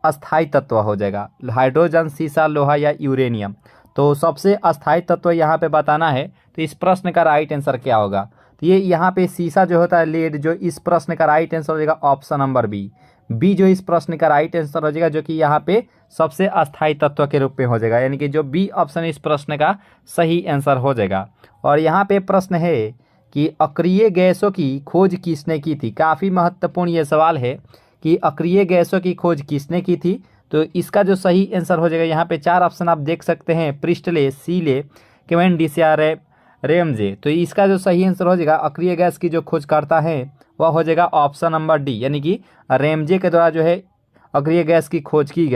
अस्थायी तत्व हो जाएगा, हाइड्रोजन, सीसा, लोहा या यूरेनियम। तो सबसे अस्थायी तत्व यहाँ पे बताना है। तो इस प्रश्न का राइट आंसर क्या होगा, तो ये यहाँ पे सीसा जो होता है, लेड, जो इस प्रश्न का राइट आंसर हो जाएगा ऑप्शन नंबर बी। बी जो इस प्रश्न का राइट आंसर हो जाएगा, जो कि यहाँ पे सबसे अस्थायी तत्व के रूप में हो जाएगा। यानी कि जो बी ऑप्शन इस प्रश्न का सही आंसर हो जाएगा। और यहाँ पे प्रश्न है कि अक्रिय गैसों की खोज किसने की थी। काफ़ी महत्वपूर्ण ये सवाल है कि अक्रिय गैसों की खोज किसने की थी। तो इसका जो सही आंसर हो जाएगा, यहाँ पे 4 ऑप्शन आप देख सकते हैं, प्रिस्टले, सीले, केवेंडिश या रेमजे। तो इसका जो सही आंसर हो जाएगा, अक्रिय गैस की जो खोज करता है वह हो जाएगा ऑप्शन नंबर डी, यानी कि रेमजे के द्वारा जो है अक्रिय गैस की खोज की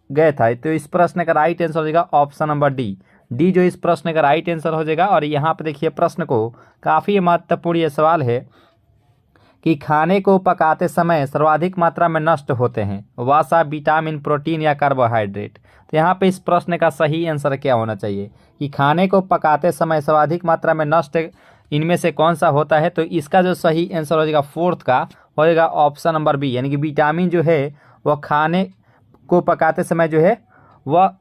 गए था। तो इस प्रश्न का राइट आंसर हो जाएगा ऑप्शन नंबर डी। डी जो इस प्रश्न का राइट आंसर हो जाएगा। और यहाँ पे देखिए प्रश्न को काफ़ी महत्वपूर्ण ये सवाल है कि खाने को पकाते समय सर्वाधिक मात्रा में नष्ट होते हैं वसा, विटामिन, प्रोटीन या कार्बोहाइड्रेट। तो यहाँ पे इस प्रश्न का सही आंसर क्या होना चाहिए कि खाने को पकाते समय सर्वाधिक मात्रा में नष्ट इनमें से कौन सा होता है। तो इसका जो सही आंसर हो जाएगा 4th का हो जाएगा ऑप्शन नंबर बी, यानी कि विटामिन जो है वह खाने को पकाते समय जो है वह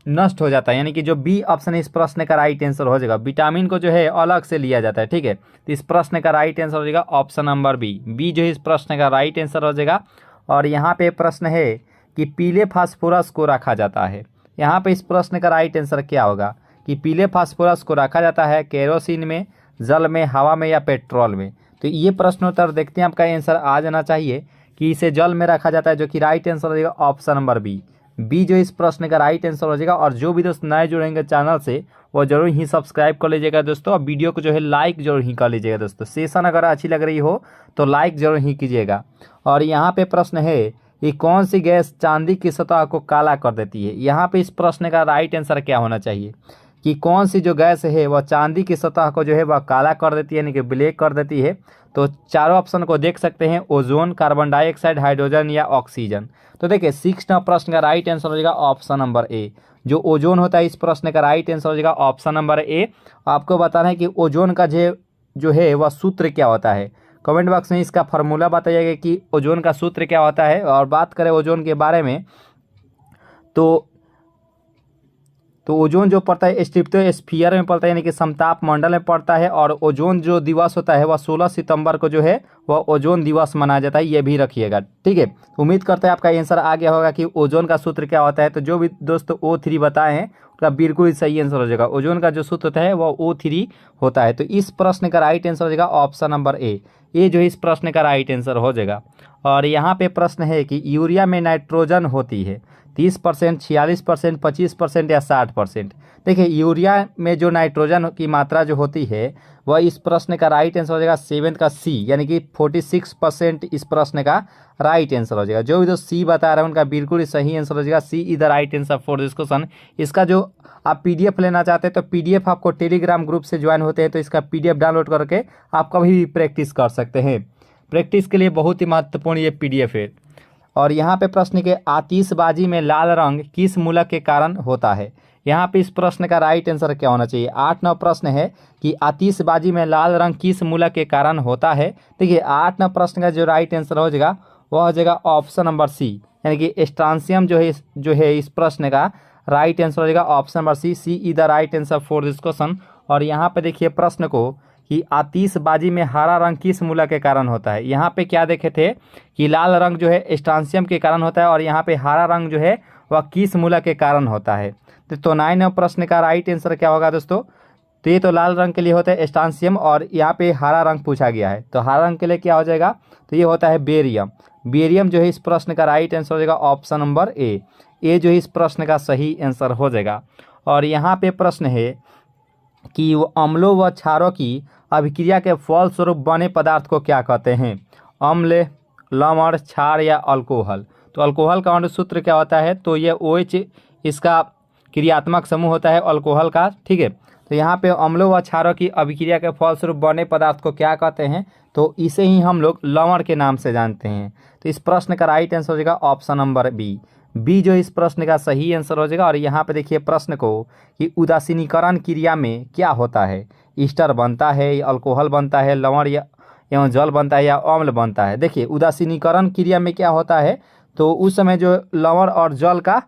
नष्ट हो जाता है। यानी कि जो बी ऑप्शन इस प्रश्न का राइट आंसर हो जाएगा, विटामिन को जो है अलग से लिया जाता है। ठीक है, तो इस प्रश्न का राइट आंसर हो जाएगा ऑप्शन नंबर बी। बी जो है इस प्रश्न का राइट आंसर हो जाएगा। और यहाँ पे प्रश्न है कि पीले फास्फोरस को रखा जाता है। यहाँ पे इस प्रश्न का राइट आंसर क्या होगा कि पीले फास्फोरस को रखा जाता है केरोसिन में, जल में, हवा में या पेट्रोल में। तो ये प्रश्नोत्तर देखते हैं, आपका आंसर आ जाना चाहिए कि इसे जल में रखा जाता है, जो कि राइट आंसर हो जाएगा ऑप्शन नंबर बी। बी जो इस प्रश्न का राइट आंसर हो जाएगा। और जो भी दोस्त नए जुड़ेंगे चैनल से वो जरूर ही सब्सक्राइब कर लीजिएगा दोस्तों, और वीडियो को जो है लाइक जरूर ही कर लीजिएगा दोस्तों। सेशन अगर अच्छी लग रही हो तो लाइक जरूर ही कीजिएगा। और यहाँ पे प्रश्न है कि कौन सी गैस चांदी की सतह को काला कर देती है। यहाँ पे इस प्रश्न का राइट आंसर क्या होना चाहिए कि कौन सी जो गैस है वह चांदी की सतह को जो है वह काला कर देती है, यानी कि ब्लैक कर देती है। तो चारों ऑप्शन को देख सकते हैं, ओजोन, कार्बन डाइऑक्साइड, हाइड्रोजन या ऑक्सीजन। तो देखिए 6 प्रश्न का राइट आंसर हो जाएगा ऑप्शन नंबर ए, जो ओजोन होता है। इस प्रश्न का राइट आंसर हो जाएगा ऑप्शन नंबर ए। आपको बताना है कि ओजोन का जो है वह सूत्र क्या होता है। कमेंट बॉक्स में इसका फार्मूला बताइएगा कि ओजोन का सूत्र क्या होता है। और बात करें ओजोन के बारे में तो ओजोन जो पड़ता है स्ट्रेटोस्फीयर में पड़ता है, यानी कि समताप मंडल में पड़ता है। और ओजोन जो दिवस होता है वह 16 सितंबर को जो है वह ओजोन दिवस मनाया जाता है, ये भी रखिएगा। ठीक है, उम्मीद करते हैं आपका आंसर आ गया होगा कि ओजोन का सूत्र क्या होता है। तो जो भी दोस्तों O3 बताए हैं उसका बिल्कुल ही सही आंसर हो जाएगा। ओजोन का जो सूत्र होता है वह O3 होता है। तो इस प्रश्न का राइट आंसर हो जाएगा ऑप्शन नंबर ए। ये जो इस प्रश्न का राइट आंसर हो जाएगा। और यहाँ पे प्रश्न है कि यूरिया में नाइट्रोजन होती है 30%, 46%, 25% या 60%। देखिए यूरिया में जो नाइट्रोजन की मात्रा जो होती है वह इस प्रश्न का राइट आंसर हो जाएगा 7th का सी, यानी कि 46% इस प्रश्न का राइट आंसर हो जाएगा। जो भी दोस्त सी बता रहे हैं उनका बिल्कुल ही सही आंसर हो जाएगा। C is the right answer for this question. इसका जो आप PDF लेना चाहते हैं तो PDF आपको टेलीग्राम ग्रुप से ज्वाइन होते हैं, तो इसका PDF डाउनलोड करके आप कभी भी प्रैक्टिस कर सकते हैं। प्रैक्टिस के लिए बहुत ही महत्वपूर्ण ये PDF है। और यहाँ पे प्रश्न के आतिशबाजी में लाल रंग किस मूलक के कारण होता है। यहाँ पे इस प्रश्न का राइट आंसर क्या होना चाहिए। 8 प्रश्न है कि आतिशबाजी में लाल रंग किस मूलक के कारण होता है। देखिए 8 प्रश्न का जो राइट आंसर हो जाएगा वह हो जाएगा ऑप्शन नंबर सी, यानी कि स्ट्रांसियम जो है इस प्रश्न का राइट आंसर हो जाएगा option number C. C is the right answer for this question. और यहाँ पे देखिए प्रश्न को कि आतिशबाजी में हरा रंग किस मूलक के कारण होता है। यहाँ पे क्या देखे थे कि लाल रंग जो है स्ट्रांसियम के कारण होता है, और यहाँ पे हरा रंग जो है वह किस मूलक के कारण होता है। तो 9 प्रश्न का राइट आंसर क्या होगा दोस्तों। तो ये तो लाल रंग के लिए होता है स्ट्रांसियम, और यहाँ पे हरा रंग पूछा गया है। तो हरा रंग के लिए क्या हो जाएगा, तो ये होता है बेरियम। बेरियम जो है इस प्रश्न का राइट आंसर हो जाएगा ऑप्शन नंबर ए। ए जो है इस प्रश्न का सही आंसर हो जाएगा। और यहाँ पे प्रश्न है कि वो अम्लों व क्षारों की अभिक्रिया के फलस्वरूप बने पदार्थ को क्या कहते हैं। अम्ल, लवण, क्षार या अल्कोहल। तो अल्कोहल का सूत्र क्या होता है, तो ये OH इसका क्रियात्मक समूह होता है अल्कोहल का। ठीक है, तो यहाँ पे अम्लों व क्षारों की अभिक्रिया के फलस्वरूप बने पदार्थ को क्या कहते हैं, तो इसे ही हम लोग लवण के नाम से जानते हैं। तो इस प्रश्न का राइट आंसर हो जाएगा ऑप्शन नंबर बी जो इस प्रश्न का सही आंसर हो जाएगा। और यहाँ पे देखिए प्रश्न को कि उदासीनीकरण क्रिया में क्या होता है, ईस्टर बनता है, अल्कोहल बनता है, लवण या एवं जल बनता है या अम्ल बनता है। देखिए उदासीनीकरण क्रिया में क्या होता है, तो उस समय जो लवण और जल का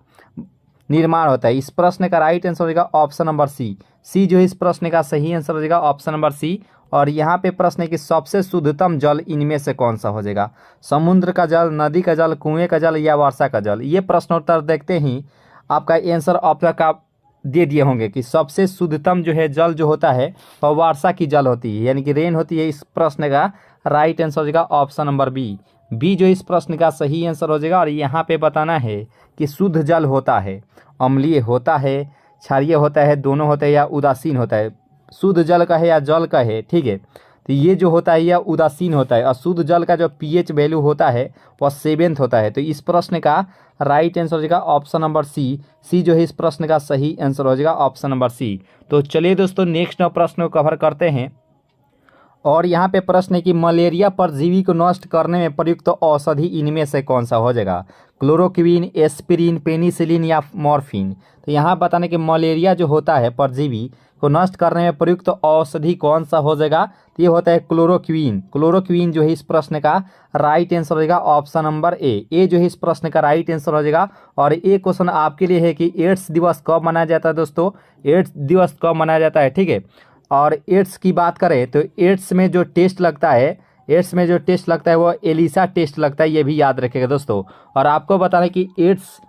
निर्माण होता है। इस प्रश्न का राइट आंसर हो जाएगा ऑप्शन नंबर सी जो इस प्रश्न का सही आंसर हो जाएगा ऑप्शन नंबर सी। और यहाँ पे प्रश्न है कि सबसे शुद्धतम जल इनमें से कौन सा हो जाएगा, समुद्र का जल, नदी का जल, कुएं का जल या वर्षा का जल। ये प्रश्नोत्तर देखते ही आपका आंसर अब तक आप दे दिए होंगे कि सबसे शुद्धतम जो है जल जो होता है वह वर्षा की जल होती है, यानी कि रेन होती है। इस प्रश्न का राइट आंसर हो जाएगा ऑप्शन नंबर बी जो इस प्रश्न का सही आंसर हो जाएगा। और यहाँ पे बताना है कि शुद्ध जल होता है, अम्लीय होता है, क्षारीय होता है, दोनों होता है या उदासीन होता है, शुद्ध जल का है या जल का है, ठीक है। तो ये जो होता है यह उदासीन होता है। और शुद्ध जल का जो पीएच वैल्यू होता है वह 7 होता है। तो इस प्रश्न का राइट आंसर हो जाएगा ऑप्शन नंबर सी जो है इस प्रश्न का सही आंसर हो जाएगा ऑप्शन नंबर सी। तो चलिए दोस्तों नेक्स्ट प्रश्न को कवर करते हैं। और यहाँ पे प्रश्न है कि मलेरिया परजीवी को नष्ट करने में प्रयुक्त औषधि इनमें से कौन सा हो जाएगा, क्लोरोक्विन, एस्पिरिन, पेनिसिलिन या मॉर्फिन। तो यहाँ बताने कि मलेरिया जो होता है परजीवी को नष्ट करने में प्रयुक्त औषधि कौन सा हो जाएगा, तो ये होता है क्लोरोक्विन जो है इस प्रश्न का राइट आंसर हो जाएगा ऑप्शन नंबर ए जो है इस प्रश्न का राइट आंसर हो जाएगा। और एक क्वेश्चन आपके लिए है कि एड्स दिवस कब मनाया जाता है दोस्तों, एड्स दिवस कब मनाया जाता है, ठीक है। और एड्स की बात करें तो एड्स में जो टेस्ट लगता है वो एलिसा टेस्ट लगता है, ये भी याद रखिएगा दोस्तों। और आपको बता दें कि एड्स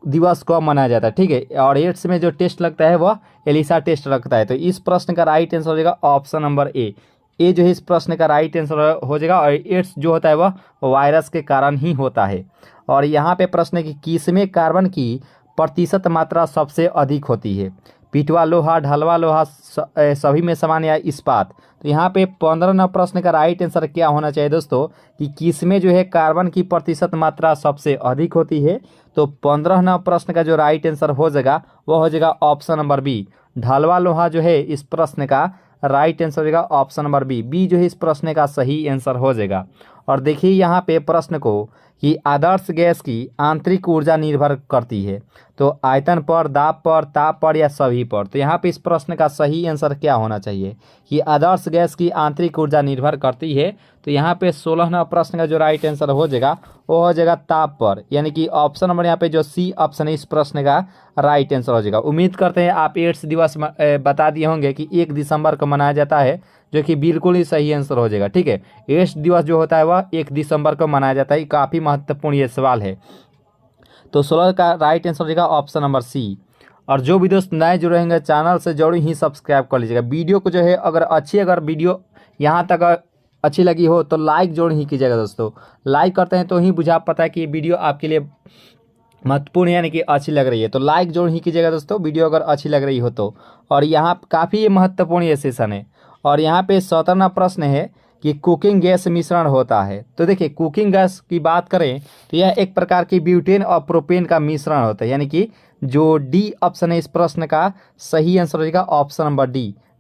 दिवस कब मनाया जाता है, ठीक है। और एड्स में जो टेस्ट लगता है वह एलिसा टेस्ट लगता है। तो इस प्रश्न का राइट आंसर हो जाएगा ऑप्शन नंबर ए जो है इस प्रश्न का राइट आंसर हो जाएगा। और एड्स जो होता है वह वायरस के कारण ही होता है। और यहाँ पे प्रश्न है कि किसमें कार्बन की प्रतिशत मात्रा सबसे अधिक होती है, पिटवा लोहा, ढलवा लोहा, सभी में समान या इस्पात। तो यहाँ पे 15 प्रश्न का राइट आंसर क्या होना चाहिए दोस्तों कि किसमें जो है कार्बन की प्रतिशत मात्रा सबसे अधिक होती है। तो 15 प्रश्न का जो राइट आंसर हो जाएगा वो हो जाएगा ऑप्शन नंबर बी, ढलवा लोहा जो है इस प्रश्न का राइट आंसर हो जाएगा ऑप्शन नंबर बी जो है इस प्रश्न का सही आंसर हो जाएगा। और देखिए यहाँ पे प्रश्न को कि आदर्श गैस की आंतरिक ऊर्जा निर्भर करती है, तो आयतन पर, दाब पर, ताप पर या सभी पर। तो यहाँ पे इस प्रश्न का सही आंसर क्या होना चाहिए कि आदर्श गैस की आंतरिक ऊर्जा निर्भर करती है। तो यहाँ पे 16 प्रश्न का जो राइट आंसर हो जाएगा वो हो जाएगा ताप पर, यानी कि ऑप्शन नंबर यहाँ पे जो सी ऑप्शन है इस प्रश्न का राइट आंसर हो जाएगा। उम्मीद करते हैं आप एड्स दिवस बता दिए होंगे कि 1 दिसंबर को मनाया जाता है, जो कि बिल्कुल ही सही आंसर हो जाएगा, ठीक है। एड्स दिवस जो होता है वह 1 दिसंबर को मनाया जाता है। काफ़ी महत्वपूर्ण ये सवाल है। तो 16 का राइट आंसर हो जाएगा ऑप्शन नंबर सी। और जो भी दोस्त नए जो रहेंगे चैनल से जरूर ही सब्सक्राइब कर लीजिएगा। वीडियो को जो है अगर वीडियो यहाँ तक अच्छी लगी हो तो लाइक जरूर ही कीजिएगा दोस्तों। लाइक करते हैं तो ही बुझा पता है कि वीडियो आपके लिए महत्वपूर्ण यानी कि अच्छी लग रही है। तो लाइक जरूर ही कीजिएगा दोस्तों वीडियो अगर अच्छी लग रही हो तो। और यहाँ काफ़ी महत्वपूर्ण ये सेशन है। और यहाँ पे 17 प्रश्न है कि कुकिंग गैस मिश्रण होता है। तो देखिए कुकिंग गैस की बात करें तो यह एक प्रकार की ब्यूटेन और प्रोपेन का मिश्रण होता है, यानी कि जो डी ऑप्शन है इस प्रश्न का सही आंसर हो जाएगा option number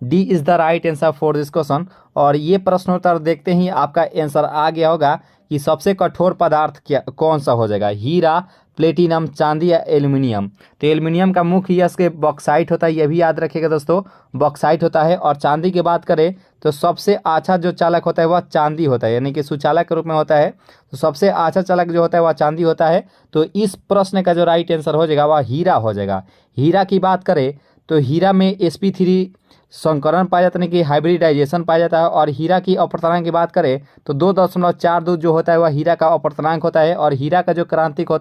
D is the right answer for this question. और ये प्रश्नोत्तर देखते ही आपका आंसर आ गया होगा कि सबसे कठोर पदार्थ कौन सा हो जाएगा, हीरा, प्लेटिनम, चांदी या एल्युमिनियम। तो एल्युमिनियम का मुख्य यश बॉक्साइट होता है, यह भी याद रखिएगा दोस्तों, बॉक्साइट होता है। और चांदी की बात करें तो सबसे अच्छा जो चालक होता है वह चांदी होता है, यानी कि सुचालक के रूप में होता है। तो सबसे अच्छा चालक जो होता है वह चांदी होता है। तो इस प्रश्न का जो राइट आंसर हो जाएगा वह हीरा हो जाएगा। हीरा की बात करें तो हीरा में sp3 संकरण पाया जाता है, यानी कि हाइब्रिडाइजेशन पाया जाता है। और हीरा की अपवर्तनांक की बात करें तो 2.42 जो होता है वह हीरा का अपवर्तनांक होता है। और हीरा का जो क्रांतिक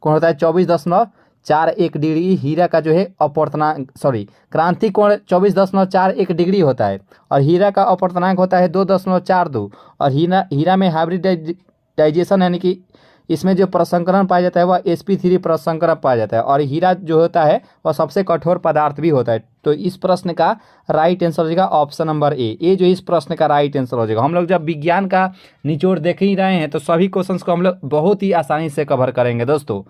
कोण होता है 24.41 डिग्री, हीरा का जो है क्रांतिक कोण 24.41 डिग्री होता है। और हीरा का अपवर्तनांक होता है 2.42। और हीरा में हाइब्रिडाइजेशन यानी कि इसमें जो प्रसंकरण पाया जाता है वह sp3 प्रसंकरण पाया जाता है। और हीरा जो होता है वह सबसे कठोर पदार्थ भी होता है। तो इस प्रश्न का राइट आंसर हो जाएगा ऑप्शन नंबर ए जो इस प्रश्न का राइट आंसर हो जाएगा। हम लोग जब विज्ञान का निचोड़ देख ही रहे हैं तो सभी क्वेश्चंस को हम लोग बहुत ही आसानी से कवर करेंगे दोस्तों।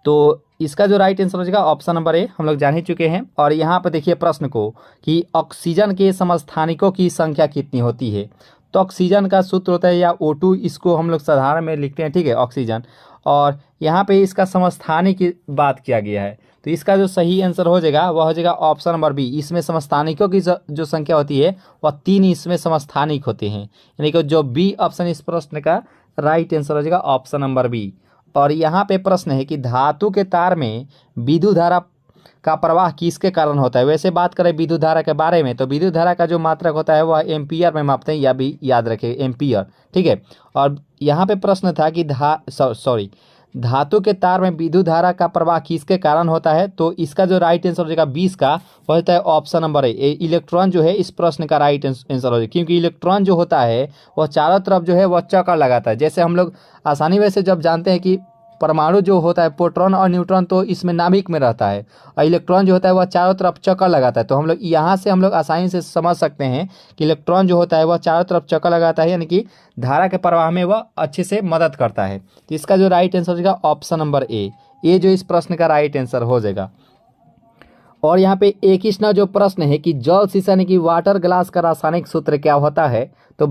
तो इसका जो राइट आंसर हो जाएगा ऑप्शन नंबर ए, हम लोग जान ही चुके हैं। और यहाँ पे देखिए प्रश्न को कि ऑक्सीजन के समस्थानिकों की संख्या कितनी होती है। तो ऑक्सीजन का सूत्र होता है या O2, इसको हम लोग साधारण में लिखते हैं, ठीक है, ऑक्सीजन। और यहाँ पे इसका समस्थानिक की बात किया गया है, तो इसका जो सही आंसर हो जाएगा वह हो जाएगा ऑप्शन नंबर बी। इसमें समस्थानिकों की जो संख्या होती है वह 3 इसमें समस्थानिक होते हैं, यानी कि जो बी ऑप्शन इस प्रश्न का राइट आंसर हो जाएगा ऑप्शन नंबर बी। और यहाँ पे प्रश्न है कि धातु के तार में विद्युत धारा का प्रवाह किसके कारण होता है। वैसे बात करें विद्युत धारा के बारे में, तो विद्युत धारा का जो मात्रक होता है वह एम्पियर में मापते हैं, यह भी याद रखें, एम्पियर, ठीक है। और यहाँ पे प्रश्न था कि धातु के तार में विद्युत धारा का प्रवाह किसके कारण होता है। तो इसका जो राइट आंसर हो जाएगा 20 का, वह होता है ऑप्शन नंबर ए, इलेक्ट्रॉन जो है इस प्रश्न का राइट आंसर हो जाएगा। क्योंकि इलेक्ट्रॉन जो होता है वह चारों तरफ जो है वह चक्कर लगाता है। जैसे हम लोग आसानी वैसे जब जानते हैं कि परमाणु जो होता है, प्रोटॉन और न्यूट्रॉन, तो इसमें नाभिक में रहता है, और इलेक्ट्रॉन जो होता है वह चारों तरफ चक्कर लगाता है। तो हम लोग यहाँ से हम लोग आसानी से समझ सकते हैं कि इलेक्ट्रॉन जो होता है वह चारों तरफ चक्कर लगाता है, यानी कि धारा के प्रवाह में वह अच्छे से मदद करता है। तो इसका जो राइट आंसर हो जाएगा ऑप्शन नंबर ए, ये जो इस प्रश्न का राइट आंसर हो जाएगा। और यहाँ पे 21वां जो प्रश्न है कि जल शीशा यानी कि वाटर ग्लास का रासायनिक सूत्र क्या होता है। तो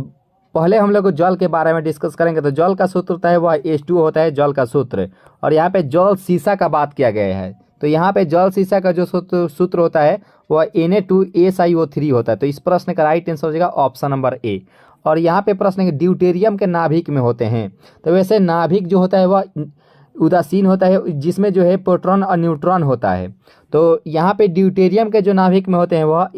पहले हम लोग जल के बारे में डिस्कस करेंगे। तो जल का सूत्र होता है वह H2O होता है, जल का सूत्र। और यहाँ पे जल शीशा का बात किया गया है, तो यहाँ पे जल शीशा का जो सूत्र होता है वह Na2SiO3 होता है। तो इस प्रश्न का राइट आंसर हो जाएगा ऑप्शन नंबर ए। और यहाँ पे प्रश्न है ड्यूटेरियम के नाभिक में होते हैं। तो वैसे नाभिक जो होता है वह उदासीन होता है, जिसमें जो है प्रोटॉन और न्यूट्रॉन होता है। तो यहाँ पे ड्यूटेरियम के जो नाभिक में होते हैं वह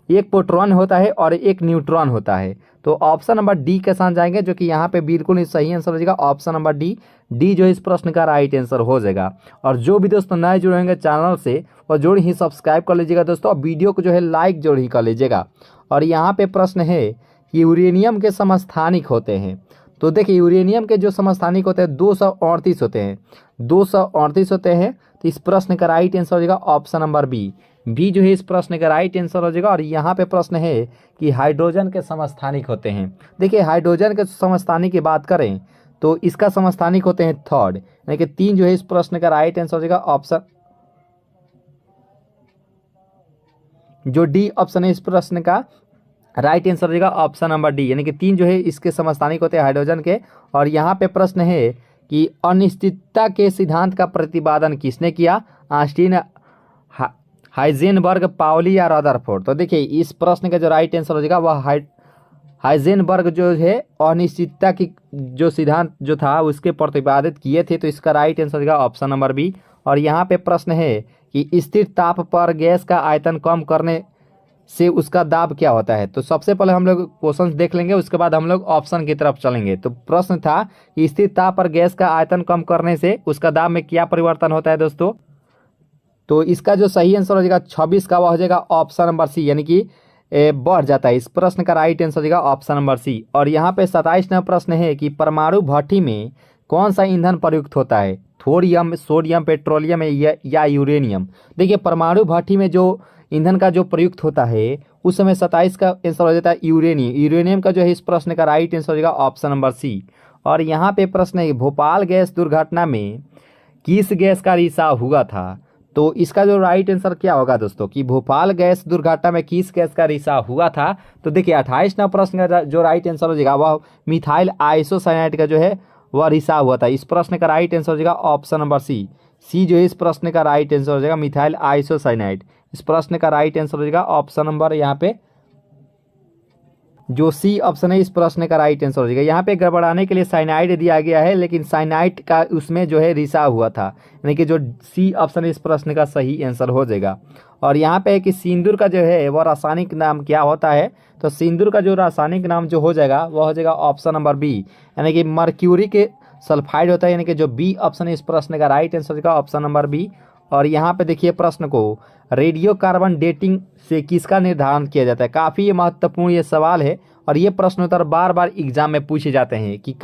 एक प्रोटॉन होता है और एक न्यूट्रॉन होता है। तो ऑप्शन नंबर डी के साथ जाएंगे, जो कि यहाँ पे बिल्कुल ही सही आंसर हो जाएगा ऑप्शन नंबर डी जो इस प्रश्न का राइट आंसर हो जाएगा। और जो भी दोस्तों नए जुड़े होंगे चैनल से वो जरूर ही सब्सक्राइब कर लीजिएगा दोस्तों, और वीडियो को जो है लाइक जरूर ही कर लीजिएगा। और यहाँ पे प्रश्न है कि यूरेनियम के समस्थानिक होते हैं। तो देखिए यूरेनियम के जो समस्थानिक होते हैं 238 होते हैं, 238 होते हैं। तो इस प्रश्न का राइट आंसर हो जाएगा ऑप्शन नंबर बी जो है इस प्रश्न का राइट आंसर हो जाएगा। और यहाँ पे प्रश्न है कि हाइड्रोजन के समस्थानिक होते हैं। देखिए हाइड्रोजन के समस्थानिक की बात करें तो इसका समस्थानिक होते हैं 3rd, यानी कि 3 जो है इस प्रश्न का राइट आंसर हो जाएगा ऑप्शन जो डी ऑप्शन है इस प्रश्न का राइट आंसर हो जाएगा ऑप्शन नंबर डी, यानी कि 3 जो है इसके समस्थानिक होते हैं हाइड्रोजन के। और यहाँ पे प्रश्न है कि अनिश्चितता के सिद्धांत का प्रतिपादन किसने किया, आइंस्टीन, हाइजेनबर्ग, पाउली या रदरफोर्ड। तो देखिए इस प्रश्न का जो राइट आंसर हो जाएगा वह हाइजेनबर्ग जो है अनिश्चितता की जो सिद्धांत जो था उसके प्रतिपादित किए थे। तो इसका राइट आंसर हो जाएगा ऑप्शन नंबर बी। और यहाँ पे प्रश्न है कि स्थिर ताप पर गैस का आयतन कम करने से उसका दाब क्या होता है। तो सबसे पहले हम लोग क्वेश्चन देख लेंगे, उसके बाद हम लोग ऑप्शन की तरफ चलेंगे। तो प्रश्न था कि स्थिर ताप पर गैस का आयतन कम करने से उसका दाब में क्या परिवर्तन होता है दोस्तों। तो इसका जो सही आंसर हो जाएगा 26 का, वह हो जाएगा ऑप्शन नंबर सी, यानी कि बढ़ जाता है। इस प्रश्न का राइट आंसर हो जाएगा ऑप्शन नंबर सी। और यहाँ पे 27वां प्रश्न है कि परमाणु भट्ठी में कौन सा ईंधन प्रयुक्त होता है, थोरियम, सोडियम, पेट्रोलियम या यूरेनियम। देखिए परमाणु भट्ठी में जो ईंधन का जो प्रयुक्त होता है उस समय 27 का आंसर हो जाता है यूरेनियम का जो है इस प्रश्न का राइट आंसर हो जाएगा ऑप्शन नंबर सी। और यहाँ पे प्रश्न है भोपाल गैस दुर्घटना में किस गैस का रिसाव हुआ था। तो इसका जो राइट आंसर क्या होगा दोस्तों कि भोपाल गैस दुर्घटना में किस गैस का रिसाव हुआ था। तो देखिए 28वां प्रश्न का जो राइट आंसर हो जाएगा वह मिथाइल आइसोसाइनाइड का जो है वह रिसाव हुआ था। इस प्रश्न का राइट आंसर हो जाएगा ऑप्शन नंबर सी जो है इस प्रश्न का राइट आंसर हो जाएगा मिथाइल आइसोसाइनाइड। इस प्रश्न का राइट आंसर हो जाएगा ऑप्शन नंबर यहाँ पे जो सी ऑप्शन है इस प्रश्न का राइट आंसर हो जाएगा। यहाँ पे गड़बड़ाने के लिए साइनाइड दिया गया है, लेकिन साइनाइड का उसमें जो है रिसाव हुआ था, यानी कि जो सी ऑप्शन है इस प्रश्न का सही आंसर हो जाएगा। और यहाँ पे है कि सिंदूर का जो है वह रासायनिक नाम क्या होता है। तो सिंदूर का जो रासायनिक नाम जो हो जाएगा वह हो जाएगा ऑप्शन नंबर बी, यानी कि मर्क्यूरी के सल्फाइड होता है, यानी कि जो बी ऑप्शन है इस प्रश्न का राइट आंसर हो जाएगा ऑप्शन नंबर बी। और यहाँ पे देखिए प्रश्न को रेडियो कार्बन डेटिंग से किसका निर्धारण किया जाता है। काफ़ी ये महत्वपूर्ण ये सवाल है और ये प्रश्न उत्तर बार बार एग्जाम में पूछे जाते हैं कि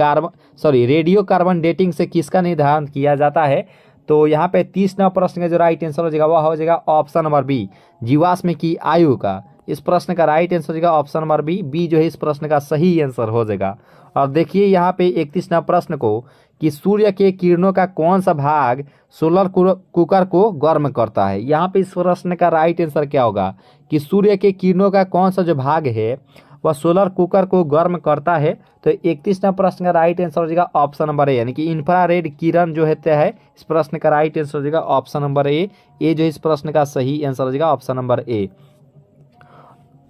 रेडियो कार्बन डेटिंग से किसका निर्धारण किया जाता है। तो यहाँ पे 30वां प्रश्न का जो राइट आंसर हो जाएगा वह हो जाएगा ऑप्शन नंबर बी, जीवाश्म की आयु का। इस प्रश्न का राइट आंसर हो जाएगा ऑप्शन नंबर बी। बी जो है इस प्रश्न का सही आंसर हो जाएगा। और देखिए यहाँ पे 31वां प्रश्न को कि सूर्य के किरणों का कौन सा भाग सोलर कुकर को गर्म करता है। यहाँ पे इस प्रश्न का राइट आंसर क्या होगा कि सूर्य के किरणों का कौन सा जो भाग है वह सोलर कुकर को गर्म करता है। तो 31वां प्रश्न का राइट आंसर हो जाएगा ऑप्शन नंबर ए, यानी कि इंफ्रारेड किरण जो होता है इस प्रश्न का राइट आंसर हो जाएगा ऑप्शन नंबर ए। ए जो इस प्रश्न का सही आंसर हो जाएगा ऑप्शन नंबर ए।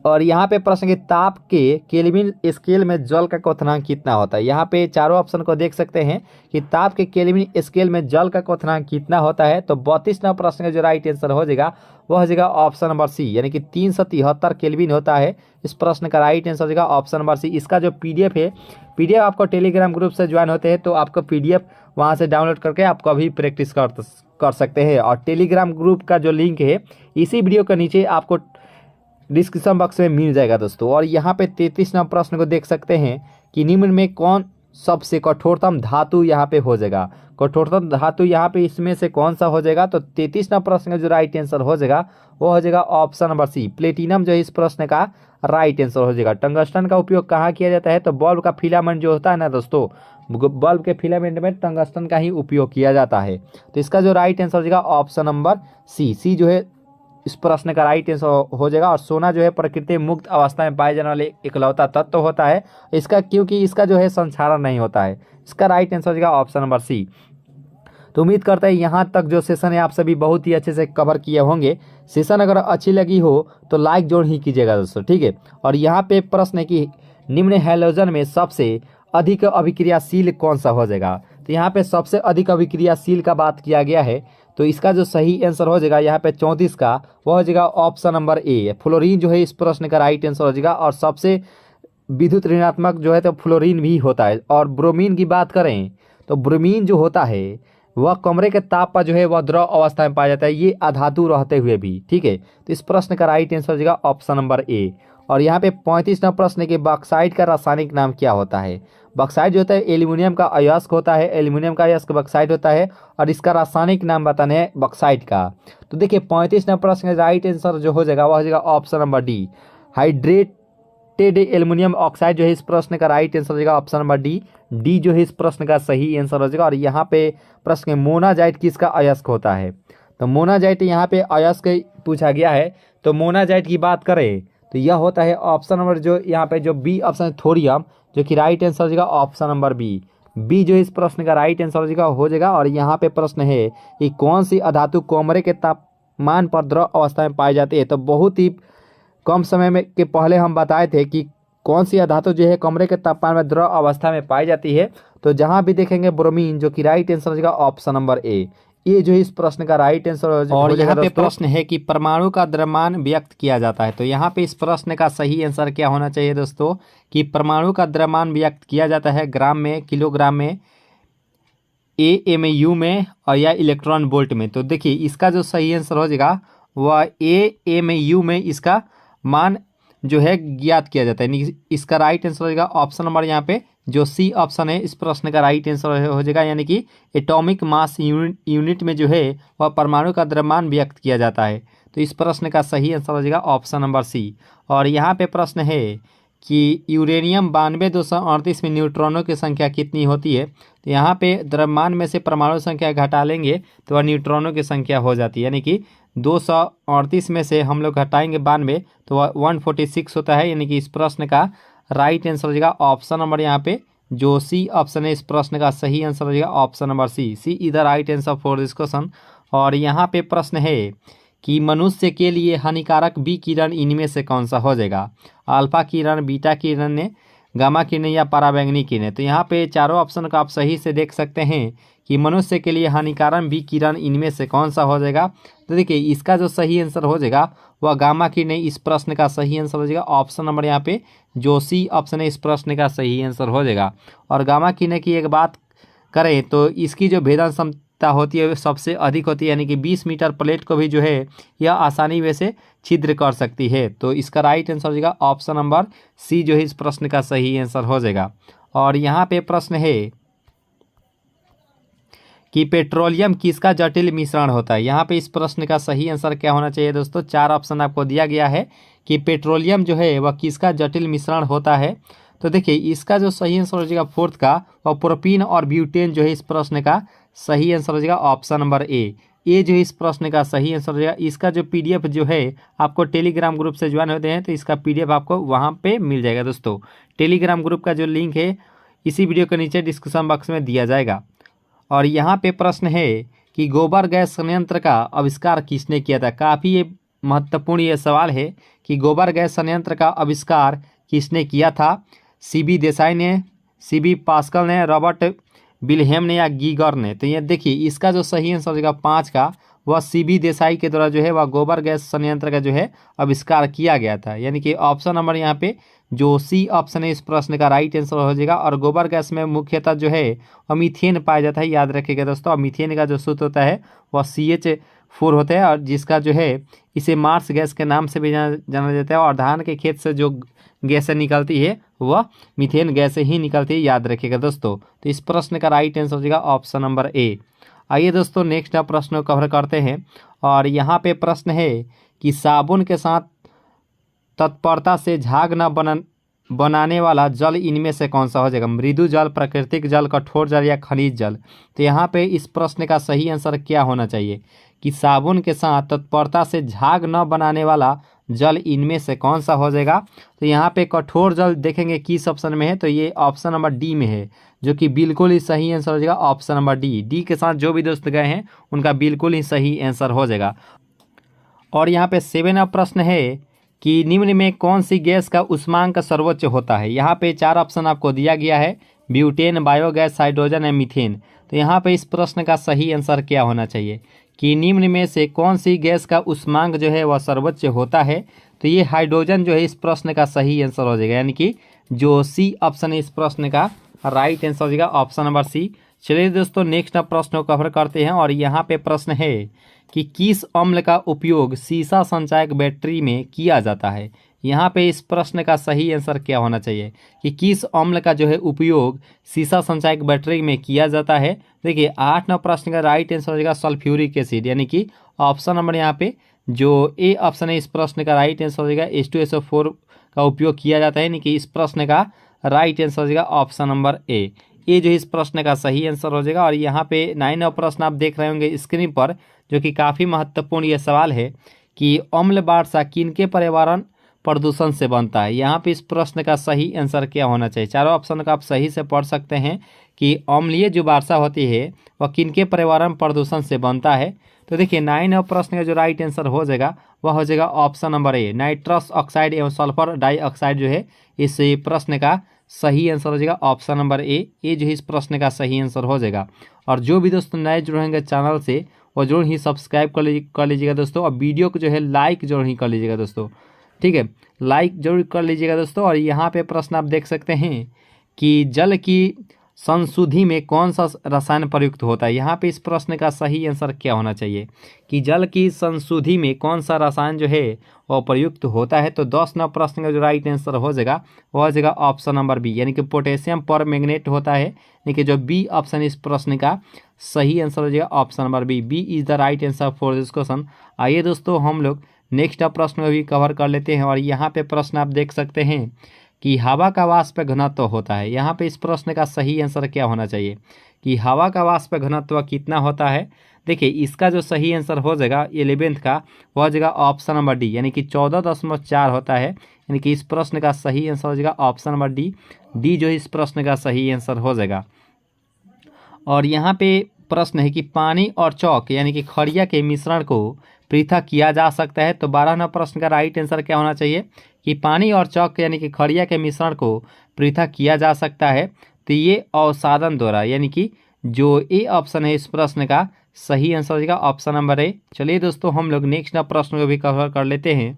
और यहाँ पे प्रश्न के ताप के केल्विन स्केल में जल का क्वथनांक कितना होता है। यहाँ पे चारों ऑप्शन को देख सकते हैं कि ताप के केल्विन स्केल में जल का क्वथनांक कितना होता है। तो 32वां प्रश्न का जो राइट आंसर हो जाएगा वह हो जाएगा ऑप्शन नंबर सी, यानी कि 373 केल्विन होता है। इस प्रश्न का राइट आंसर हो जाएगा ऑप्शन नंबर सी। इसका जो पीडीएफ है, पीडीएफ आपको टेलीग्राम ग्रुप से ज्वाइन होते हैं तो आपको पीडीएफ वहाँ से डाउनलोड करके आप कभी प्रैक्टिस कर सकते हैं। और टेलीग्राम ग्रुप का जो लिंक है इसी वीडियो के नीचे आपको डिस्क्रिप्शन बॉक्स में मिल जाएगा दोस्तों। और यहाँ पे 33वां प्रश्न को देख सकते हैं कि निम्न में कौन सबसे कठोरतम धातु यहाँ पे हो जाएगा। कठोरतम धातु यहाँ पे इसमें से कौन सा हो जाएगा। तो 33वां प्रश्न का जो राइट आंसर हो जाएगा वो हो जाएगा ऑप्शन नंबर सी, प्लेटिनम जो है इस प्रश्न का राइट आंसर हो जाएगा। टंगस्टन का उपयोग कहाँ किया जाता है। तो बल्ब का फिलामेंट जो होता है ना दोस्तों, बल्ब के फिलामेंट में टंगस्टन का ही उपयोग किया जाता है। तो इसका जो राइट आंसर हो जाएगा ऑप्शन नंबर सी। सी जो है इस प्रश्न का राइट आंसर हो जाएगा। और सोना जो है प्रकृति मुक्त अवस्था में पाए जाने वाले इकलौता तत्व होता है इसका, क्योंकि इसका जो है संक्षारण नहीं होता है। इसका राइट आंसर हो जाएगा ऑप्शन नंबर सी। तो उम्मीद करते हैं यहाँ तक जो सेशन है आप सभी बहुत ही अच्छे से कवर किए होंगे। सेशन अगर अच्छी लगी हो तो लाइक जरूर ही कीजिएगा दोस्तों, ठीक है। और यहाँ पे प्रश्न है कि निम्न हैलोजन में सबसे अधिक अभिक्रियाशील कौन सा हो जाएगा। तो यहाँ पे सबसे अधिक अभिक्रियाशील का बात किया गया है। तो इसका जो सही आंसर हो जाएगा यहाँ पे 34 का वो हो जाएगा ऑप्शन नंबर ए, फ्लोरीन जो है इस प्रश्न का राइट आंसर हो जाएगा। और सबसे विद्युत ऋणात्मक जो है तो फ्लोरीन भी होता है। और ब्रोमीन की बात करें तो ब्रोमीन जो होता है वह कमरे के ताप पर जो है वह द्रव अवस्था में पाया जाता है, ये अधातु रहते हुए भी, ठीक है। तो इस प्रश्न का राइट आंसर हो जाएगा ऑप्शन नंबर ए। और यहाँ पे 35वां प्रश्न के बॉक्साइट का रासायनिक नाम क्या होता है। बॉक्साइट जो होता है एल्यूमिनियम का अयस्क होता है, एल्यूमिनियम का अयस्क बॉक्साइट होता है। और इसका रासायनिक नाम बताना है बॉक्साइट का। तो देखिए 35वां प्रश्न का राइट आंसर जो हो जाएगा वह हो जाएगा option number D, hydrated aluminium oxide जो है इस प्रश्न का राइट आंसर हो जाएगा ऑप्शन नंबर डी। डी जो है इस प्रश्न का सही आंसर हो जाएगा। और यहाँ पे प्रश्न मोनाजाइट किसका अयस्क होता है। तो मोनाजाइट यहाँ पे अयस्क पूछा गया है। तो मोनाजाइट की बात करें तो यह होता है ऑप्शन नंबर जो यहाँ पे जो बी ऑप्शन थोरियम, जो कि राइट आंसर हो जाएगा ऑप्शन नंबर बी। बी जो इस प्रश्न का राइट आंसर हो जाएगा। और यहाँ पे प्रश्न है कि कौन सी अधातु कमरे के तापमान पर द्रव अवस्था में पाई जाती है। तो बहुत ही कम समय में के पहले हम बताए थे कि कौन सी अधातु जो है कमरे के तापमान में द्रव अवस्था में पाई जाती है। तो जहाँ भी देखेंगे ब्रोमीन, जो कि राइट आंसर हो जाएगा ऑप्शन नंबर ए। ये जो इस प्रश्न का राइट आंसर हो जाएगा। और यहाँ पे प्रश्न है कि परमाणु का द्रव्यमान व्यक्त किया जाता है। तो यहाँ पे इस प्रश्न का सही आंसर क्या होना चाहिए दोस्तों कि परमाणु का द्रव्यमान व्यक्त किया जाता है ग्राम में, किलोग्राम में, AMU में और या इलेक्ट्रॉन वोल्ट में। तो देखिए इसका जो सही आंसर हो जाएगा वह AMU में इसका मान जो है ज्ञात किया जाता है। इसका राइट आंसर हो जाएगा ऑप्शन नंबर यहाँ पे जो सी ऑप्शन है इस प्रश्न का राइट आंसर हो जाएगा, यानी कि एटॉमिक मास यूनिट में जो है वह परमाणु का द्रव्यमान व्यक्त किया जाता है। तो इस प्रश्न का सही आंसर हो जाएगा ऑप्शन नंबर सी। और यहाँ पे प्रश्न है कि यूरेनियम 92,238 में न्यूट्रॉनों की संख्या कितनी होती है। तो यहाँ पे द्रव्यमान में से परमाणु संख्या घटा लेंगे तो वह न्यूट्रॉनों की संख्या हो जाती है, यानी कि 238 में से हम लोग घटाएंगे 92 तो वह 146 होता है। यानी कि इस प्रश्न का राइट आंसर हो जाएगा ऑप्शन नंबर यहाँ पे जो सी ऑप्शन है इस प्रश्न का सही आंसर हो जाएगा option number C. C is the right answer for this question. और यहाँ पे प्रश्न है कि मनुष्य के लिए हानिकारक बी किरण इनमें से कौन सा हो जाएगा। अल्फा किरण, बीटा किरण ने, गामा किरण या पराबैंगनी किरण। तो यहाँ पे चारों ऑप्शन को आप सही से देख सकते हैं कि मनुष्य के लिए हानिकारक बी किरण इनमें से कौन सा हो जाएगा। तो देखिए इसका जो सही आंसर हो जाएगा वह गामा किरण इस प्रश्न का सही आंसर हो जाएगा ऑप्शन नंबर यहाँ पे जो सी ऑप्शन है इस प्रश्न का सही आंसर हो जाएगा। और गामा किरण की एक बात करें तो इसकी जो भेदन क्षमता होती है सबसे अधिक होती है, यानी कि 20 मीटर प्लेट को भी जो है यह आसानी में से छिद्र कर सकती है। तो इसका राइट आंसर हो जाएगा ऑप्शन नंबर सी जो है इस प्रश्न का सही आंसर हो जाएगा। और यहाँ पे प्रश्न है कि पेट्रोलियम किसका जटिल मिश्रण होता है। यहाँ पे इस प्रश्न का सही आंसर क्या होना चाहिए दोस्तों। चार ऑप्शन आपको दिया गया है कि पेट्रोलियम जो है वह किसका जटिल मिश्रण होता है। तो देखिए इसका जो सही आंसर हो जाएगा फोर्थ का वह प्रोपीन और ब्यूटेन जो है इस प्रश्न का सही आंसर हो जाएगा ऑप्शन नंबर ए जो है इस प्रश्न का सही आंसर हो जाएगा। इसका जो पीडीएफ जो है आपको टेलीग्राम ग्रुप से ज्वाइन होते हैं तो इसका पीडीएफ आपको वहाँ पे मिल जाएगा दोस्तों। टेलीग्राम ग्रुप का जो लिंक है इसी वीडियो के नीचे डिस्क्रिप्शन बॉक्स में दिया जाएगा। और यहाँ पे प्रश्न है कि गोबर गैस संयंत्र का आविष्कार किसने किया था। काफ़ी ये महत्वपूर्ण ये सवाल है कि गोबर गैस संयंत्र का आविष्कार किसने किया था। सीबी देसाई ने, सीबी पास्कल ने, रॉबर्ट विल्हेम ने या गीगर ने। तो ये देखिए इसका जो सही आंसर होगा 5 का वह सीबी देसाई के द्वारा जो है वह गोबर गैस संयंत्र का जो है आविष्कार किया गया था। यानी कि ऑप्शन नंबर यहाँ पे जो सी ऑप्शन है इस प्रश्न का राइट आंसर हो जाएगा। और गोबर गैस में मुख्यतः जो है मीथेन पाया जाता है, याद रखिएगा दोस्तों। और मीथेन का जो सूत्र होता है वह CH4 होता है और जिसका जो है इसे मार्स गैस के नाम से भी जाना जाता है। और धान के खेत से जो गैसें निकलती है वह मीथेन गैस ही निकलती है, याद रखिएगा दोस्तों। तो इस प्रश्न का राइट आंसर हो जाएगा ऑप्शन नंबर ए। आइए दोस्तों नेक्स्ट प्रश्न को कवर करते हैं। और यहाँ पे प्रश्न है कि साबुन के साथ तत्परता से झाग न बनाने वाला जल इनमें से कौन सा हो जाएगा। मृदु जल, प्राकृतिक जल, कठोर जल या खनिज जल। तो यहाँ पे इस प्रश्न का सही आंसर क्या होना चाहिए कि साबुन के साथ तत्परता से झाग न बनाने वाला जल इनमें से कौन सा हो जाएगा। तो यहाँ पे कठोर जल देखेंगे किस ऑप्शन में है, तो ये ऑप्शन नंबर डी में है, जो कि बिल्कुल ही सही आंसर हो जाएगा ऑप्शन नंबर डी के साथ जो भी दोस्त गए हैं उनका बिल्कुल ही सही आंसर हो जाएगा। और यहाँ पे 7 प्रश्न है कि निम्न में कौन सी गैस का ऊष्मांक सर्वोच्च होता है। यहाँ पे 4 ऑप्शन आपको दिया गया है, ब्यूटेन, बायोगैस, हाइड्रोजन या मीथेन। तो यहाँ पे इस प्रश्न का सही आंसर क्या होना चाहिए कि निम्न में से कौन सी गैस का ऊष्मांक जो है वह सर्वोच्च होता है। तो ये हाइड्रोजन जो है इस प्रश्न का सही आंसर हो जाएगा। यानी कि जो सी ऑप्शन है इस प्रश्न का राइट आंसर हो जाएगा ऑप्शन नंबर सी। चलिए दोस्तों नेक्स्ट प्रश्न को कवर करते हैं। और यहाँ पे प्रश्न है कि किस अम्ल का उपयोग सीसा संचायक बैटरी में किया जाता है। यहाँ पे इस प्रश्न का सही आंसर क्या होना चाहिए कि किस अम्ल का जो है उपयोग सीसा संचायक बैटरी में किया जाता है। देखिए 8-9 प्रश्न का राइट आंसर हो जाएगा सल्फ्यूरिक एसिड। यानी कि ऑप्शन नंबर यहाँ पे जो ए ऑप्शन है इस प्रश्न का राइट आंसर हो जाएगा H2SO4 का उपयोग किया जाता है। यानी कि इस प्रश्न का राइट आंसर हो जाएगा ऑप्शन नंबर ए जो इस प्रश्न का सही आंसर हो जाएगा। और यहाँ पे 9 प्रश्न आप देख रहे होंगे स्क्रीन पर, जो कि काफ़ी महत्वपूर्ण ये सवाल है कि अम्ल वर्षा किनके पर्यावरण प्रदूषण से बनता है। यहाँ पे इस प्रश्न का सही आंसर क्या होना चाहिए। चारों ऑप्शन का आप सही से पढ़ सकते हैं कि अम्लीय जो वर्षा होती है वह किनके पर्यावरण प्रदूषण से बनता है। तो देखिए 9 प्रश्न का जो राइट आंसर हो जाएगा वह हो जाएगा option number A, nitrous oxide एवं सल्फर डाइऑक्साइड जो है इस प्रश्न का सही आंसर हो जाएगा ऑप्शन नंबर ए जो इस प्रश्न का सही आंसर हो जाएगा। और जो भी दोस्तों नए जुड़ेंगे चैनल से वो जरूर ही सब्सक्राइब कर लीजिएगा दोस्तों। और वीडियो को जो है लाइक जरूर ही कर लीजिएगा दोस्तों, ठीक है, लाइक जरूर कर लीजिएगा दोस्तों। और यहाँ पे प्रश्न आप देख सकते हैं कि जल की संशुद्धि में कौन सा रसायन प्रयुक्त होता है। यहाँ पे इस प्रश्न का सही आंसर क्या होना चाहिए कि जल की संशुद्धि में कौन सा रसायन जो है वह प्रयुक्त होता है। तो 10 प्रश्न का जो राइट आंसर हो जाएगा वह हो जाएगा ऑप्शन नंबर बी, यानी कि पोटेशियम परमैंगनेट होता है। यानी कि जो बी ऑप्शन इस प्रश्न का सही आंसर हो जाएगा option number B is the right answer for this question. आइए दोस्तों हम लोग नेक्स्ट प्रश्न को भी कवर कर लेते हैं। और यहाँ पे प्रश्न आप देख सकते हैं कि हवा का वाष्प घनत्व होता है। यहाँ पे इस प्रश्न का सही आंसर क्या होना चाहिए कि हवा का वाष्प घनत्व कितना होता है। देखिए इसका जो सही आंसर हो जाएगा 11th का वह हो जाएगा ऑप्शन नंबर डी, यानी कि 14.4 होता है। यानी कि इस प्रश्न का सही आंसर हो जाएगा ऑप्शन नंबर डी जो इस प्रश्न का सही आंसर हो जाएगा। और यहाँ पे प्रश्न है कि पानी और चौक यानी कि खड़िया के मिश्रण को पृथक किया जा सकता है। तो 12 प्रश्न का राइट आंसर क्या होना चाहिए कि पानी और चौक यानी कि खड़िया के मिश्रण को पृथक किया जा सकता है। तो ये अवसादन द्वारा, यानी कि जो ए ऑप्शन है इस प्रश्न का सही आंसर हो जाएगा ऑप्शन नंबर ए। चलिए दोस्तों हम लोग नेक्स्ट प्रश्न को भी कवर कर लेते हैं।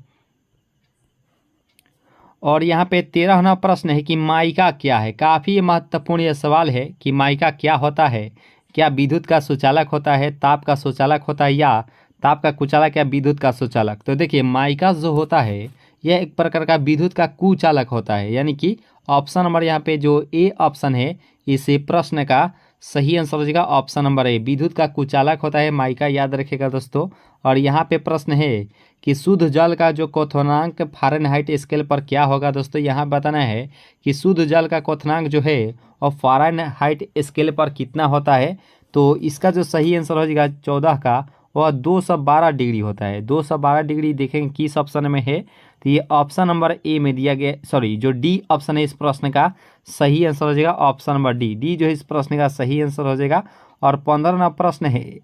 और यहाँ पे 13वां प्रश्न है कि माइका क्या है। काफ़ी महत्वपूर्ण यह सवाल है कि माइका क्या होता है। क्या विद्युत का सुचालक होता है, ताप का सुचालक होता है, या ताप का कुचालक या विद्युत का सुचालक। तो देखिए माइका जो होता है यह एक प्रकार का विद्युत का कुचालक होता है। यानी कि ऑप्शन नंबर यहाँ पे जो ए ऑप्शन है इस प्रश्न का सही आंसर हो जाएगा ऑप्शन नंबर ए। विद्युत का कुचालक होता है माइका, याद रखिएगा दोस्तों। और यहाँ पे प्रश्न है कि शुद्ध जल का जो क्वथनांक फ़ारेनहाइट स्केल पर क्या होगा दोस्तों। यहाँ बताना है कि शुद्ध जल का क्वथनांक जो है और फ़ारेनहाइट स्केल पर कितना होता है। तो इसका जो सही आंसर हो जाएगा 14 का, वह 212 डिग्री होता है। 212 डिग्री देखेंगे किस ऑप्शन में है, तो ये ऑप्शन नंबर ए में दिया गया, सॉरी जो डी ऑप्शन है इस प्रश्न का सही आंसर हो जाएगा ऑप्शन नंबर डी। डी जो है इस प्रश्न का सही आंसर हो जाएगा। और 15वां प्रश्न है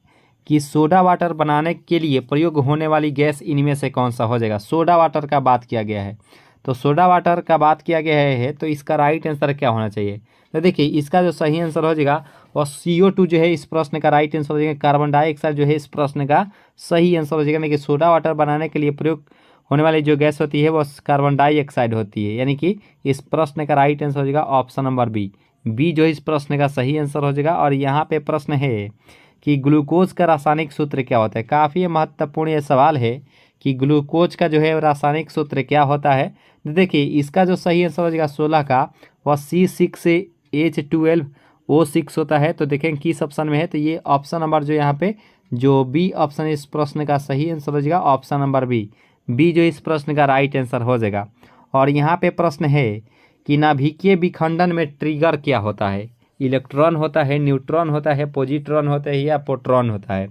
कि सोडा वाटर बनाने के लिए प्रयोग होने वाली गैस इनमें से कौन सा हो जाएगा। सोडा वाटर का बात किया गया है, तो सोडा वाटर का बात किया गया है, तो इसका राइट आंसर क्या होना चाहिए। तो देखिए इसका जो सही आंसर हो जाएगा वह CO2 जो है इस प्रश्न का राइट आंसर हो जाएगा। कार्बन डाइऑक्साइड जो है इस प्रश्न का सही आंसर हो जाएगा। यानी कि सोडा वाटर बनाने के लिए प्रयोग होने वाली जो गैस होती है वह कार्बन डाइऑक्साइड होती है। यानी कि इस प्रश्न का राइट आंसर हो जाएगा ऑप्शन नंबर बी। बी जो इस प्रश्न का सही आंसर हो जाएगा। और यहाँ पे प्रश्न है कि ग्लूकोज का रासायनिक सूत्र क्या होता है। काफ़ी महत्वपूर्ण ये सवाल है कि ग्लूकोज का जो है रासायनिक सूत्र क्या होता है। तो देखिए इसका जो सही आंसर हो जाएगा 16 का, वह C6H12O6 होता है। तो देखें किस ऑप्शन में है, तो ये ऑप्शन नंबर जो यहाँ पे जो बी ऑप्शन इस प्रश्न का सही आंसर हो जाएगा ऑप्शन नंबर बी। बी जो इस प्रश्न का राइट आंसर हो जाएगा। और यहाँ पे प्रश्न है कि नाभिकीय विखंडन में ट्रिगर क्या होता है। इलेक्ट्रॉन होता है, न्यूट्रॉन होता है, पॉजिट्रॉन होता है या प्रोटॉन होता है।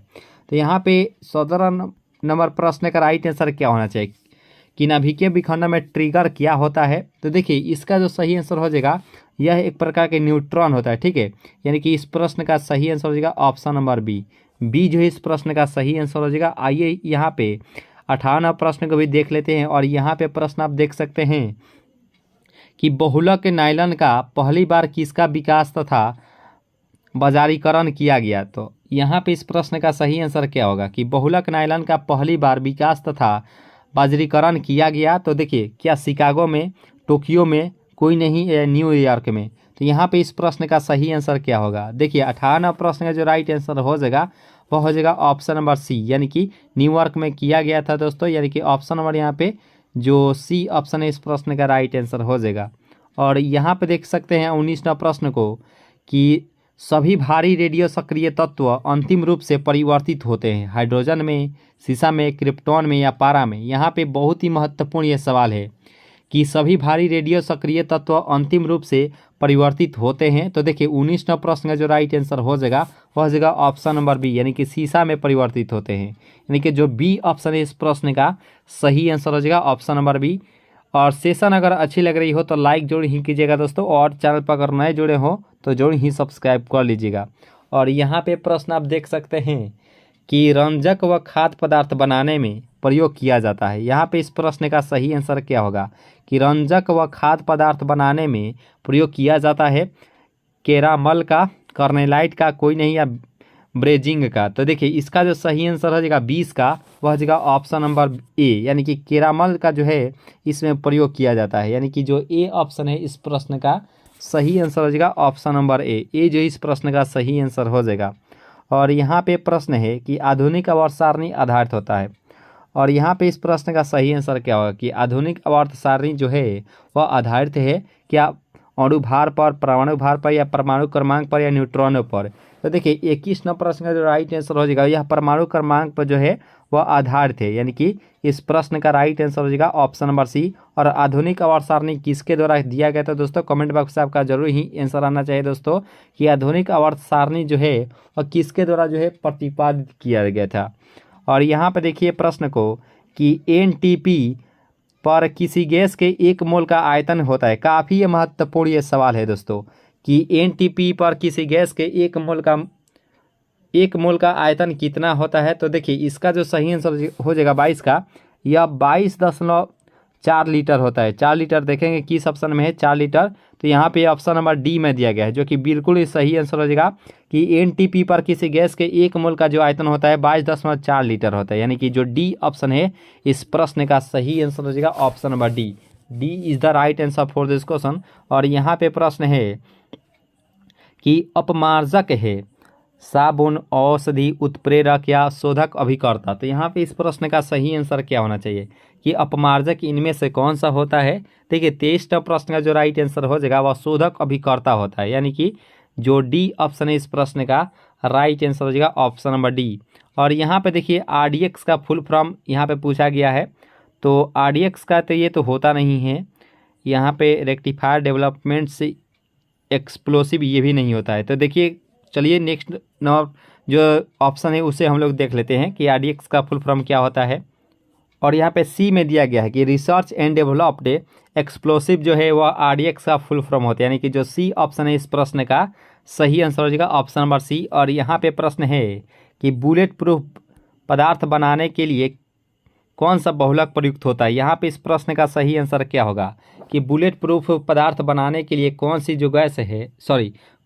तो यहाँ पे 17 नंबर प्रश्न का राइट आंसर क्या होना चाहिए कि नाभिकीय विखंडन में ट्रिगर क्या होता है। तो देखिए इसका जो सही आंसर हो जाएगा यह एक प्रकार के न्यूट्रॉन होता है, ठीक है। यानी कि इस प्रश्न का सही आंसर हो जाएगा ऑप्शन नंबर बी। बी जो है इस प्रश्न का सही आंसर हो जाएगा। आइए यहाँ पे 58 प्रश्न को भी देख लेते हैं। और यहाँ पे प्रश्न आप देख सकते हैं कि बहुलक नायलॉन का पहली बार किसका विकास तथा बाजारीकरण किया गया। तो यहाँ पे इस प्रश्न का सही आंसर क्या होगा कि बहुलक नायलॉन का पहली बार विकास तथा बाजारीकरण किया गया। तो देखिए क्या शिकागो में, टोक्यो में, कोई नहीं न्यूयॉर्क में। तो यहाँ पे इस प्रश्न का सही आंसर क्या होगा। देखिए 58 प्रश्न का जो राइट आंसर हो जाएगा वह हो जाएगा ऑप्शन नंबर सी, यानी कि न्यूयॉर्क में किया गया था दोस्तों। यानी कि ऑप्शन नंबर यहाँ पे जो सी ऑप्शन है इस प्रश्न का राइट आंसर हो जाएगा। और यहाँ पे देख सकते हैं 19वां प्रश्न को कि सभी भारी रेडियो सक्रिय तत्व अंतिम रूप से परिवर्तित होते हैं हाइड्रोजन में, सीसा में, क्रिप्टॉन में या पारा में। यहाँ पे बहुत ही महत्वपूर्ण ये सवाल है कि सभी भारी रेडियो सक्रिय तत्व अंतिम रूप से परिवर्तित होते हैं। तो देखिए 19वां प्रश्न का जो राइट आंसर हो जाएगा वह हो जाएगा ऑप्शन नंबर बी, यानी कि सीसा में परिवर्तित होते हैं। यानी कि जो बी ऑप्शन है इस प्रश्न का सही आंसर हो जाएगा ऑप्शन नंबर बी। और सेशन अगर अच्छी लग रही हो तो लाइक जरूर ही कीजिएगा दोस्तों। और चैनल पर अगर नए जुड़े हो तो जरूर ही सब्सक्राइब कर लीजिएगा। और यहाँ पे प्रश्न आप देख सकते हैं कि रंजक व खाद्य पदार्थ बनाने में प्रयोग किया जाता है। यहाँ पे इस प्रश्न का सही आंसर क्या होगा कि रंजक व खाद्य पदार्थ बनाने में प्रयोग किया जाता है केरामल का, कर्नेलाइट का, कोई नहीं, या ब्रेजिंग का। तो देखिए इसका जो सही आंसर हो जाएगा 20 का, वह हो जाएगा ऑप्शन नंबर ए, यानी कि केरामल का जो है इसमें प्रयोग किया जाता है। यानी कि जो ए ऑप्शन है इस प्रश्न का सही आंसर हो जाएगा ऑप्शन नंबर ए। ए जो इस प्रश्न का सही आंसर हो जाएगा। और यहाँ पे प्रश्न है कि आधुनिक आवर्त सारणी आधारित होता है। और यहाँ पे इस प्रश्न का सही आंसर क्या होगा कि आधुनिक आवर्त सारणी जो है वह आधारित है क्या अणु भार पर, परमाणु भार पर, या परमाणु क्रमांक पर, या न्यूट्रॉनों पर। तो देखिए 21वां प्रश्न का जो राइट आंसर हो जाएगा यह परमाणु क्रमांक पर जो है वह आधारित है। यानी कि इस प्रश्न का राइट आंसर हो जाएगा ऑप्शन नंबर सी। और आधुनिक आवर्त सारणी किसके द्वारा दिया गया था दोस्तों, कमेंट बॉक्स से आपका जरूर ही आंसर आना चाहिए दोस्तों कि आधुनिक आवर्त सारणी जो है वह किसके द्वारा जो है प्रतिपादित किया गया था। और यहाँ पर देखिए प्रश्न को कि एनटीपी पर किसी गैस के 1 मोल का आयतन होता है। काफ़ी महत्वपूर्ण ये सवाल है दोस्तों कि एनटीपी पर किसी गैस के 1 मोल का आयतन कितना होता है। तो देखिए इसका जो सही आंसर हो जाएगा 22 का, यह 22.4 लीटर होता है। 4 लीटर देखेंगे किस ऑप्शन में है 4 लीटर। तो यहाँ पे ऑप्शन नंबर डी में दिया गया है, जो कि बिल्कुल ही सही आंसर हो जाएगा कि एनटीपी पर किसी गैस के 1 मोल का जो आयतन होता है 22.4 लीटर होता है। यानी कि जो डी ऑप्शन है इस प्रश्न का सही आंसर हो जाएगा option number D. D is the right answer for this question. और यहाँ पे प्रश्न है कि अपमार्जक है साबुन, औषधि, उत्प्रेरक या शोधक अभिकर्ता। तो यहाँ पे इस प्रश्न का सही आंसर क्या होना चाहिए कि अपमार्जक इनमें से कौन सा होता है। देखिए 23वां प्रश्न का जो राइट आंसर हो जाएगा वह शोधक अभिकर्ता होता है। यानी कि जो डी ऑप्शन है इस प्रश्न का राइट आंसर हो जाएगा ऑप्शन नंबर डी। और यहाँ पे देखिए RDX का फुल फॉर्म यहाँ पे पूछा गया है, तो RDX का तो ये तो होता नहीं है, यहाँ पे रेक्टिफायर डेवलपमेंट से एक्सप्लोसिव ये भी नहीं होता है। तो देखिए चलिए नेक्स्ट जो ऑप्शन है उसे हम लोग देख लेते हैं कि RDX का फुल फॉर्म क्या होता है। और यहाँ पे सी में दिया गया है कि रिसर्च एंड डेवलप्ड एक्सप्लोसिव जो है वह RDX का फुल फॉर्म होता है, यानी कि जो सी ऑप्शन है इस प्रश्न का सही आंसर हो जाएगा ऑप्शन नंबर सी। और यहाँ पे प्रश्न है कि बुलेट प्रूफ पदार्थ बनाने के लिए कौन सा बहुलक प्रयुक्त होता है। यहाँ पे इस प्रश्न का सही आंसर क्या होगा कि बुलेट प्रूफ पदार्थ बनाने के लिए कौन सी जो गैस है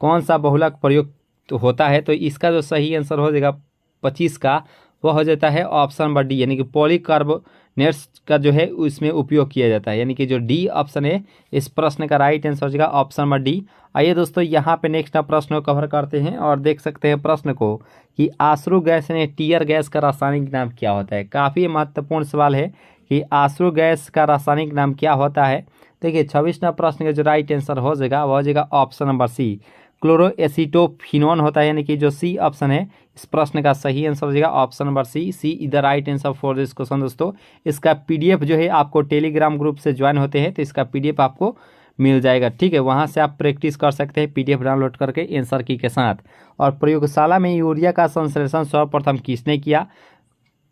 कौन सा बहुलक प्रयुक्त होता है। तो इसका जो सही आंसर हो जाएगा 25 का वह हो जाता है ऑप्शन नंबर डी, यानी कि पॉलीकार्बोनेट्स का जो है उसमें उपयोग किया जाता है, यानी कि जो डी ऑप्शन है इस प्रश्न का राइट आंसर हो जाएगा ऑप्शन नंबर डी। आइए दोस्तों यहाँ पे नेक्स्ट प्रश्न को कवर करते हैं और देख सकते हैं प्रश्न को कि आश्रु गैस यानी टीयर गैस का रासायनिक नाम क्या होता है। काफ़ी महत्वपूर्ण सवाल है कि आश्रु गैस का रासायनिक नाम क्या होता है। देखिए 26वां प्रश्न का जो राइट आंसर हो जाएगा वह हो जाएगा ऑप्शन नंबर सी, क्लोरोएसीटोफिनोन होता है, यानी कि जो सी ऑप्शन है इस प्रश्न का सही आंसर हो जाएगा option number C. C is the right answer for this question. दोस्तों इसका PDF जो है आपको टेलीग्राम ग्रुप से ज्वाइन होते हैं तो इसका PDF आपको मिल जाएगा, ठीक है। वहाँ से आप प्रैक्टिस कर सकते हैं PDF डाउनलोड करके आंसर की के साथ। और प्रयोगशाला में यूरिया का संश्लेषण सर्वप्रथम किसने किया,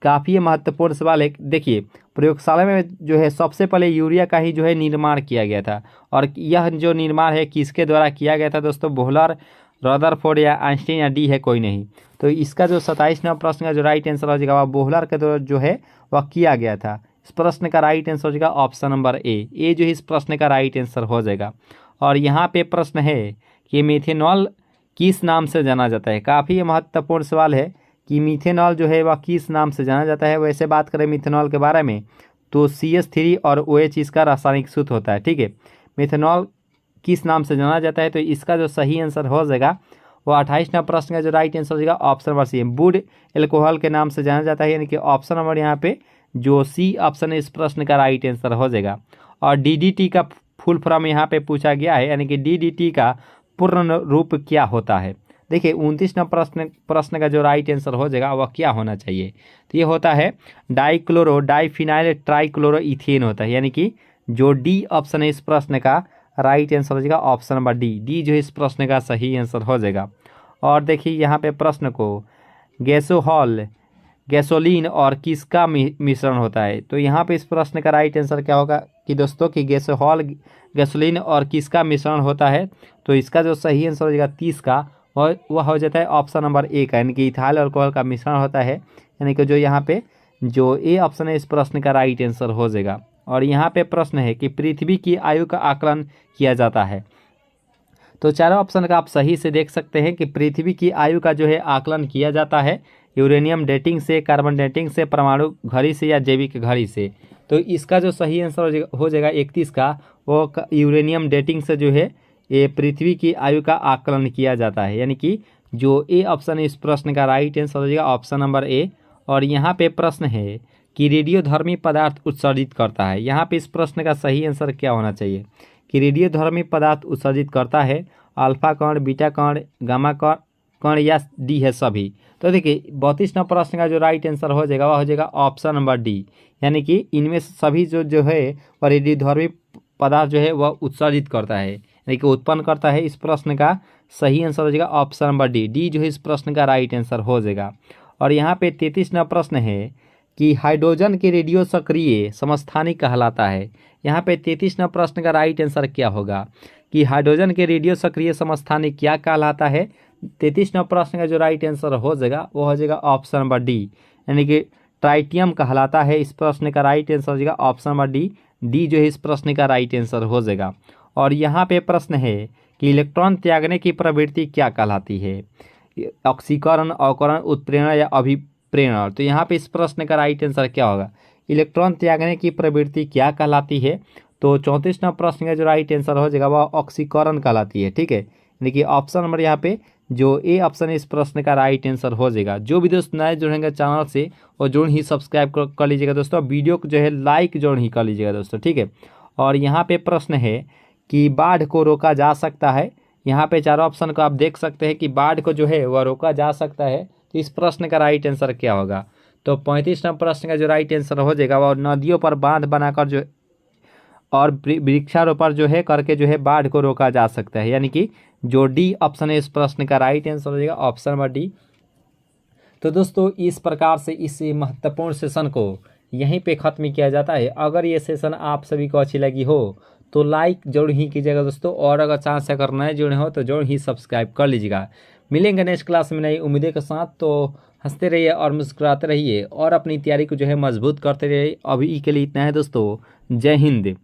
काफ़ी महत्वपूर्ण सवाल है। देखिए प्रयोगशाला में जो है सबसे पहले यूरिया का ही जो है निर्माण किया गया था, और यह जो निर्माण है किसके द्वारा किया गया था दोस्तों, बोहलर, रदरफोर्ड या आइंस्टीन या डी है कोई नहीं। तो इसका जो 27वां प्रश्न का जो राइट आंसर हो जाएगा वह बोहलर के द्वारा जो है वह किया गया था। इस प्रश्न का राइट आंसर हो जाएगा ऑप्शन नंबर ए जो है इस प्रश्न का राइट आंसर हो जाएगा। और यहाँ पे प्रश्न है कि मिथेनॉल किस नाम से जाना जाता है। काफ़ी महत्वपूर्ण सवाल है कि मिथेनॉल जो है वह किस नाम से जाना जाता है। वैसे बात करें मिथेनॉल के बारे में तो CH3 और OH इसका रासायनिक सूत्र होता है, ठीक है। मिथेनॉल किस नाम से जाना जाता है, तो इसका जो सही आंसर हो जाएगा वो 28वां प्रश्न का जो राइट आंसर हो जाएगा option number C, wood alcohol के नाम से जाना जाता है, यानी कि ऑप्शन नंबर यहाँ पे जो सी ऑप्शन है इस प्रश्न का राइट आंसर हो जाएगा। और DDT का फुल फॉर्म यहाँ पे पूछा गया है, यानी कि DDT का पूर्ण रूप क्या होता है। देखिए 29वां प्रश्न का जो राइट आंसर हो जाएगा वह क्या होना चाहिए, तो ये होता है डाइफिनाइल ट्राइक्लोरोइथेन होता है, यानी कि जो डी ऑप्शन है इस प्रश्न का राइट आंसर हो जाएगा ऑप्शन नंबर डी जो इस प्रश्न का सही आंसर हो जाएगा। और देखिए यहाँ पे प्रश्न को गैसोहॉल, गैसोलीन और किसका मिश्रण होता है, तो यहाँ पे इस प्रश्न का राइट आंसर क्या होगा कि दोस्तों कि गैसोहॉल, गैसोलीन और किसका मिश्रण होता है। तो इसका जो सही आंसर हो जाएगा 30 का वह हो जाता है ऑप्शन नंबर ए का, यानी कि इथाइल अल्कोहल का मिश्रण होता है, यानी कि जो यहाँ पे जो ए ऑप्शन है इस प्रश्न का राइट आंसर हो जाएगा। और यहाँ पे प्रश्न है कि पृथ्वी की आयु का आकलन किया जाता है। तो चारों ऑप्शन का आप सही से देख सकते हैं कि पृथ्वी की आयु का जो है आकलन किया जाता है यूरेनियम डेटिंग से, कार्बन डेटिंग से, परमाणु घड़ी से या जैविक घड़ी से। तो इसका जो सही आंसर हो जाएगा 31 का, वो यूरेनियम डेटिंग से जो है ये पृथ्वी की आयु का आकलन किया जाता है, यानी कि जो ए ऑप्शन है इस प्रश्न का राइट आंसर हो जाएगा ऑप्शन नंबर ए। और यहाँ पे प्रश्न है कि रेडियोधर्मी पदार्थ उत्सर्जित करता है। यहाँ पे इस प्रश्न का सही आंसर क्या होना चाहिए कि रेडियोधर्मी पदार्थ उत्सर्जित करता है अल्फा कण, बीटा कण, गामा कण या डी है सभी। तो देखिए 32वां प्रश्न का जो राइट आंसर हो जाएगा वह हो जाएगा ऑप्शन नंबर डी, यानी कि इनमें सभी जो है वह रेडियोधर्मी पदार्थ जो है वह उत्सर्जित करता है, यानी कि उत्पन्न करता है। इस प्रश्न का सही आंसर हो जाएगा ऑप्शन नंबर डी जो है इस प्रश्न का राइट आंसर हो जाएगा। और यहाँ पे 33वां प्रश्न है कि हाइड्रोजन के रेडियो सक्रिय समस्थानिक कहलाता है। यहाँ पे 33वां प्रश्न का राइट आंसर क्या होगा कि हाइड्रोजन के रेडियो सक्रिय समस्थानिक क्या कहलाता है। 33वां प्रश्न का जो राइट आंसर हो जाएगा वो हो जाएगा ऑप्शन नंबर डी, यानी कि ट्राइटियम कहलाता है। इस प्रश्न का राइट आंसर हो जाएगा ऑप्शन नंबर डी जो है इस प्रश्न का राइट आंसर हो जाएगा। और यहाँ पे प्रश्न है कि इलेक्ट्रॉन त्यागने की प्रवृत्ति क्या कहलाती है, ऑक्सीकरण, अवकरण, उत्प्रेरण या अभिप्रेरण। तो यहाँ पे इस प्रश्न का राइट आंसर क्या होगा, इलेक्ट्रॉन त्यागने की प्रवृत्ति क्या कहलाती है। तो 34वां प्रश्न का जो राइट आंसर हो जाएगा वह ऑक्सीकरण कहलाती है, ठीक है। यानी कि ऑप्शन नंबर यहाँ पे जो ए ऑप्शन है इस प्रश्न का राइट आंसर हो जाएगा। जो भी दोस्त नए जुड़ेंगे चैनल से और जरूर ही सब्सक्राइब कर लीजिएगा दोस्तों, वीडियो को जो है लाइक जरूर ही कर लीजिएगा दोस्तों, ठीक है। और यहाँ पे प्रश्न है कि बाढ़ को रोका जा सकता है, यहाँ पे चारों ऑप्शन को आप देख सकते हैं कि बाढ़ को जो है वह रोका जा सकता है। तो इस प्रश्न का राइट आंसर क्या होगा? तो 35 नंबर प्रश्न का जो राइट आंसर हो जाएगा वह नदियों पर बांध बनाकर जो और वृक्षारोपण जो है करके जो है बाढ़ को रोका जा सकता है, यानी कि जो डी ऑप्शन है इस प्रश्न का राइट आंसर हो जाएगा ऑप्शन नंबर डी। तो दोस्तों इस प्रकार से इस महत्वपूर्ण सेशन को यहीं पे ख़त्म किया जाता है। अगर ये सेशन आप सभी को अच्छी लगी हो तो लाइक जरूर ही कीजिएगा दोस्तों, और अगर चांस अगर नए जुड़े हो तो जरूर ही सब्सक्राइब कर लीजिएगा। मिलेंगे नेक्स्ट क्लास में नई उम्मीदें के साथ। तो हंसते रहिए और मुस्कुराते रहिए और अपनी तैयारी को जो है मजबूत करते रहिए। अभी के लिए इतना है दोस्तों, जय हिंद।